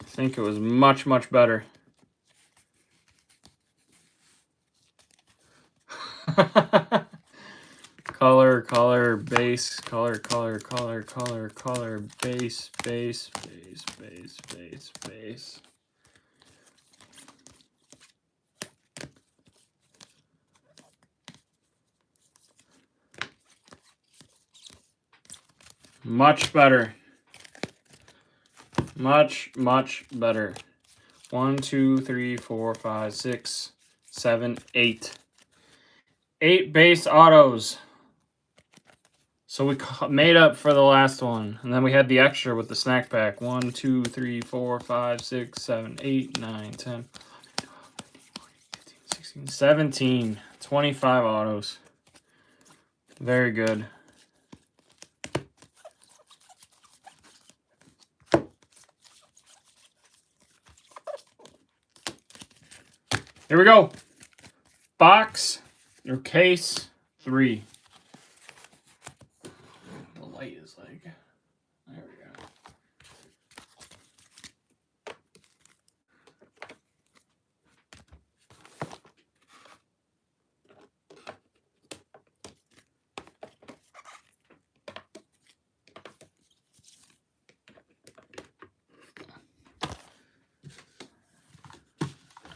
I think it was much, much better. Color, color, base, color, color, color, color, color, base, base, base, base, base, base. Much better. Much, much better. 1, 2, 3, 4, 5, 6, 7, 8. 8 base autos. So we made up for the last one. And then we had the extra with the snack pack. 1, 2, 3, 4, 5, 6, 7, 8, 9, 10, 15, 16, 17. 25 autos. Very good. Here we go. Box or case 3. The light is like, there we go.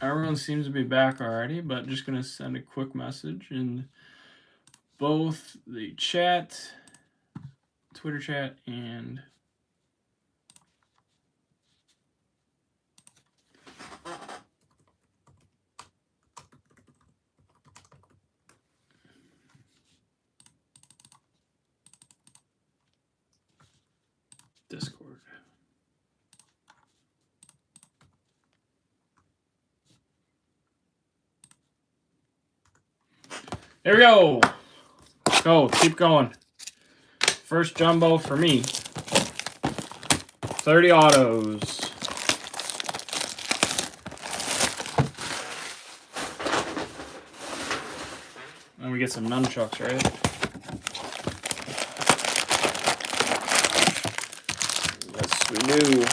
Everyone seems to be back already, but just going to send a quick message in both the chat, Twitter chat, and There we go. Go. Keep going. First jumbo for me. 30 autos. And we get some nunchucks, right? Yes, we do.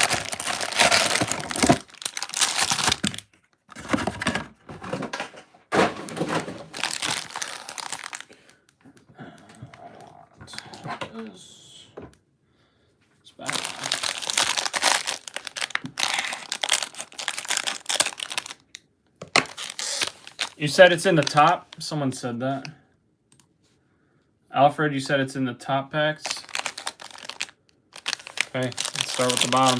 It's back. You said it's in the top? Someone said that. Alfred, you said it's in the top packs? Okay, let's start with the bottom.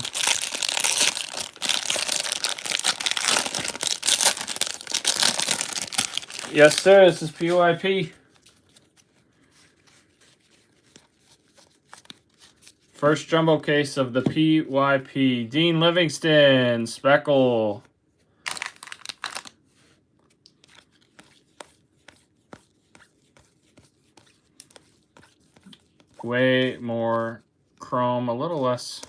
Yes, sir, this is PYP. First jumbo case of the PYP. Dean Livingston, Speckle. Way more chrome, a little less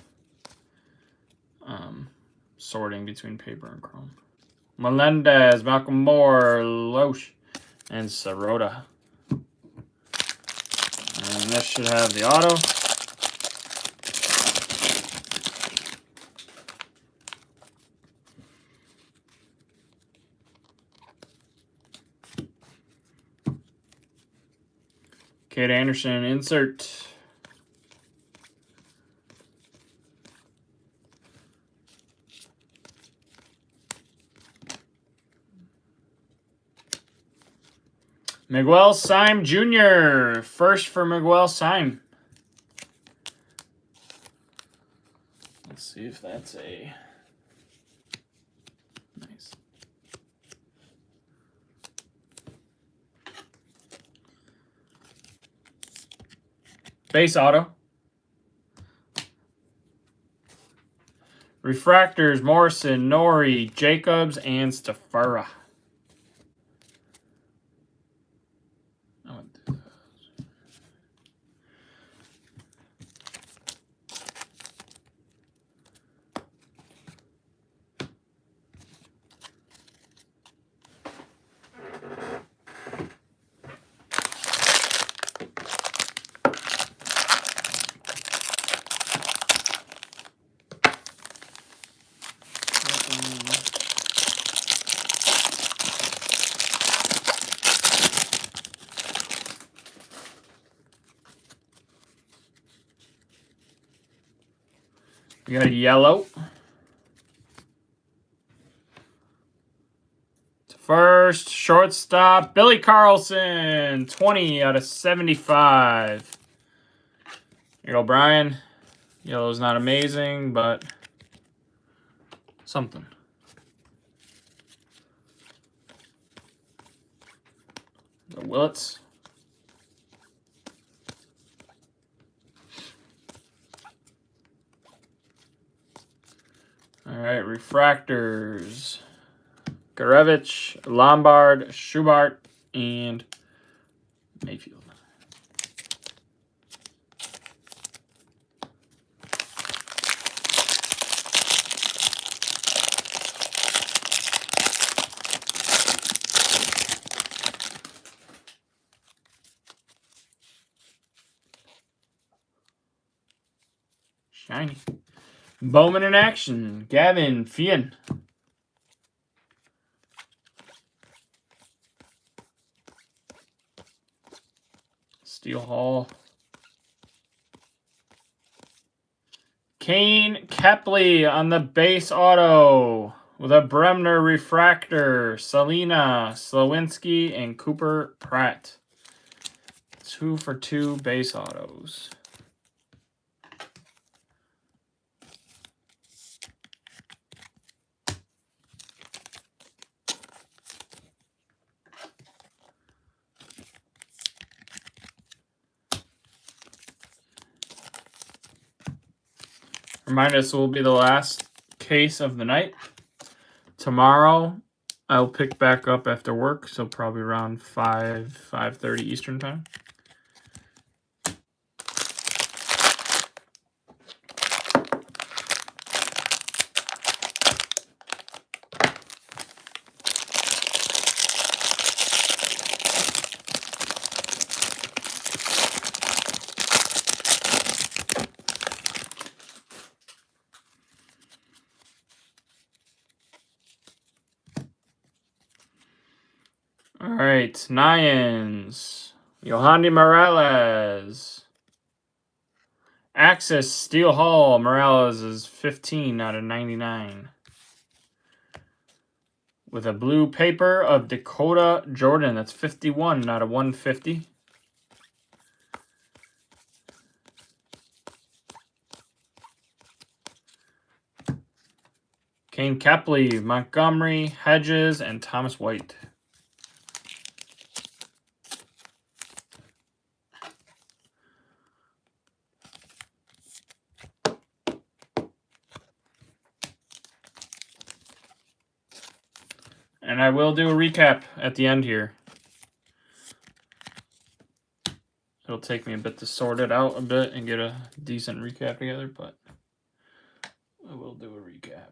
sorting between paper and chrome. Melendez, Malcolm Moore, Loesch, and Sirota. And this should have the auto. Kate Anderson, insert. Miguel Syme Jr. First for Miguel Syme. Let's see if that's a nice. Base auto. Refractors, Morrison, Nori, Jacobs, and Stafura. We got a yellow. First, shortstop, Billy Carlson, 20 out of 75. Here you go, Brian. Yellow's not amazing, but something. The Willets. All right, refractors. Garevich, Lombard, Schubart, and Mayfield. Shiny. Bowman in action. Gavin Fien. Steel Hall. Kane Kepley on the base auto with a Bremner refractor. Selena, Slawinski, and Cooper Pratt. 2 for 2 base autos. Remind us, will be the last case of the night. Tomorrow, I'll pick back up after work, so probably around 5:30 Eastern time. All right, Nians. Yohandy Morales. Axis Steel Hall. Morales is 15 out of 99. With a blue paper of Dakota Jordan. That's 51 out of 150. Kane Kepley, Montgomery, Hedges, and Thomas White. And I will do a recap at the end here. It'll take me a bit to sort it out a bit and get a decent recap together, but I will do a recap.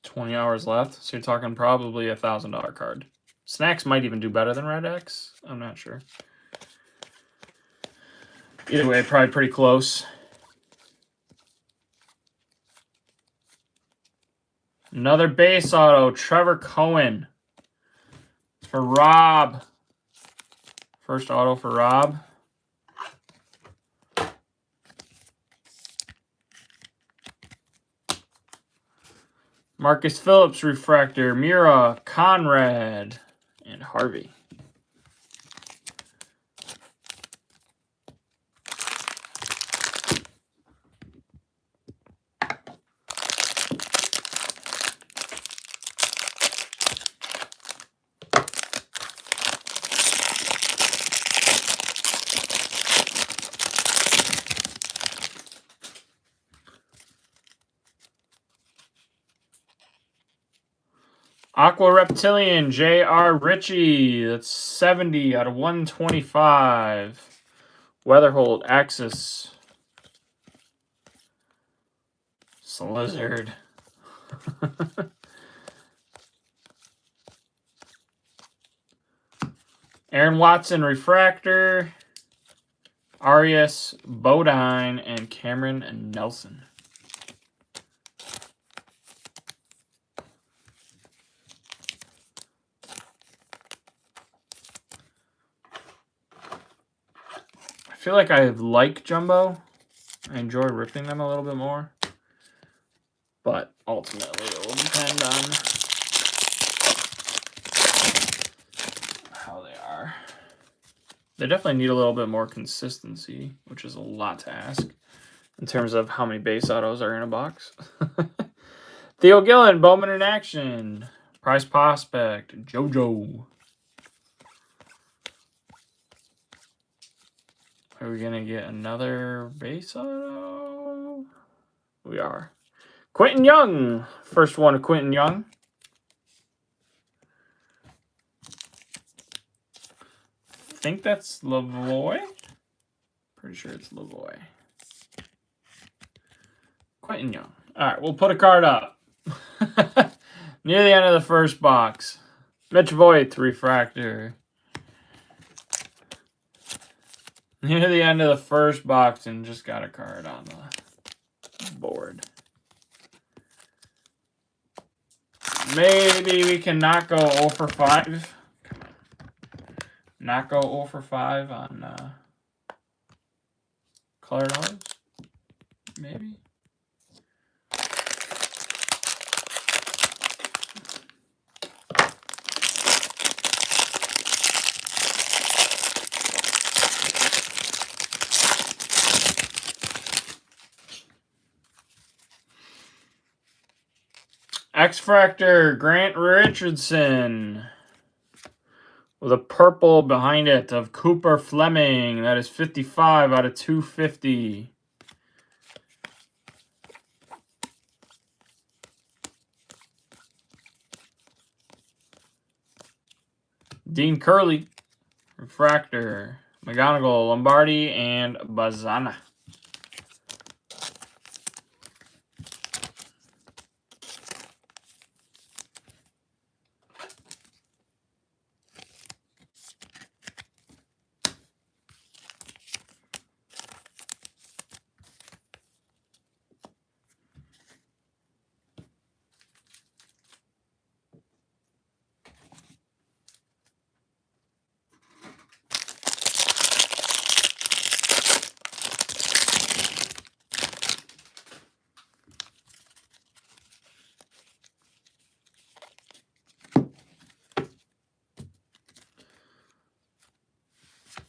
$20 hours left, so you're talking probably a $1,000 card. Snacks might even do better than Red X. I'm not sure. Either way, probably pretty close. Another base auto, Trevor Cohen. For Rob. First auto for Rob. Marcus Phillips refractor, Mira, Conrad, and Harvey. Aqua Reptilian, J.R. Ritchie. That's 70 out of 125. Weatherhold, Axis. Slizzard. Aaron Watson, Refractor. Arias, Bodine, and Cameron Nelson. I feel like I like Jumbo. I enjoy ripping them a little bit more. But ultimately, it will depend on how they are. They definitely need a little bit more consistency, which is a lot to ask in terms of how many base autos are in a box. Theo Gillen, Bowman in action. Prize Prospect, JoJo. Are we going to get another base auto? We are. Quentin Young. First one of Quentin Young. I think that's Lavoie. Pretty sure it's Lavoie. Quentin Young. All right, we'll put a card up. Near the end of the first box. Mitch Voigt, Refractor. Near the end of the first box and just got a card on the board. Maybe we can not go 0 for 5. Not go 0 for 5 on colored autos. Maybe. X-Fractor, Grant Richardson. With a purple behind it of Cooper Fleming. That is 55 out of 250. Dean Curley, Refractor, McGonigal, Lombardi, and Bazana.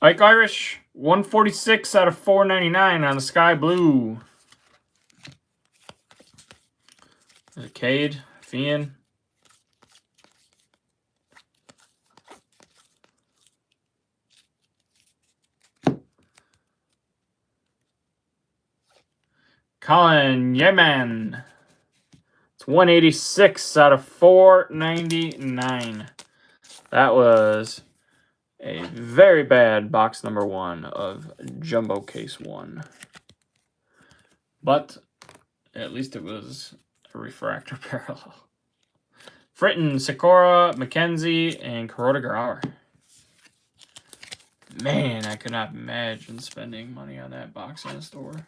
Ike Irish, 146 out of 499 on the Sky Blue. Cade, Fian. Colin Yeman. It's 186 out of 499. That was a very bad box number 1 of Jumbo Case 1. But at least it was a refractor parallel. Fritton, Sikora, McKenzie, and Kuroda Grauer. Man, I could not imagine spending money on that box in a store.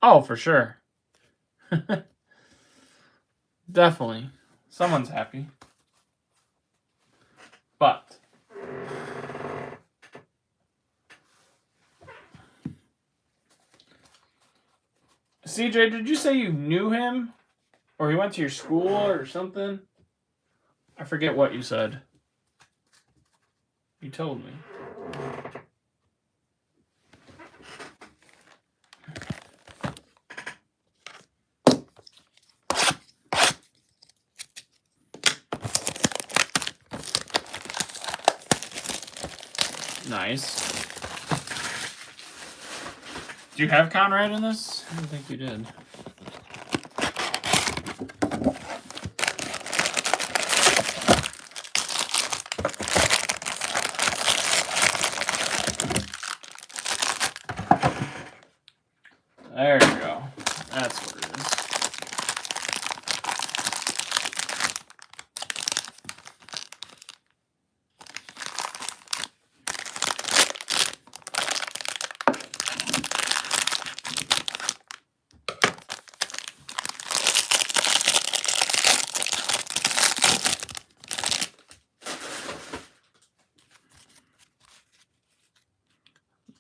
Oh, for sure. Definitely. Someone's happy. But CJ, did you say you knew him? Or he went to your school or something? I forget what you said. You told me. Nice. Do you have Conrad in this? I don't think you did. There you go. That's what it is.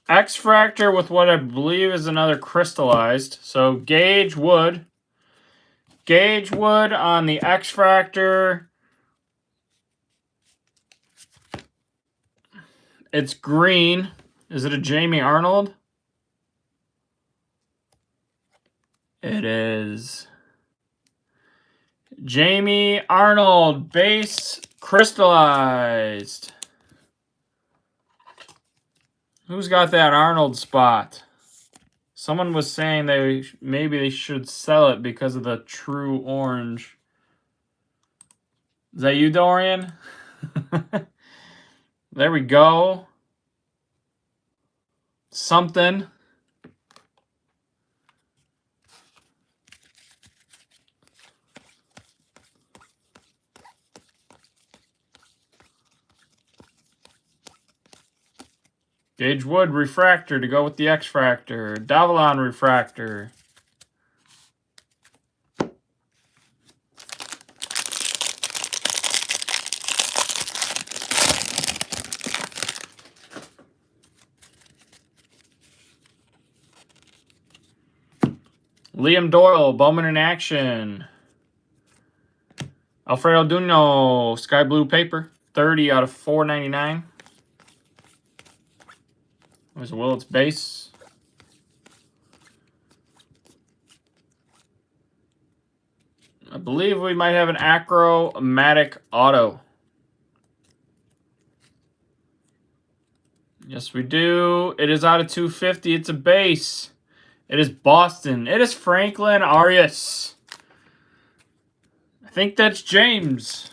X-Fractor with what I believe is another crystallized. So Gage Wood. Gage Wood on the X-Fractor. It's green. Is it a Jamie Arnold? It is. Jamie Arnold, base crystallized. Who's got that Arnold spot? Someone was saying maybe they should sell it because of the true orange. Is that you, Dorian? There we go. Something. Gage Wood refractor to go with the X-Fractor. Davalon refractor. Liam Doyle, Bowman in action. Alfredo Duno, Sky Blue paper. 30 out of 499. There's a Willits base. I believe we might have an Acromatic auto. Yes, we do. It is out of 250. It's a base. It is Boston. It is Franklin Arias. I think that's James.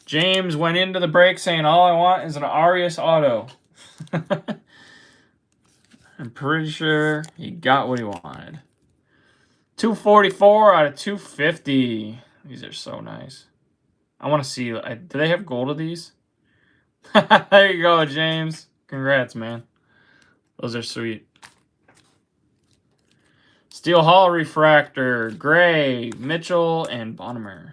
James went into the break saying, all I want is an Arias auto. I'm pretty sure he got what he wanted. 244 out of 250. These are so nice. I want to see. Do they have gold of these? There you go, James. Congrats, man. Those are sweet. Steel Hall Refractor, Gray, Mitchell, and Bonnemer.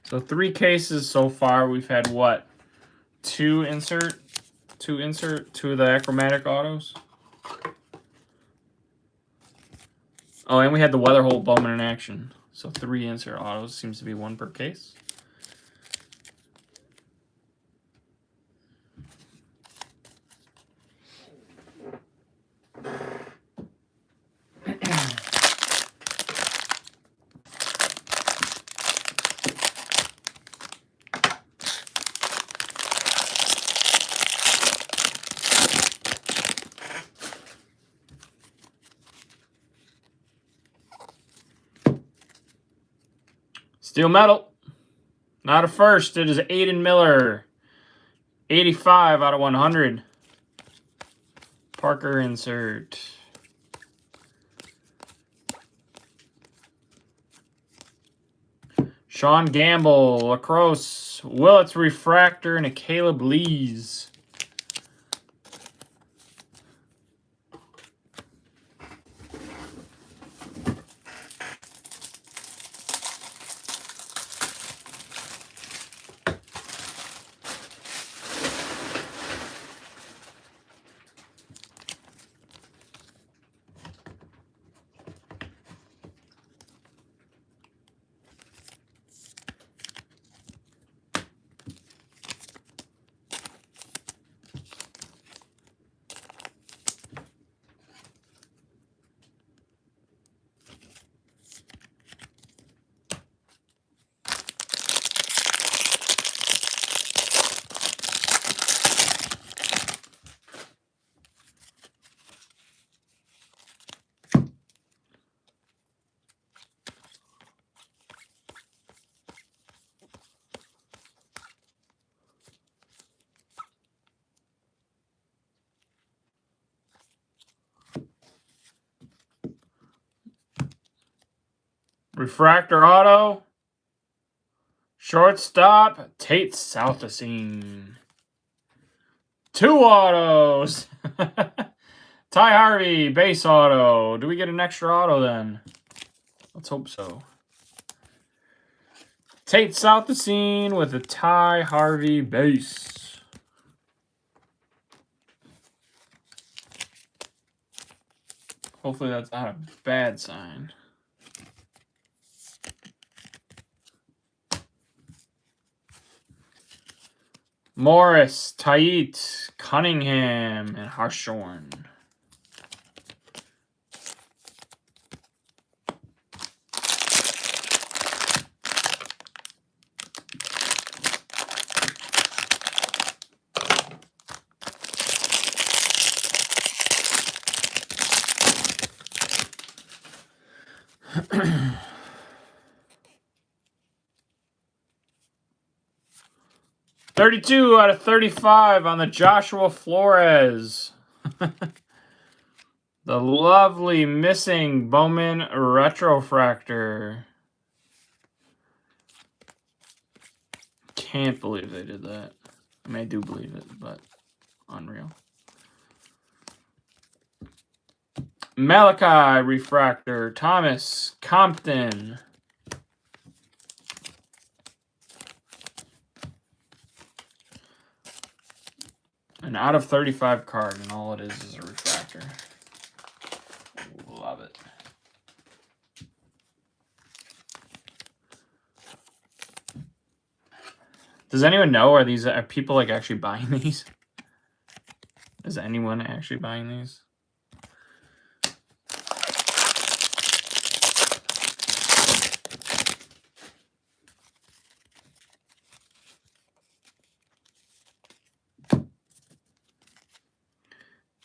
So 3 cases so far. We've had what? 2 insert two of the Achromatic autos. Oh, and we had the Weatherholt Bowman in action. So 3 insert autos. Seems to be 1 per case. Steel Metal. Not a first. It is Aiden Miller. 85 out of 100. Parker insert. Sean Gamble, Lacrosse, Willits Refractor, and a Caleb Lees. Refractor auto. Shortstop, Tate Southesine. 2 autos. Ty Harvey, base auto. Do we get an extra auto then? Let's hope so. Tate Southesine with a Ty Harvey base. Hopefully that's not a bad sign. Morris, Tait, Cunningham, and Harshorn. $32 out of $35 on the Joshua Flores. The lovely missing Bowman Retrofractor. Can't believe they did that. I mean, I do believe it, but unreal. Malachi refractor. Thomas Compton. An out of 35 card, and all it is a refractor. Love it. Does anyone know, are people like actually buying these? Is anyone actually buying these?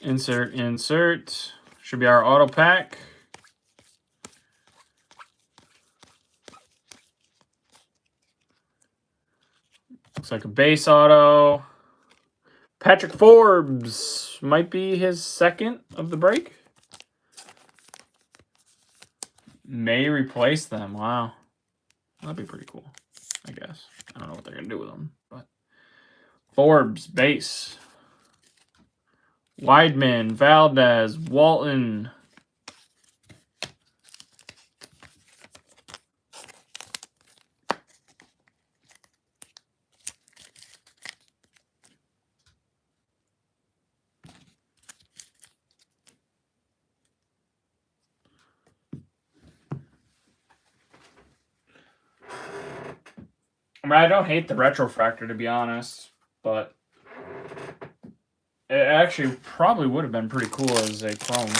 Insert. Should be our auto pack. Looks like a base auto. Patrick Forbes might be his second of the break. May replace them. Wow. That'd be pretty cool, I guess. I don't know what they're going to do with them, but Forbes, base. Weidman, Valdez, Walton. I mean, I don't hate the retrofractor, to be honest, but it actually probably would have been pretty cool as a chrome.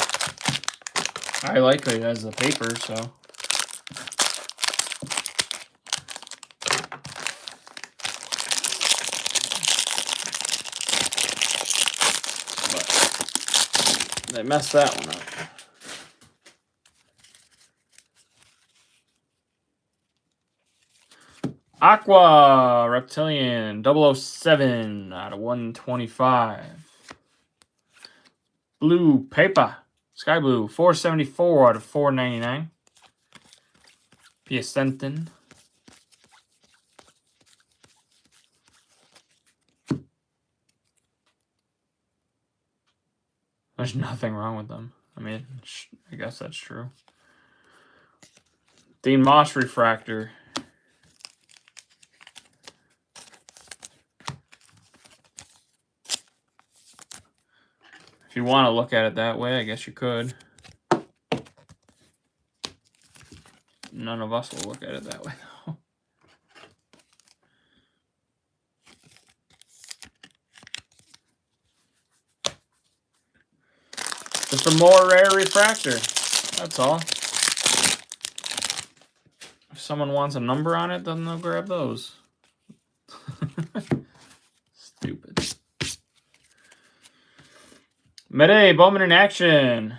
I like it as the paper, so. But they messed that one up. Aqua Reptilian 007 out of 125. Blue paper. Sky Blue 474 out of 499. Piacentin. There's nothing wrong with them. I mean, I guess that's true. Dean Moss refractor. If you want to look at it that way, I guess you could. None of us will look at it that way, though. Just a more rare refractor. That's all. If someone wants a number on it, then they'll grab those. Stupid. Mede Bowman in action.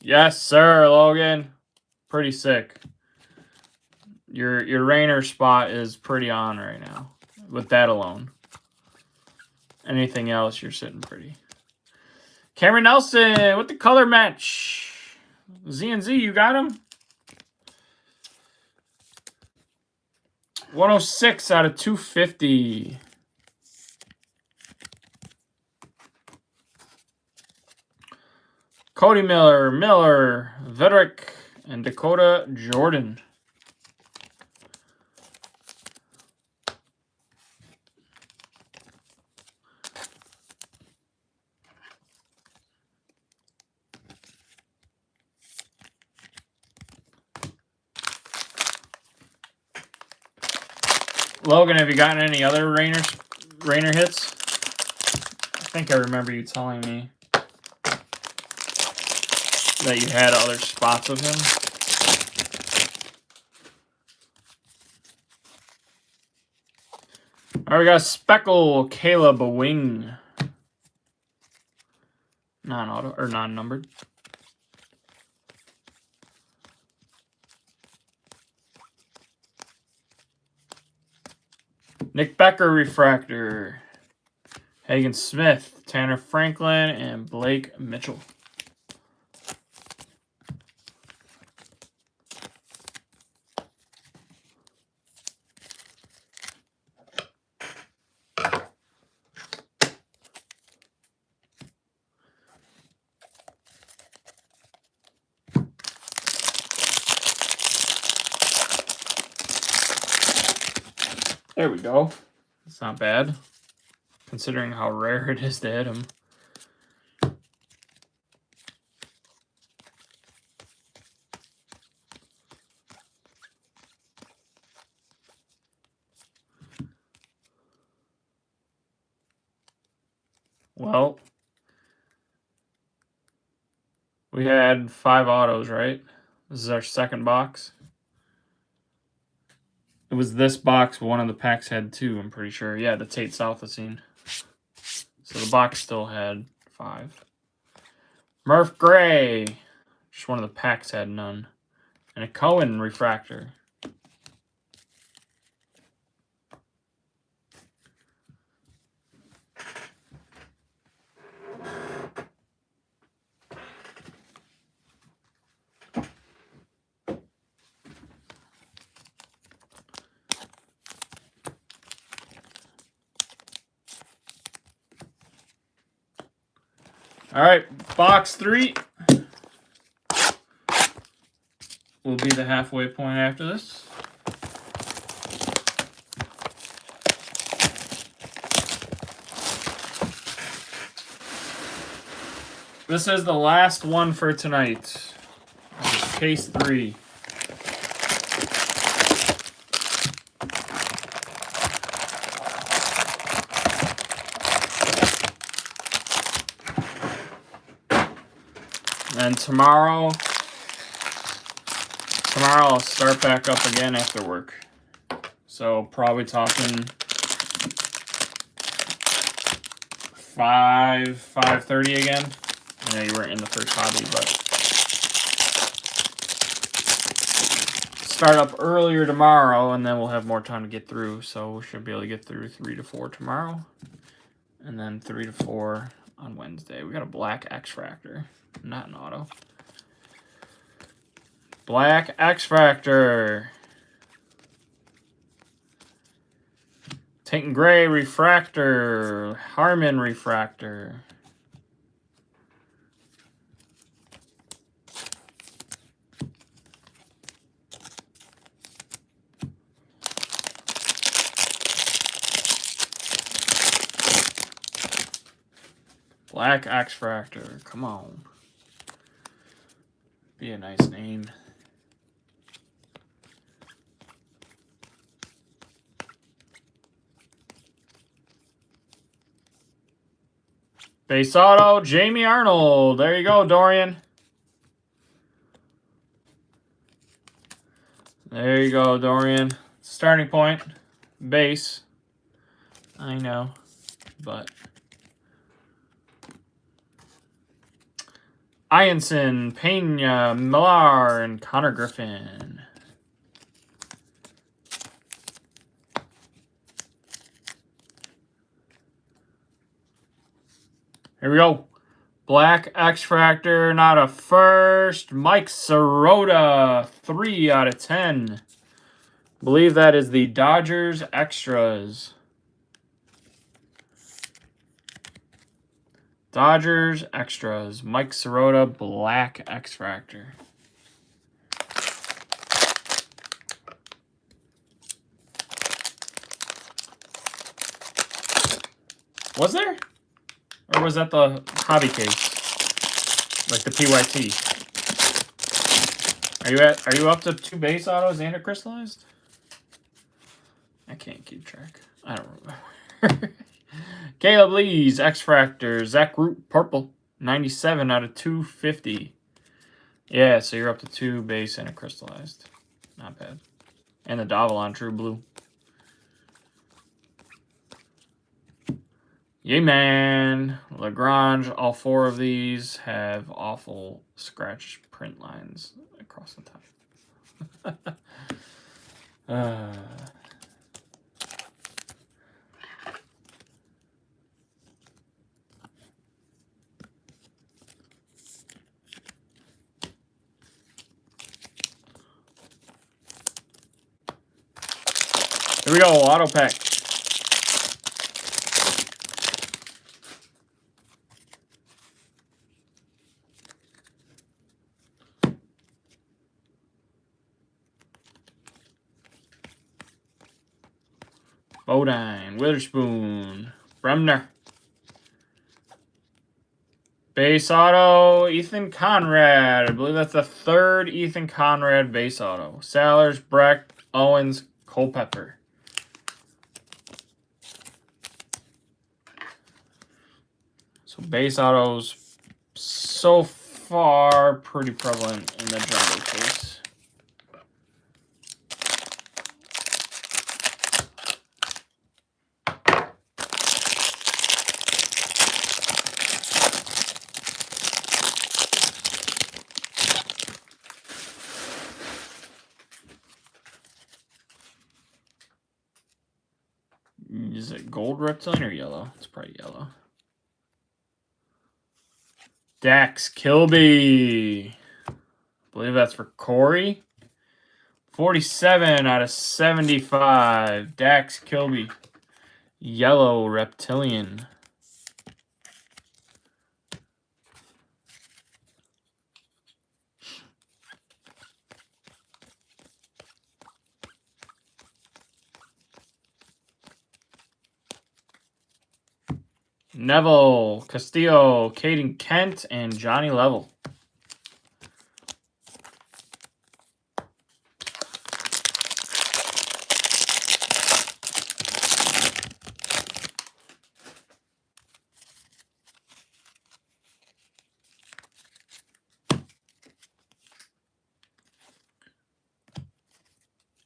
Yes, sir, Logan. Pretty sick. Your Rainer spot is pretty on right now with that alone. Anything else, you're sitting pretty. Cameron Nelson with the color match. Z&Z, you got him? 106 out of 250. Cody Miller, Vedrick, and Dakota Jordan. Logan, have you gotten any other Rainer hits? I think I remember you telling me that you had other spots of him. All right, we got Speckle, Caleb Wing. Non-auto or non-numbered. Nick Becker refractor. Hagen Smith, Tanner Franklin, and Blake Mitchell. There we go. It's not bad, considering how rare it is to hit him. Well, we had 5 autos, right? This is our second box. It was this box, one of the packs had 2, I'm pretty sure. Yeah, the Tate Southacene. So the box still had 5. Murph Gray. Just one of the packs had none. And a Cohen refractor. All right, box 3 will be the halfway point after this. This is the last one for tonight. Case 3. And tomorrow I'll start back up again after work. So probably talking 5:30 again. I know you weren't in the first hobby, but start up earlier tomorrow, and then we'll have more time to get through. So we should be able to get through 3 to 4 tomorrow, and then 3 to 4 on Wednesday. We got a black X-Fractor, not an auto. Black X-Fractor. Tate Gray refractor. Harmon refractor. Black X-Fractor. Come on. Be a nice name. Base auto, Jamie Arnold. There you go, Dorian. There you go, Dorian. Starting point. Base. I know, but Ianson, Pena, Millar, and Connor Griffin. Here we go. Black X-Fractor, not a first. Mike Sirota, 3 out of 10. Believe that is the Dodgers Extras. Dodgers Extras. Mike Sirota, Black X-Fractor. Was there? Or was that the hobby case? Like the PYT? Are you up to 2 base autos and a crystallized? I can't keep track. I don't remember. Caleb Lee's X-Fractor. Zach Root purple. 97 out of 250. Yeah, so you're up to 2 base and a crystallized. Not bad. And the Davalon True Blue. Yay, man. Lagrange, all 4 of these have awful scratch print lines across the top. Here we go, auto pack. Bodine, Witherspoon, Bremner. Base auto, Ethan Conrad. I believe that's the third Ethan Conrad base auto. Salers, Breck, Owens, Culpepper. So base autos so far pretty prevalent in the jumbo case. Is it gold reptilian or yellow? It's probably yellow. Dax Kilby. I believe that's for Corey. 47 out of 75. Dax Kilby. Yellow reptilian. Neville, Castillo, Caden Kent, and Johnny Level.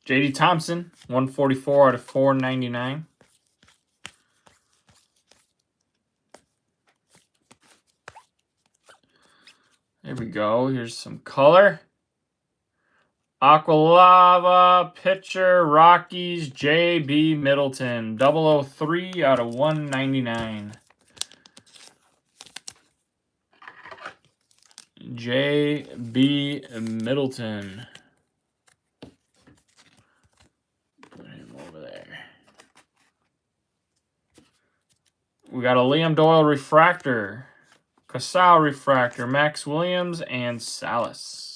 JD Thompson, 144 out of 499. There we go. Here's some color. Aqualava, pitcher, Rockies, J.B. Middleton, 003 out of 199. J.B. Middleton. Put him over there. We got a Liam Doyle refractor, Casal refractor, Max Williams, and Salas.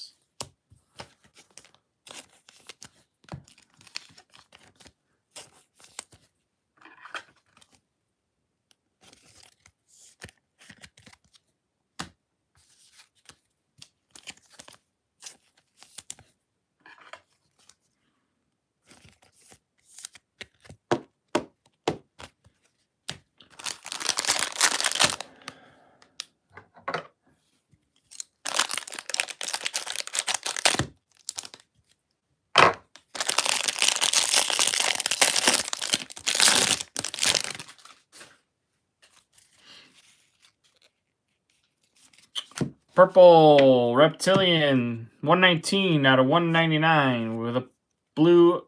Purple Reptilian, 119 out of 199 with a blue,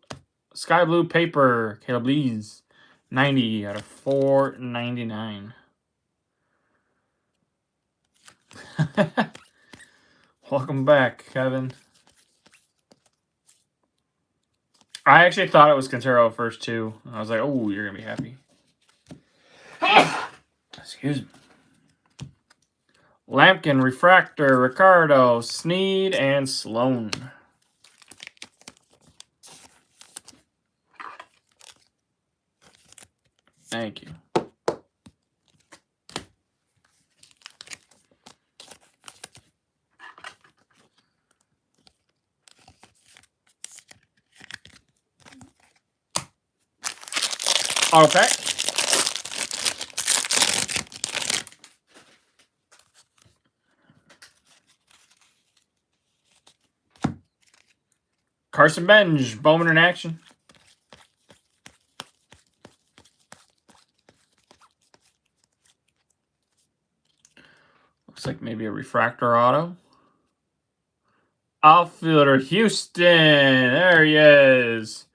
sky blue paper. Caleb Lees, 90 out of 499. Welcome back, Kevin. I actually thought it was Quintero first, too. I was like, oh, you're going to be happy. Excuse me. Lampkin, Refractor, Ricardo, Sneed, and Sloan. Thank you. Auto pack. Carson Benj, Bowman in action. Looks like maybe a refractor auto. Outfielder Houston. There he is.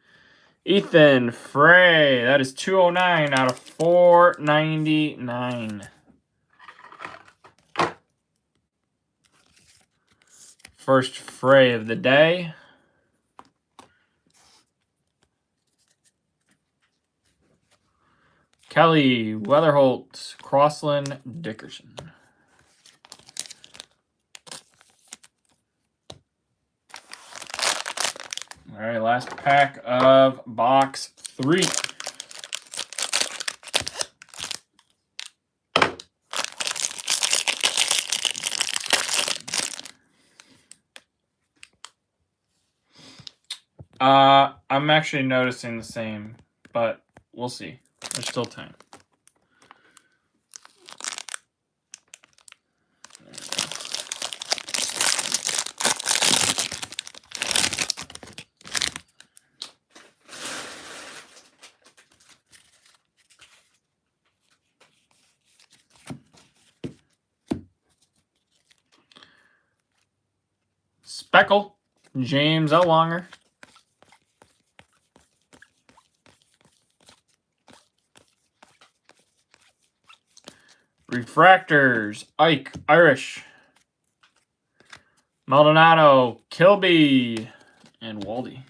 Ethan Frey. That is 209 out of 499. First Frey of the day. Kelly, Weatherholt, Crossland, Dickerson. All right, last pack of box 3. I'm actually noticing the same, but we'll see. There's still time. Speckle, James Elwanger. Refractors, Ike, Irish. Maldonado, Kilby, and Waldy.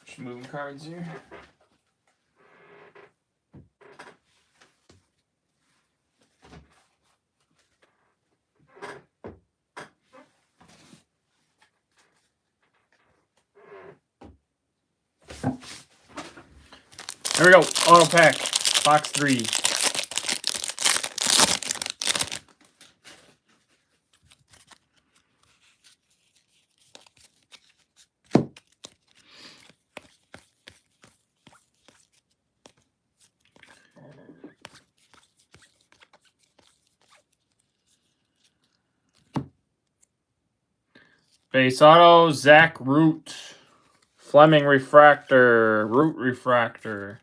Just moving cards here. There we go. Auto pack. Box 3. Base auto, Zach Root. Fleming refractor. Root refractor.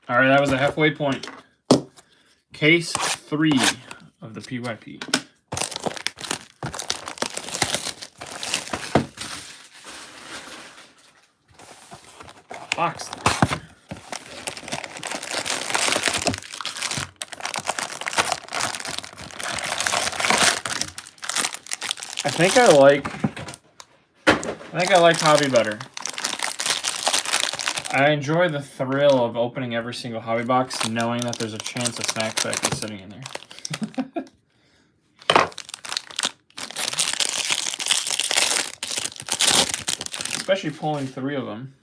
All right, that was a halfway point. Case 3 of the PYP. Box 3. I think I like Hobby better. I enjoy the thrill of opening every single hobby box, knowing that there's a chance a snack pack is sitting in there. Especially pulling 3 of them.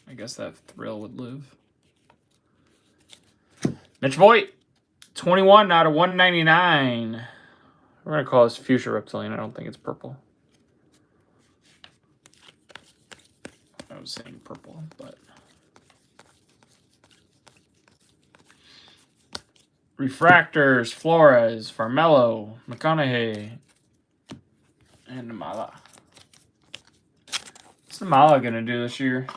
I guess that thrill would live. Mitch Voigt, 21 out of 199. We're going to call this Future Reptilian. I don't think it's purple. I was saying purple, but... Refractors, Flores, Farmello, McConaughey, and Namala. What's Namala going to do this year?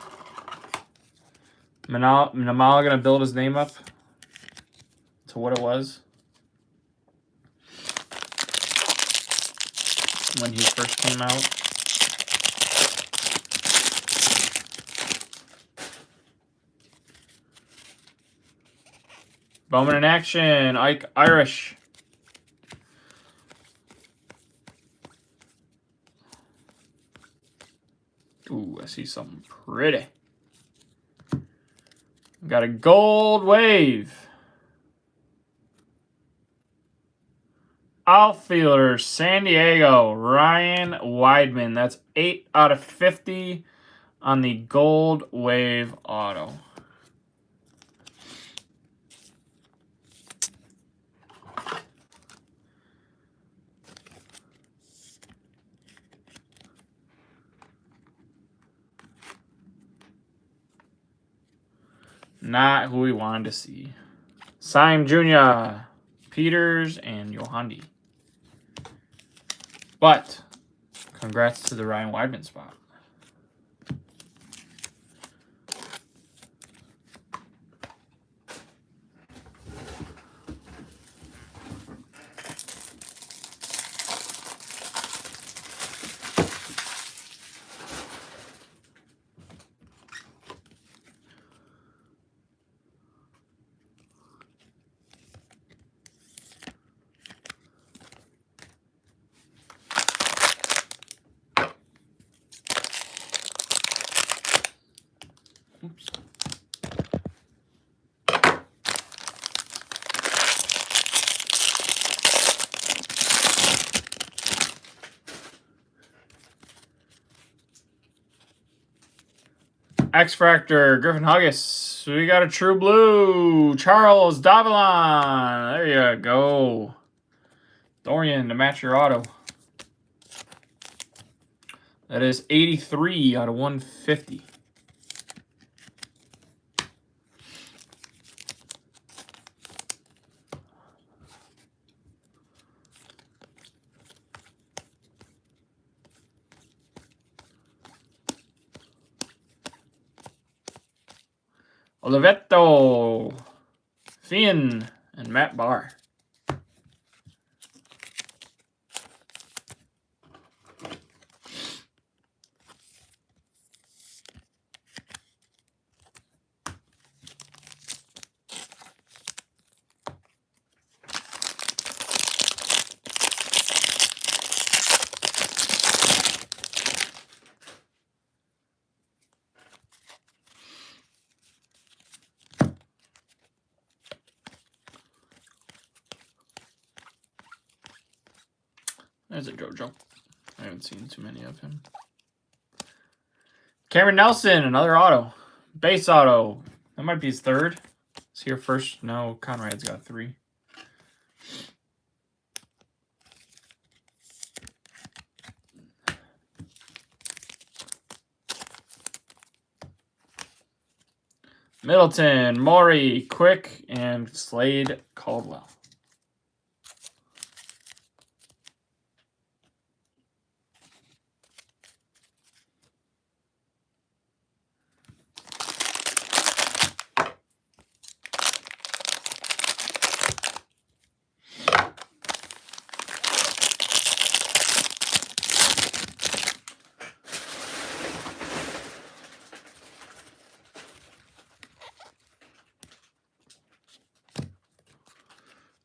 Namala going to build his name up to what it was when he first came out? Bowman in action, Ike Irish. Ooh, I see something pretty. Got a gold wave. Outfielder, San Diego, Ryan Weidman. That's 8 out of 50 on the gold wave auto. Not who we wanted to see. Syme Jr., Peters, and Yohandi. But, congrats to the Ryan Weidman spot. Oops. X-Fractor, Griffin Huggis. We got a true blue. Charles Davilon. There you go. Dorian to match your auto. That is 83 out of 150. Olivetto, Finn, and Matt Barr. There's a JoJo. I haven't seen too many of him. Cameron Nelson, another auto. Base auto. That might be his third. Is here first? No, Conrad's got 3. Middleton, Maury, Quick, and Slade Caldwell.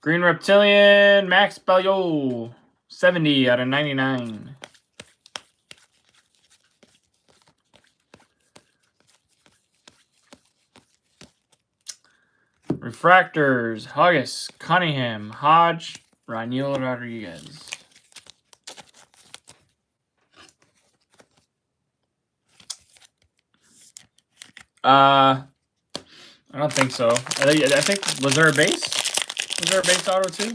Green Reptilian, Max Balliol, 70 out of 99. Refractors, Huggis, Cunningham, Hodge, Raniel Rodriguez. I don't think so. I think, was there a base? Was there a base auto too?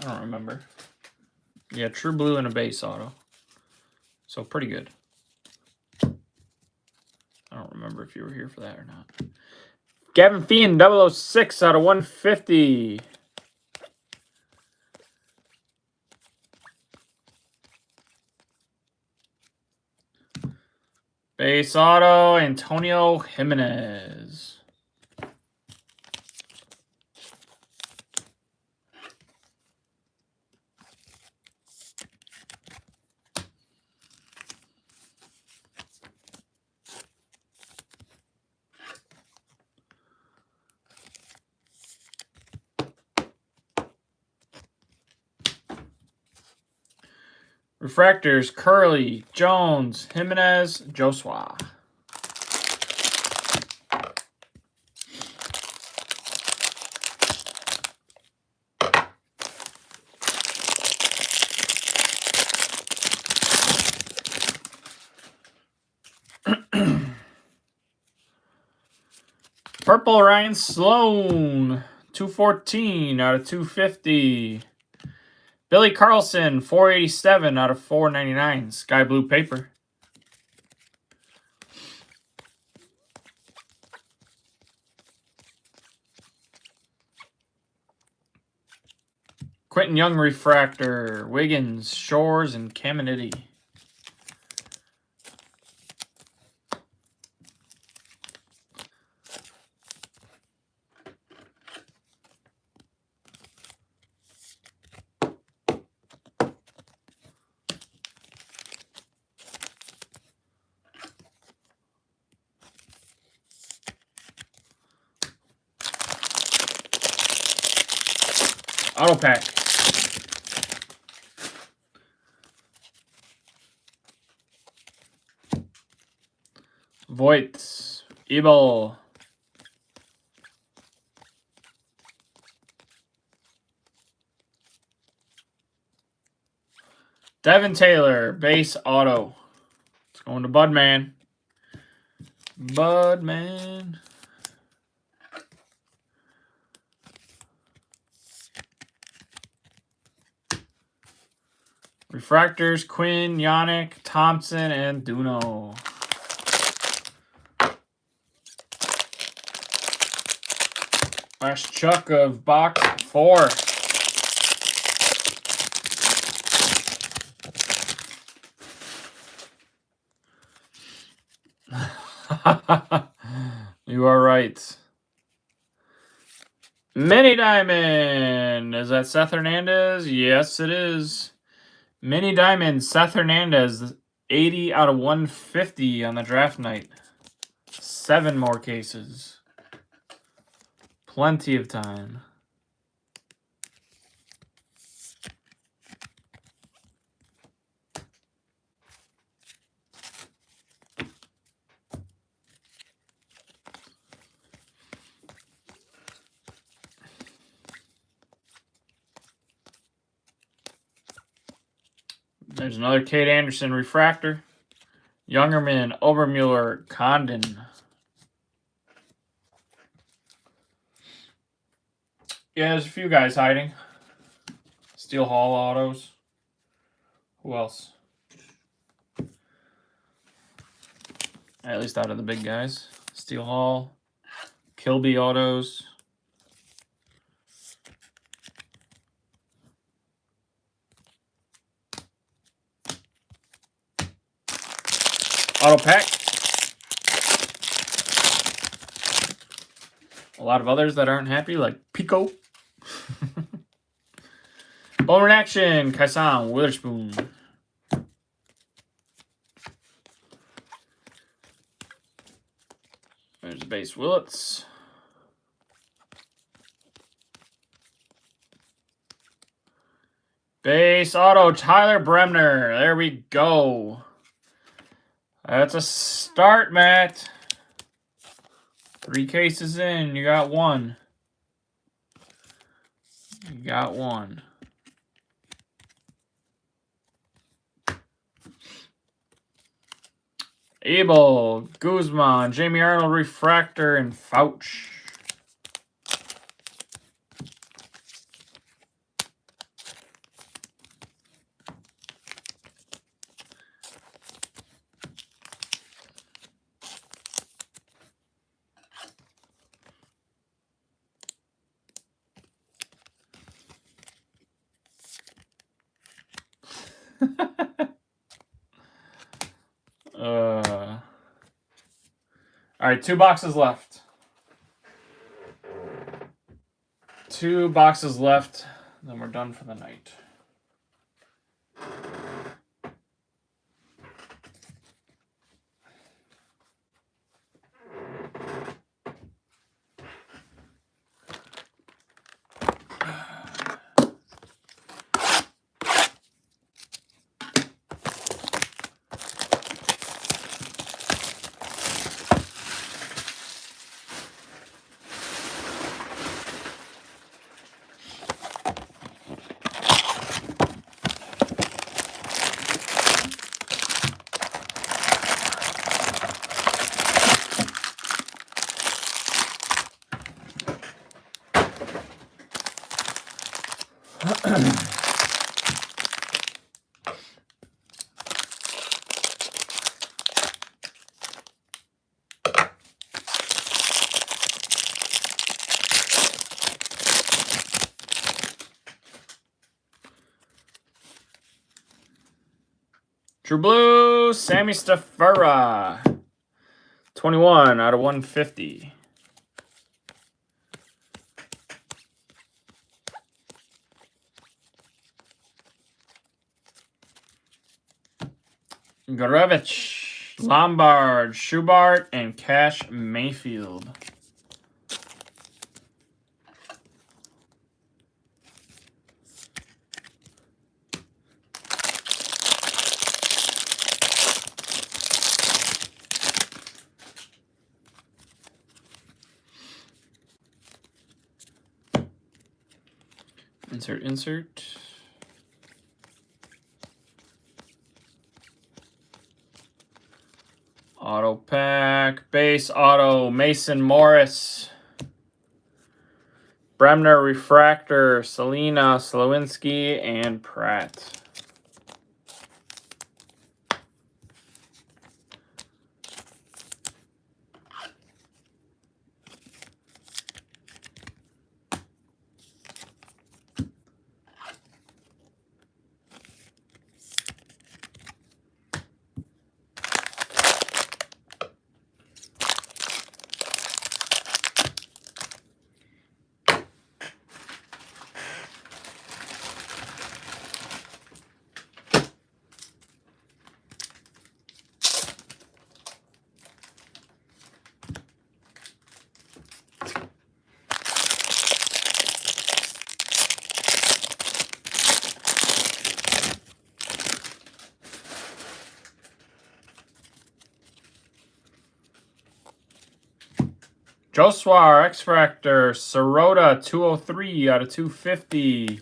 I don't remember. Yeah, true blue and a base auto. So pretty good. I don't remember if you were here for that or not. Gavin Fiend, 006 out of 150. Base auto, Antonio Jimenez. Refractors, Curly, Jones, Jimenez, Josua. Purple, Ryan Sloan, 214 out of 250. Billy Carlson, 487 out of 499. Sky blue paper. Quentin Young refractor, Wiggins, Shores, and Caminiti. Auto pack. Voigt. Ebel. Devin Taylor. Base auto. It's going to Budman. Budman. Refractors, Quinn, Yannick, Thompson, and Duno. Last chuck of box 4. You are right. Mini Diamond. Is that Seth Hernandez? Yes, it is. Mini Diamond, Seth Hernandez, 80 out of 150 on the draft night. 7 more cases. Plenty of time. There's another Kate Anderson refractor. Youngerman, Obermuller, Condon. Yeah, there's a few guys hiding. Steel Hall autos. Who else? At least out of the big guys. Steel Hall. Kilby autos. Auto pack. A lot of others that aren't happy, like Pico. Bowman Action, Kaisan, Witherspoon. There's base Willits. Base auto, Tyler Bremner. There we go. That's a start, Matt. 3 cases in, you got 1. You got 1. Abel, Guzman, Jamie Arnold, Refractor, and Fouch. All right, 2 boxes left. 2 boxes left, then we're done for the night. True Blue, Sammy Stafura. 21 out of 150. Gorevich, Lombard, Schubart, and Cash Mayfield. Insert, insert. Auto pack. Base auto. Mason Morris. Bremner Refractor. Selena, Slowinski, and Pratt. Joswar, X-Fractor, Sirota, 203 out of 250.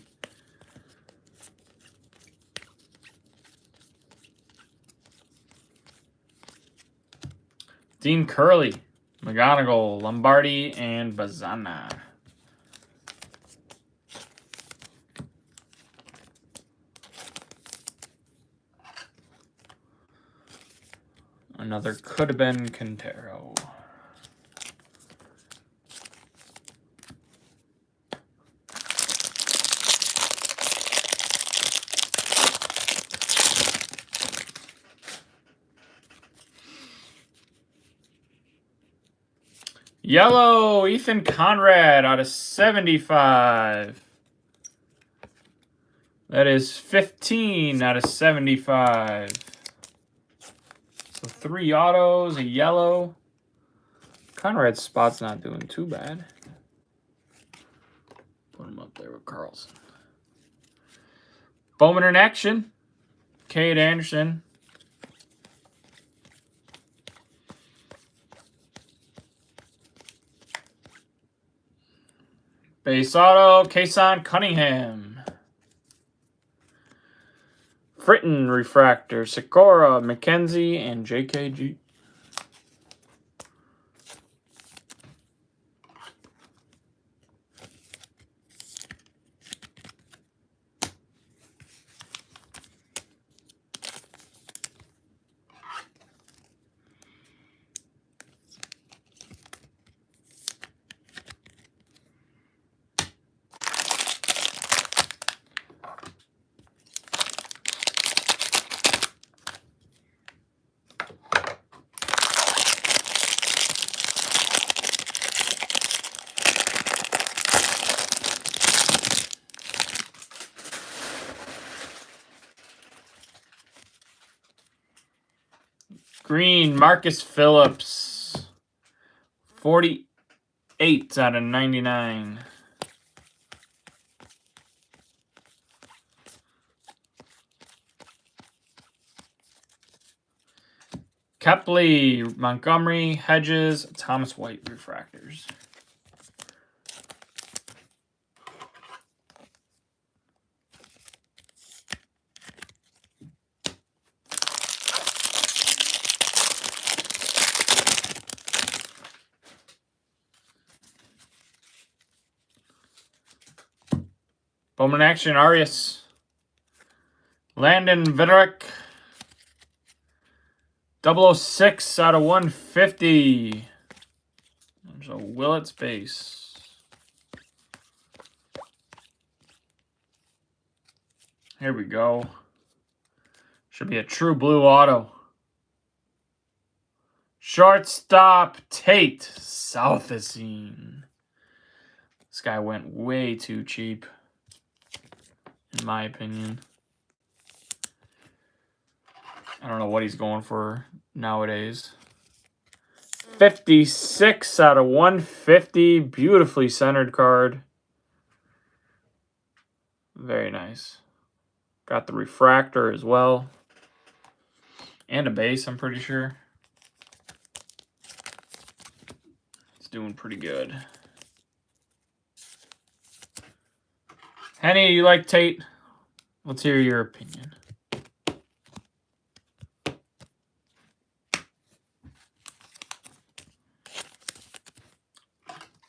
Dean Curley, McGonigal, Lombardi, and Bazana. Another could have been Quintero. Yellow, Ethan Conrad out of 75. That is 15 out of 75. So 3 autos, a yellow. Conrad's spot's not doing too bad. Put him up there with Carlson. Bowman in action. Cade Anderson. Base auto, Kason Cunningham. Fritton Refractor, Sikora, McKenzie, and JKG. Green, Marcus Phillips. 48 out of 99. Kepley, Montgomery, Hedges, Thomas White refractors. Bowman action, Arias. Landon Vidrek. 006 out of 150. There's a Willits base. Here we go. Should be a true blue auto. Shortstop Tate Southacene. This guy went way too cheap, in my opinion. I don't know what he's going for nowadays. 56 out of 150. Beautifully centered card. Very nice. Got the refractor as well. And a base, I'm pretty sure. It's doing pretty good. Henny, you like Tate? Let's hear your opinion.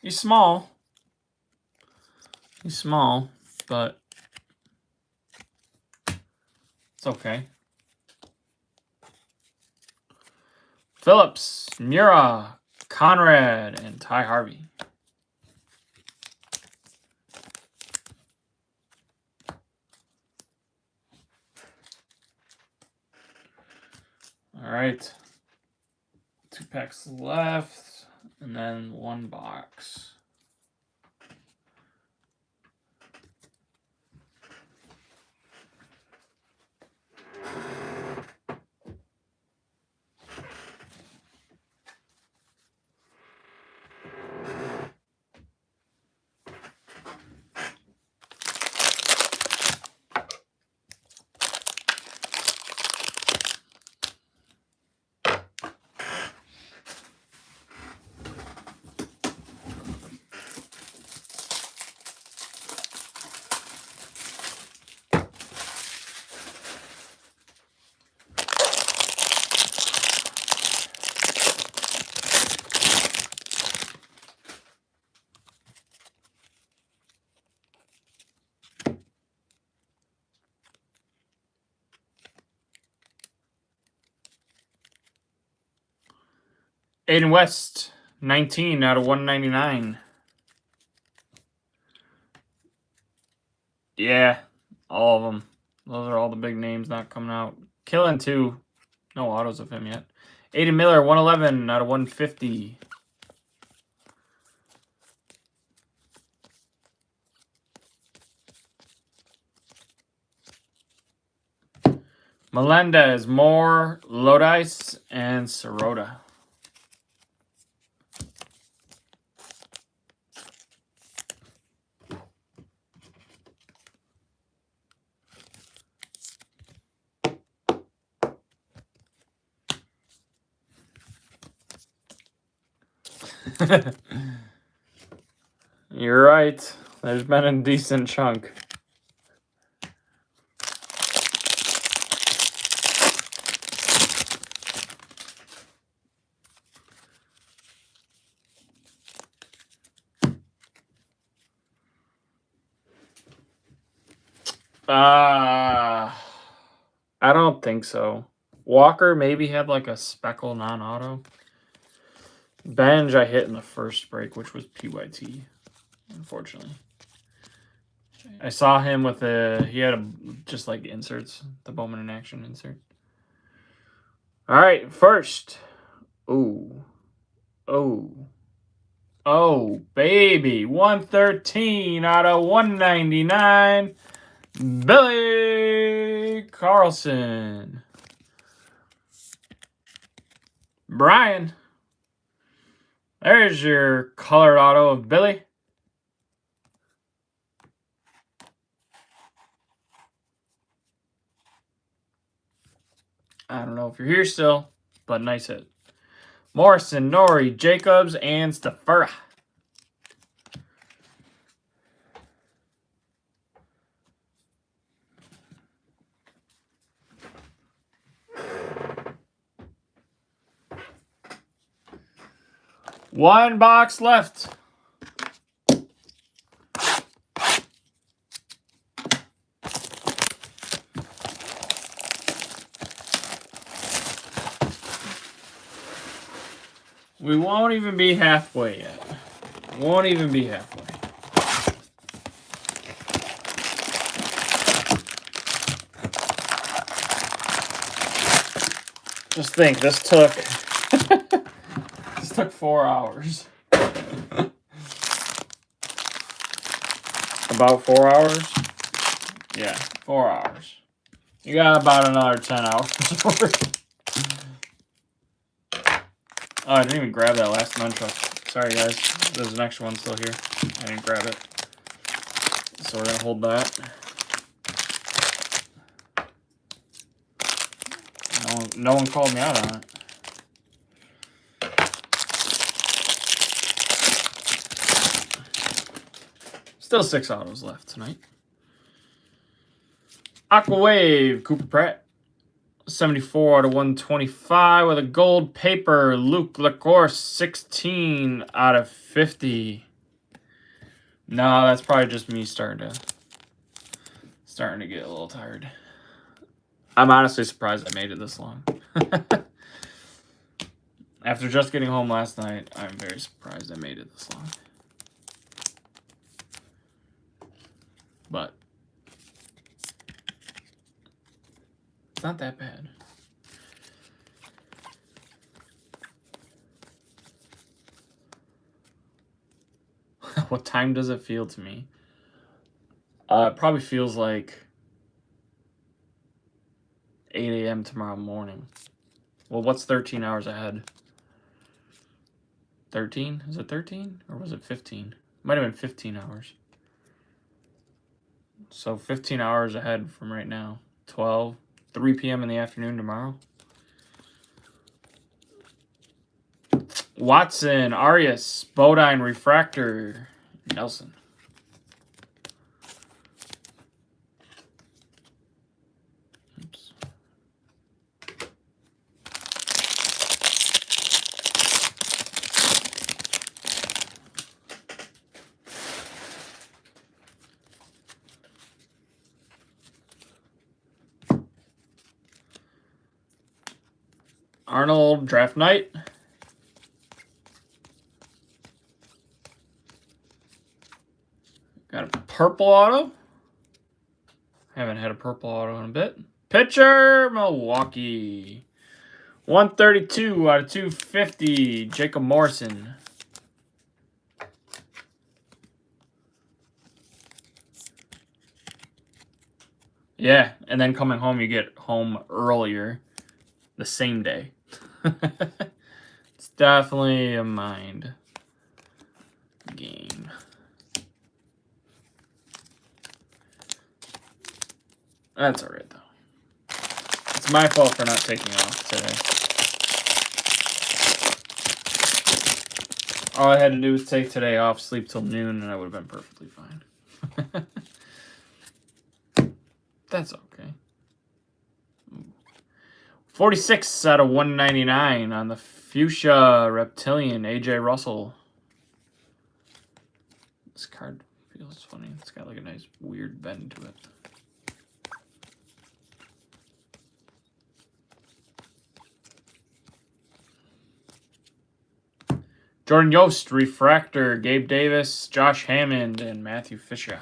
He's small. He's small, but it's okay. Phillips, Mura, Conrad, and Ty Harvey. All right. 2 packs left, and then 1 box. Aiden West, 19 out of 199. Yeah, all of them. Those are all the big names not coming out. Killing 2. No autos of him yet. Aiden Miller, 111 out of 150. Melendez, Moore, Lodice, and Sirota. You're right. There's been a decent chunk. I don't think so. Walker maybe had like a speckle non-auto. Benj I hit in the first break, which was PYT, unfortunately. I saw him with he had just like inserts, the Bowman in Action insert. All right, first. Oh, baby. 113 out of 199. Billy Carlson. Brian. There's your colored auto of Billy. I don't know if you're here still, but nice hit. Morrison, Nori, Jacobs, and Stafura. One box left. We won't even be halfway yet. Won't even be halfway. Just think, this took this took 4 hours. About 4 hours? Yeah, 4 hours. You got about another 10 hours worth. Oh, I didn't even grab that last nunchuck. Sorry, guys. There's an extra one still here. I didn't grab it. So we're going to hold that. No one called me out on it. Still 6 autos left tonight. Aqua Wave, Cooper Pratt. 74 out of 125 with a gold paper. Luke LaCourse, 16 out of 50. No, that's probably just me starting to get a little tired. I'm honestly surprised I made it this long. After just getting home last night, I'm very surprised I made it this long. But it's not that bad. What time does it feel to me? It probably feels like 8 a.m. tomorrow morning. Well, what's 13 hours ahead? 13? Is it 13? Or was it 15? Might have been 15 hours. So 15 hours ahead from right now. 12, 3 p.m. in the afternoon tomorrow. Watson, Arias, Bodine, Refractor, Nelson. Oops. Arnold, Draft Night. Got a purple auto. Haven't had a purple auto in a bit. Pitcher, Milwaukee. 132 out of 250, Jacob Morrison. Yeah, and then coming home, you get home earlier the same day. It's definitely a mind game. That's alright, though. It's my fault for not taking off today. All I had to do was take today off, sleep till noon, and I would have been perfectly fine. That's okay. 46 out of 199 on the Fuchsia Reptilian, AJ Russell. This card feels funny. It's got like a nice weird bend to it. Jordan Yost, Refractor, Gabe Davis, Josh Hammond, and Matthew Fisher.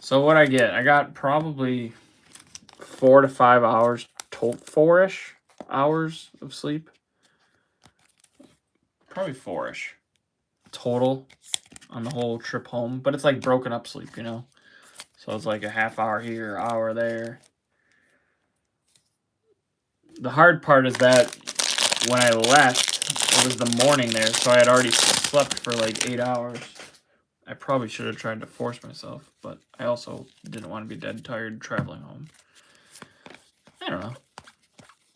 So what I get? I got probably 4 to 5 hours, 4-ish hours of sleep. Probably 4-ish total on the whole trip home. But it's like broken up sleep, you know? So it's like a half hour here, hour there. The hard part is that when I left, it was the morning there, so I had already slept for like 8 hours. I probably should have tried to force myself, but I also didn't want to be dead tired traveling home. I don't know.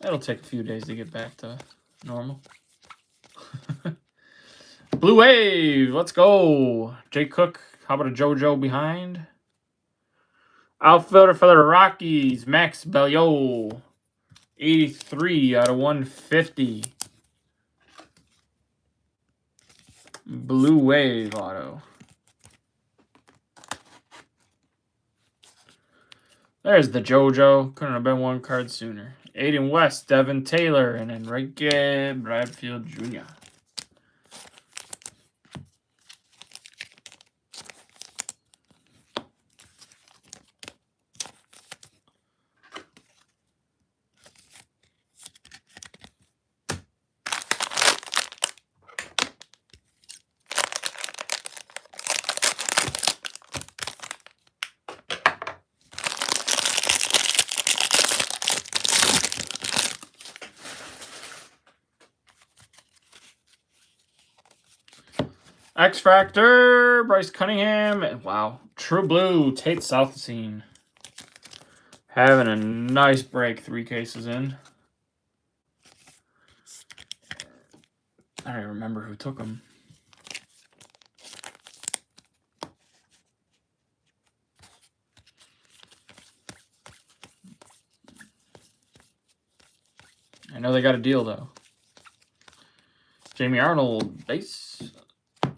It'll take a few days to get back to normal. Blue Wave, let's go. Jay Cook, how about a JoJo behind? Outfielder for the Rockies, Max Belliot. 83 out of 150. Blue Wave auto. There's the JoJo. Couldn't have been one card sooner. Aiden West, Devin Taylor, and Enrique Bradfield Jr. X Factor, Bryce Cunningham, and wow, True Blue, Tate Southseen. Having a nice break, 3 cases in. I don't even remember who took them. know they got a deal, though. Jamie Arnold, base.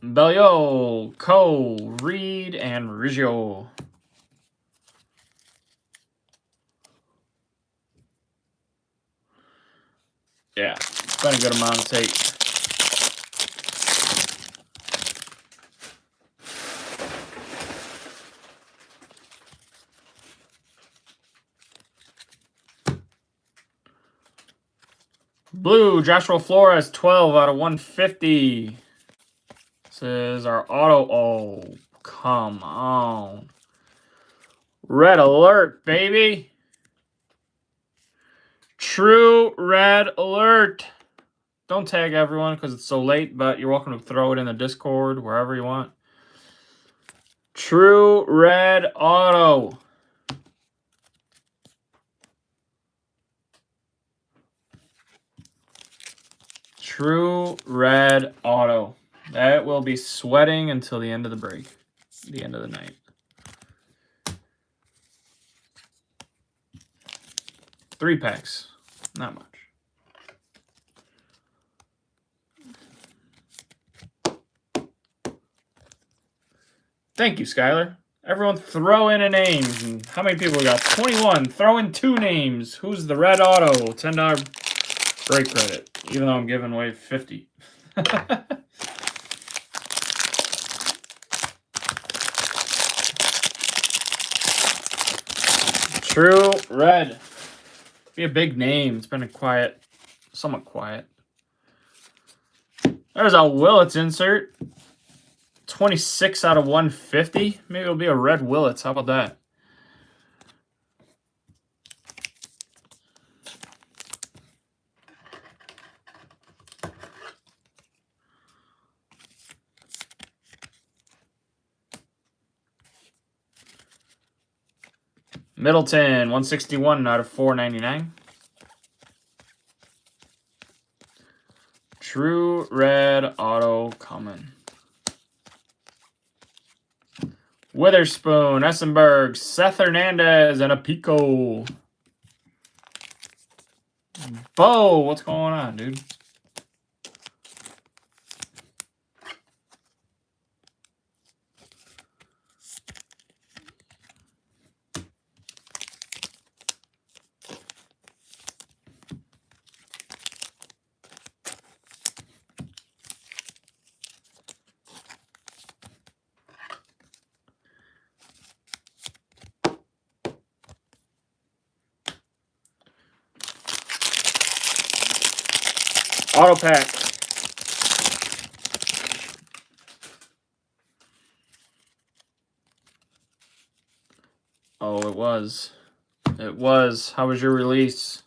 Bellio, Cole, Reed, and Riggio. Yeah, it's been a good amount of tape. Blue, Joshua Flores, 12 out of 150. This is our auto. Oh, come on. Red alert, baby. True red alert. Don't tag everyone because it's so late, but you're welcome to throw it in the Discord, wherever you want. True red auto. True red auto. That will be sweating until the end of the break. The end of the night. Three packs. Not much. Thank you, Skylar. Everyone throw in a name. How many people we got? 21. Throw in 2 names. Who's the red auto? $10 break credit. Even though I'm giving away 50. True red. Be a big name. It's been a quiet, somewhat quiet. There's a Willits insert. 26 out of 150. Maybe it'll be a red Willits. How about that? Middleton, 161 out of 499. True red auto coming. Witherspoon, Essenberg, Seth Hernandez, and a Pico. Bo, what's going on, dude? Auto pack. Oh, it was. It was. How was your release?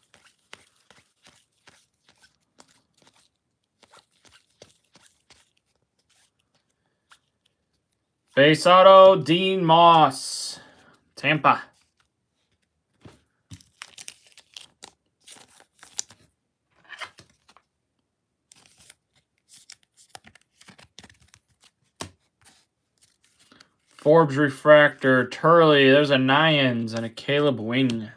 Base auto, Dean Moss. Tampa. Forbes Refractor, Turley, there's a Nyans and a Caleb Wing.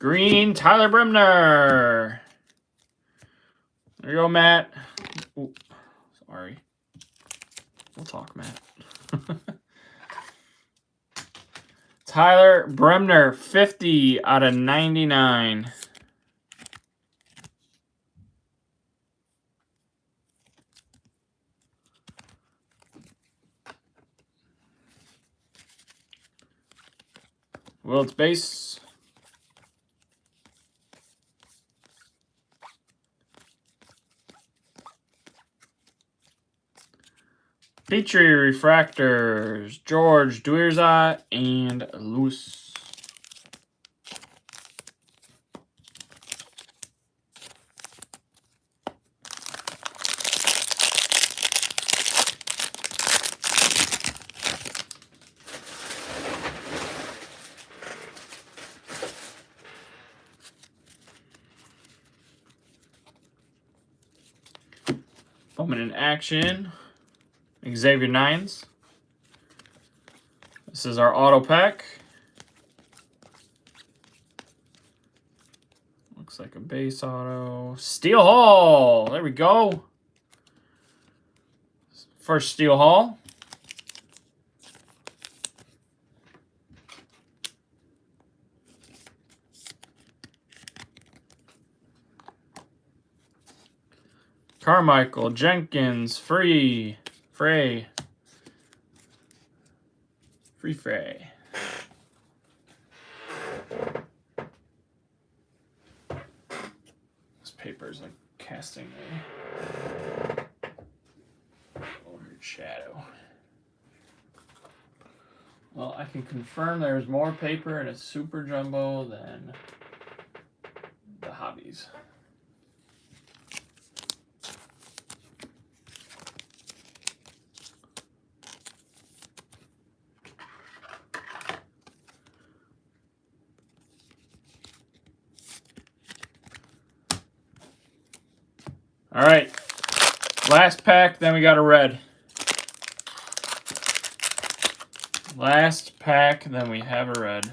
Green, Tyler Bremner. There you go, Matt. Ooh, sorry. We'll talk, Matt. Tyler Bremner, 50 out of 99. Willits base. Petrie Refractors, George Duerzat and Lewis. Foaming in action. Xavier Nines. This is our auto pack. Looks like a base auto. Steel Hall. There we go. First Steel Hall. Carmichael, Jenkins, Frey. This paper is like casting a weird shadow. Well, I can confirm there's more paper in a Super Jumbo than the Hobbies. All right, last pack, then we got a red. Last pack, then we have a red.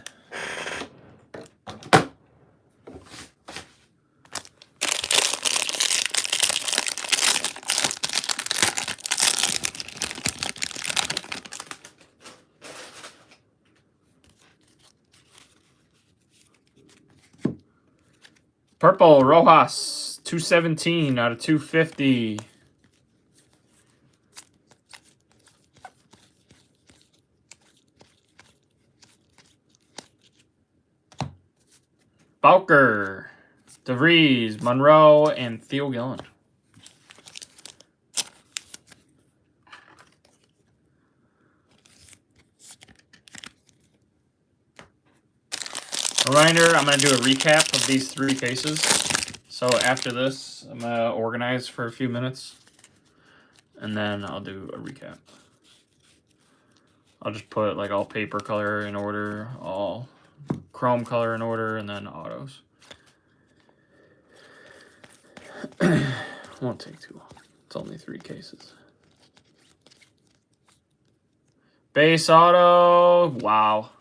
Purple, Rojas, 217 out of 250. Bowker, DeVries, Monroe, and Theo Gillen. Reminder, I'm going to do a recap of these 3 cases. So after this, I'm going to organize for a few minutes. And then I'll do a recap. I'll just put like all paper color in order, all chrome color in order, and then autos. Won't take too long. It's only 3 cases. Base auto. Wow.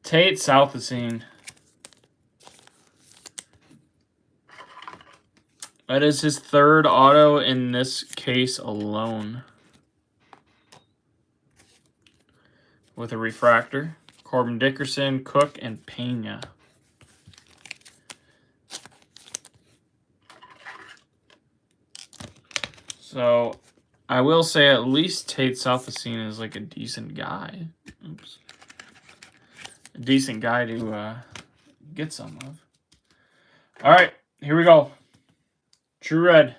Tate Southacene. That is his 3rd auto in this case alone. With a refractor. Corbin Dickerson, Cook, and Pena. So, I will say at least Tate Southacene is like a decent guy. Oops. A decent guy to get some of. All right, here we go. True Red.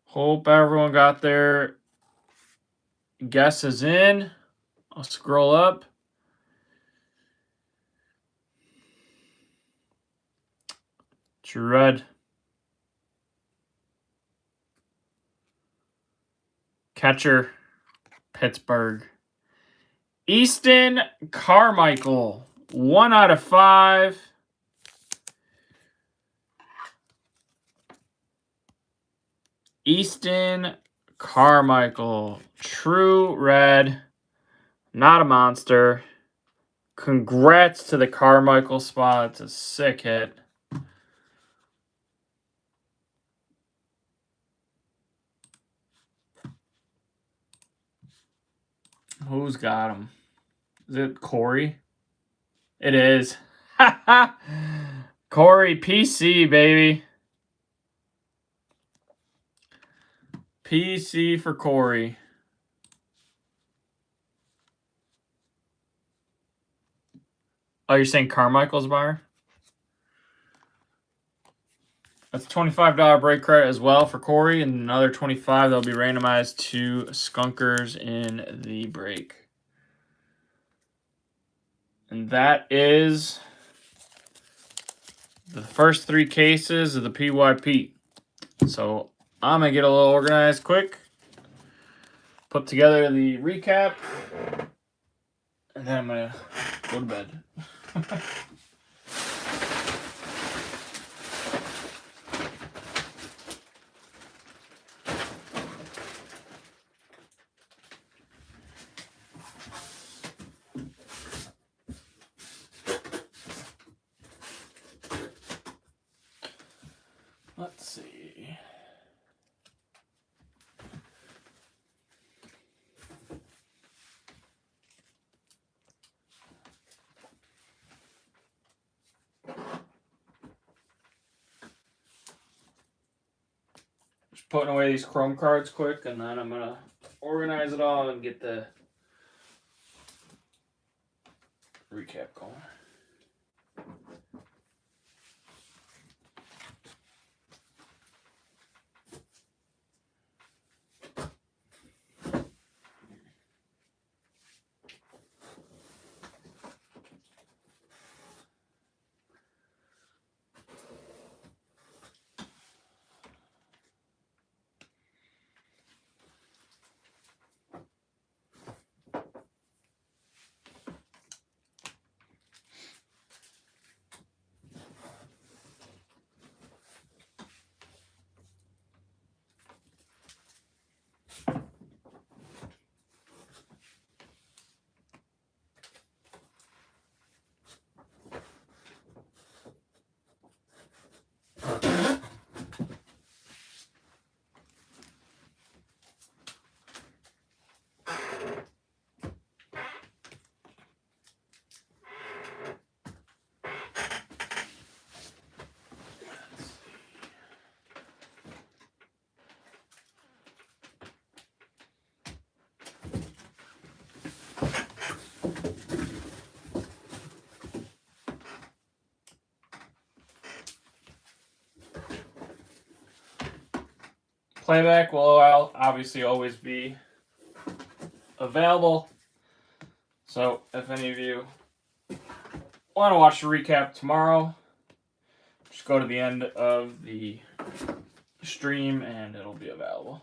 Hope everyone got their guesses in. I'll scroll up. True Red. Catcher, Pittsburgh. Easton Carmichael, 1 out of 5. Easton Carmichael, True Red, not a monster. Congrats to the Carmichael spot. It's a sick hit. Who's got him? Is it Corey? It is. Corey, PC, baby. PC for Corey. Oh, you're saying Carmichael's buyer? That's a $25 break credit as well for Corey, and another $25 that'll be randomized to Skunkers in the break. And that is the first 3 cases of the PYP. So I'm going to get a little organized quick, put together the recap, and then I'm going to go to bed. Let's see. Just putting away these Chrome cards quick, and then I'm gonna organize it all and get the recap going. Playback will obviously always be available. So if any of you want to watch the recap tomorrow, just go to the end of the stream and it'll be available.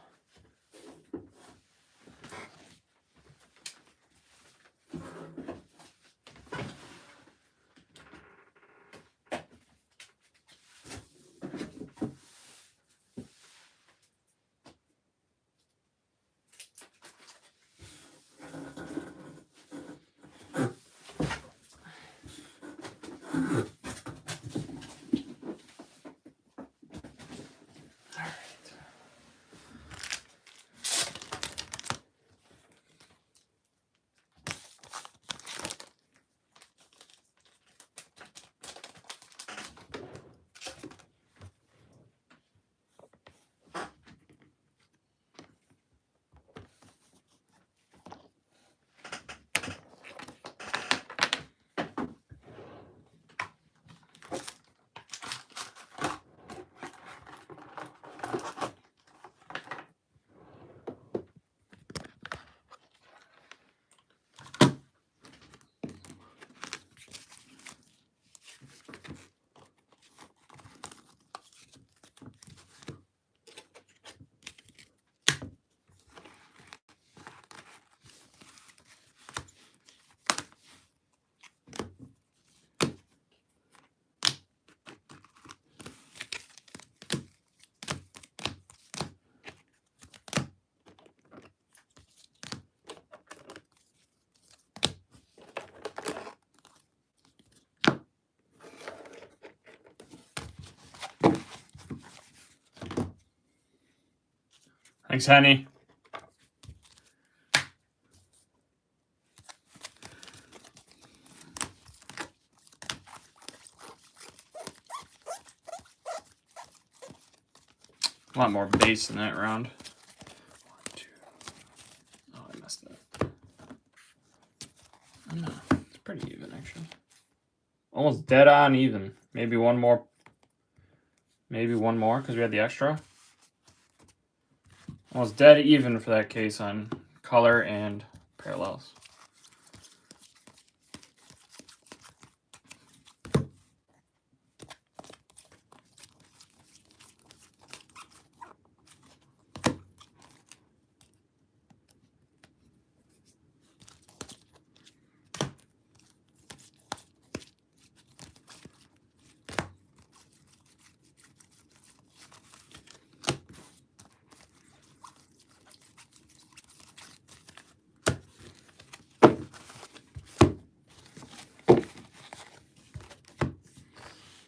Thanks, Henny. A lot more base in that round. 1, 2. Oh, I messed up. Oh, no, it's pretty even, actually. Almost dead on even. Maybe one more. Maybe one more, because we had the extra. Almost dead even for that case on color and parallels.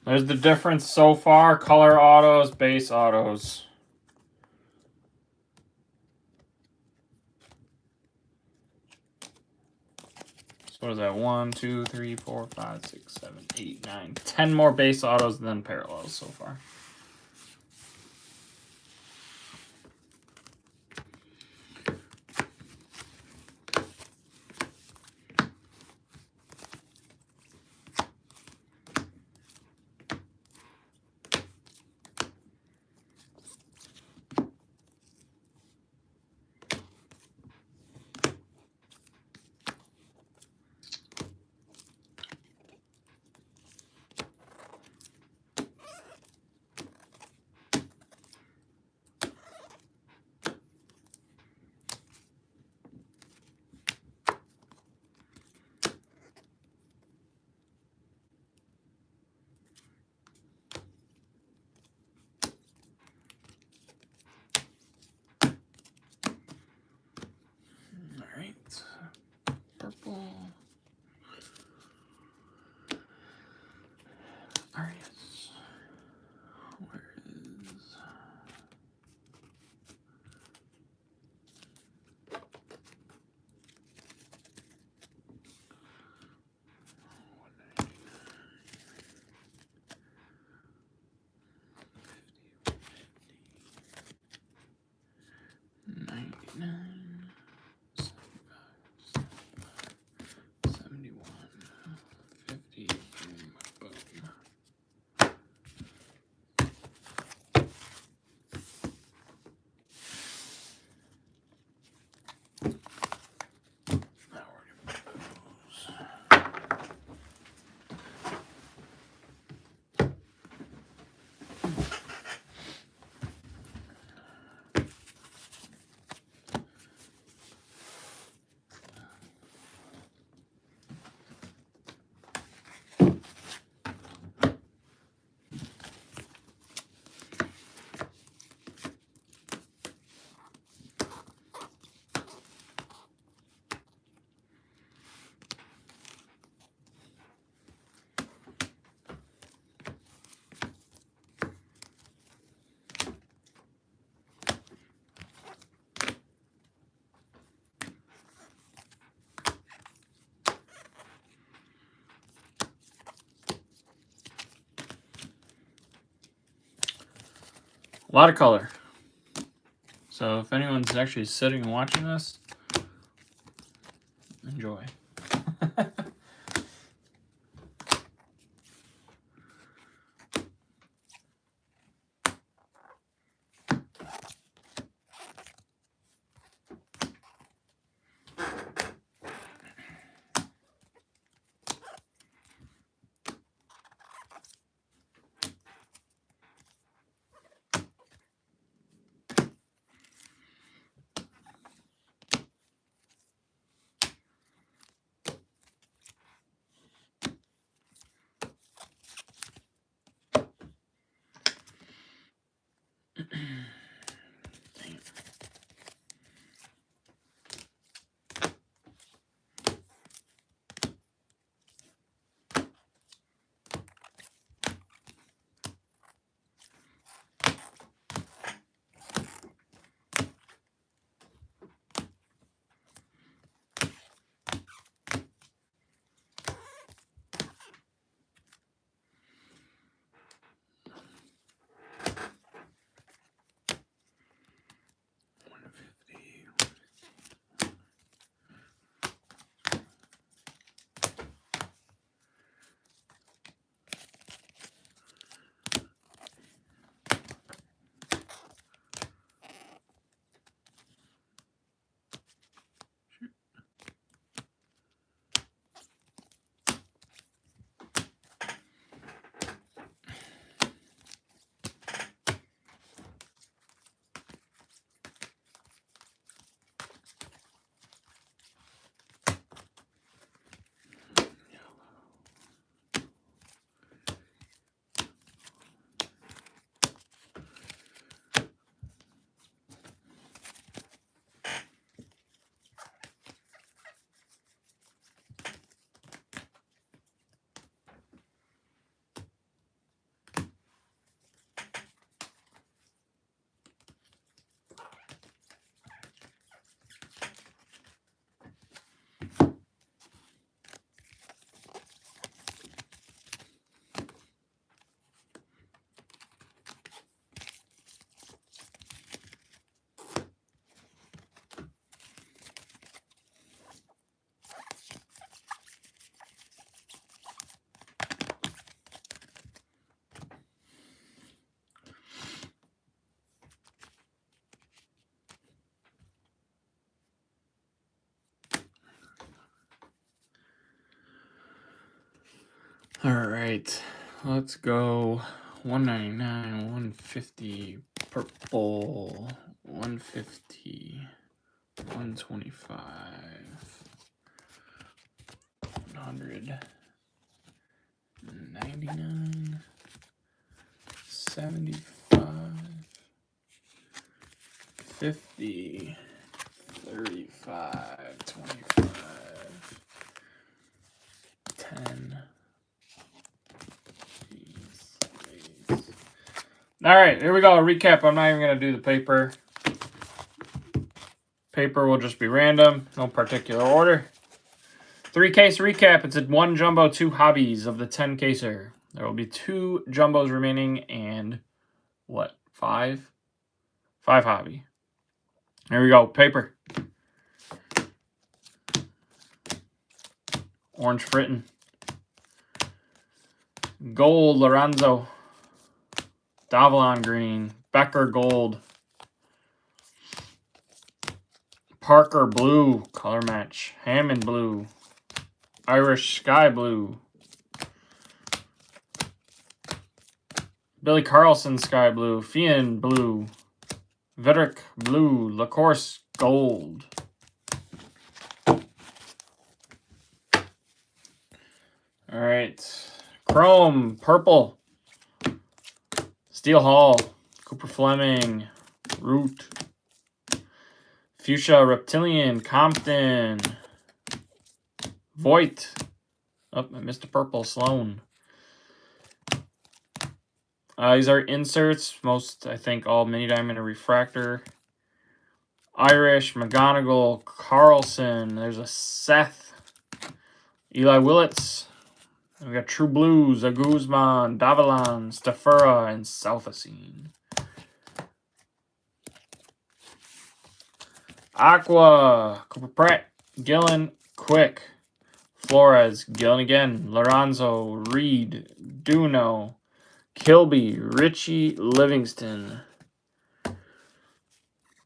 There's the difference so far. Color autos, base autos. So what is that? 1, 2, 3, 4, 5, 6, 7, 8, 9. 10 more base autos than parallels so far. Purple. Arias. Where is... $99, 71, 50, boom. Now we're gonna put those. A lot of color. So if anyone's actually sitting and watching this, enjoy. right, let's go 199, 150, purple, 150, 125, 199, 75, 50, 35, 25, 10. All right, here we go. Recap. I'm not even going to do the paper. Paper will just be random, no particular order. 3-case recap. It's at 1 jumbo, 2 hobbies of the 10-caser. There will be 2 jumbos remaining and what? 5? 5 hobby. Here we go. Paper. Orange Fritten. Gold Lorenzo. Davalon Green. Becker Gold. Parker Blue. Color match. Hammond Blue. Irish Sky Blue. Billy Carlson Sky Blue. Fian Blue. Vidrick Blue. LaCourse Gold. All right. Chrome Purple. Steel Hall. Cooper Fleming. Root. Fuchsia Reptilian. Compton. Voigt. Oh, I missed a purple. Sloan. These are inserts. Most, I think, all mini diamond or refractor. Irish, McGonigal, Carlson. There's a Seth. Eli Willits. We got True Blues, a Guzman, Davalon, Stafura, and Salfacine. Aqua, Cooper Pratt, Gillen, Quick, Flores, Gillen again, Lorenzo, Reed, Duno, Kilby, Richie, Livingston.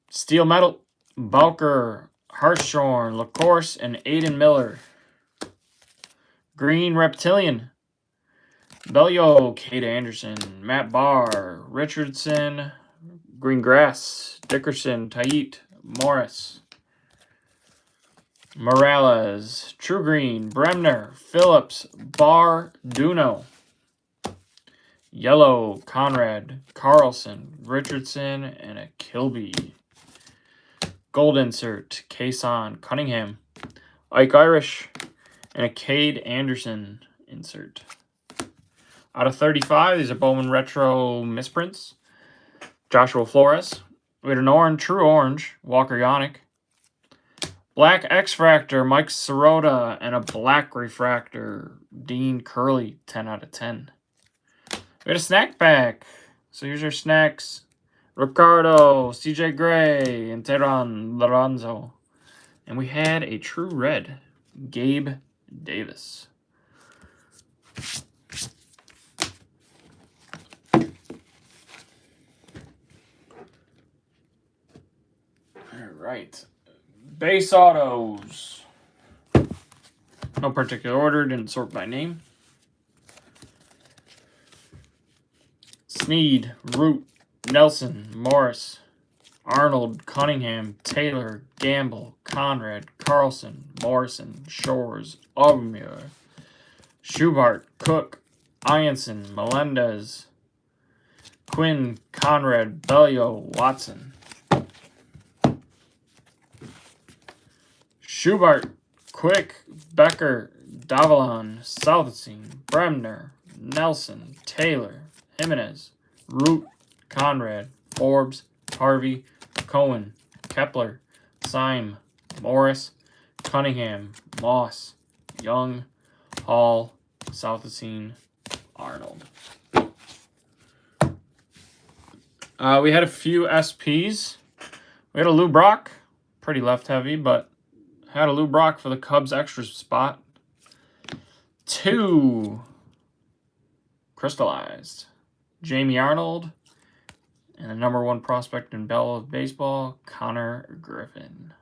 Steel Metal, Balker, Hartshorn, LaCourse, and Aiden Miller. Green Reptilian, Bellio, Kate Anderson, Matt Barr, Richardson, Green Grass, Dickerson, Tait, Morris. Morales, True Green, Bremner, Phillips, Barr, Duno. Yellow, Conrad, Carlson, Richardson, and a Kilby. Gold insert, Kason, Cunningham, Ike Irish, and a Cade Anderson insert. Out of 35, these are Bowman Retro misprints. Joshua Flores. We had an orange, true orange, Walker Yannick. Black X-Fractor, Mike Sirota, and a black refractor, Dean Curley, 10 out of 10. We had a snack pack. So here's your snacks. Ricardo, CJ Gray, and Teran Lorenzo. And we had a true red, Gabe Davis. All right. Base autos. No particular order, didn't sort by name. Sneed, Root, Nelson, Morris, Arnold, Cunningham, Taylor, Gamble, Conrad, Carlson, Morrison, Shores, Aubameyang, Schubart, Cook, Ianson, Melendez, Quinn, Conrad, Bellio, Watson. Schubart, Quick, Becker, Davalon, Salvacine, Bremner, Nelson, Taylor, Jimenez, Root, Conrad, Forbes, Harvey, Cohen, Kepler, Syme, Morris, Cunningham, Moss, Young, Hall, Salvacine, Arnold. We had a few SPs. We had a Lou Brock, pretty left heavy, but had a Lou Brock for the Cubs extra spot. 2 crystallized. Jamie Arnold, and the number 1 prospect in Bell of Baseball, Connor Griffin.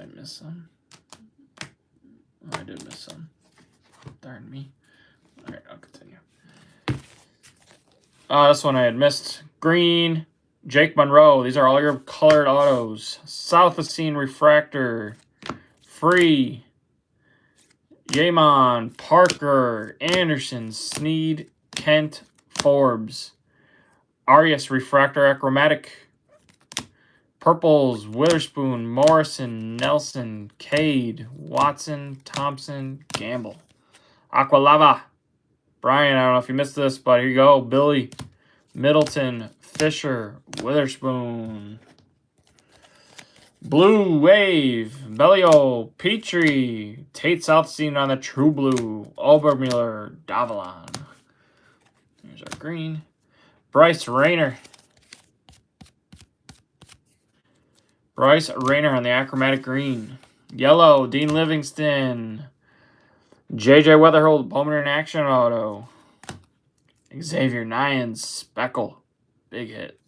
I miss some? Oh, I did miss some. Darn me. All right, I'll continue. This one I had missed. Green, Jake Monroe. These are all your colored autos. South of Scene Refractor. Free. Yamon, Parker, Anderson, Sneed, Kent, Forbes. Arias Refractor Achromatic. Purples, Witherspoon, Morrison, Nelson, Cade, Watson, Thompson, Gamble. Aqualava. Brian, I don't know if you missed this, but here you go. Billy, Middleton, Fisher, Witherspoon. Blue Wave, Bellio, Petrie, Tate Southstein on the True Blue, Obermuller, Davalon. Here's our green. Bryce Rayner. Bryce Rayner on the Achromatic Green. Yellow, Dean Livingston. JJ Weatherhold, Bowman in Action Auto. Xavier Nyans, Speckle. Big hit.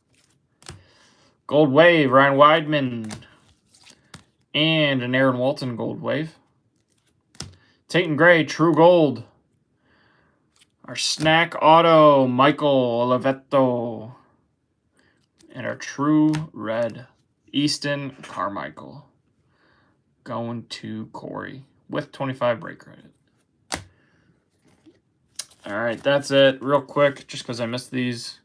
Gold Wave, Ryan Weidman. And an Aaron Walton Gold Wave. Tate Gray, True Gold. Our Snack Auto, Michael Olivetto. And our True Red, Easton Carmichael. Going to Corey with 25 break credit. All right, that's it. Real quick, just because I missed these.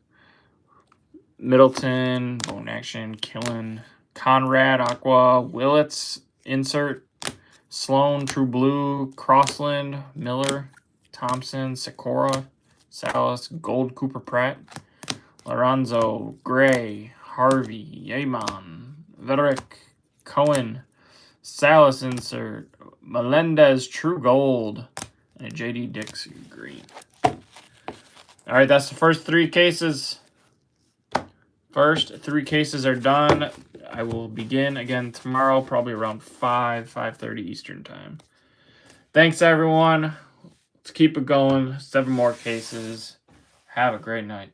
Middleton, Bone Action, Killen, Conrad, Aqua, Willits, Insert, Sloan, True Blue, Crossland, Miller, Thompson, Sikora, Salas, Gold, Cooper Pratt, Lorenzo, Gray, Harvey, Yamon, Vederick, Cohen, Salas Insert, Melendez, True Gold, and a JD Dixie Green. All right, that's the first 3 cases. First 3 cases are done. I will begin again tomorrow, probably around 5:30 Eastern time. Thanks, everyone. Let's keep it going. 7 more cases. Have a great night.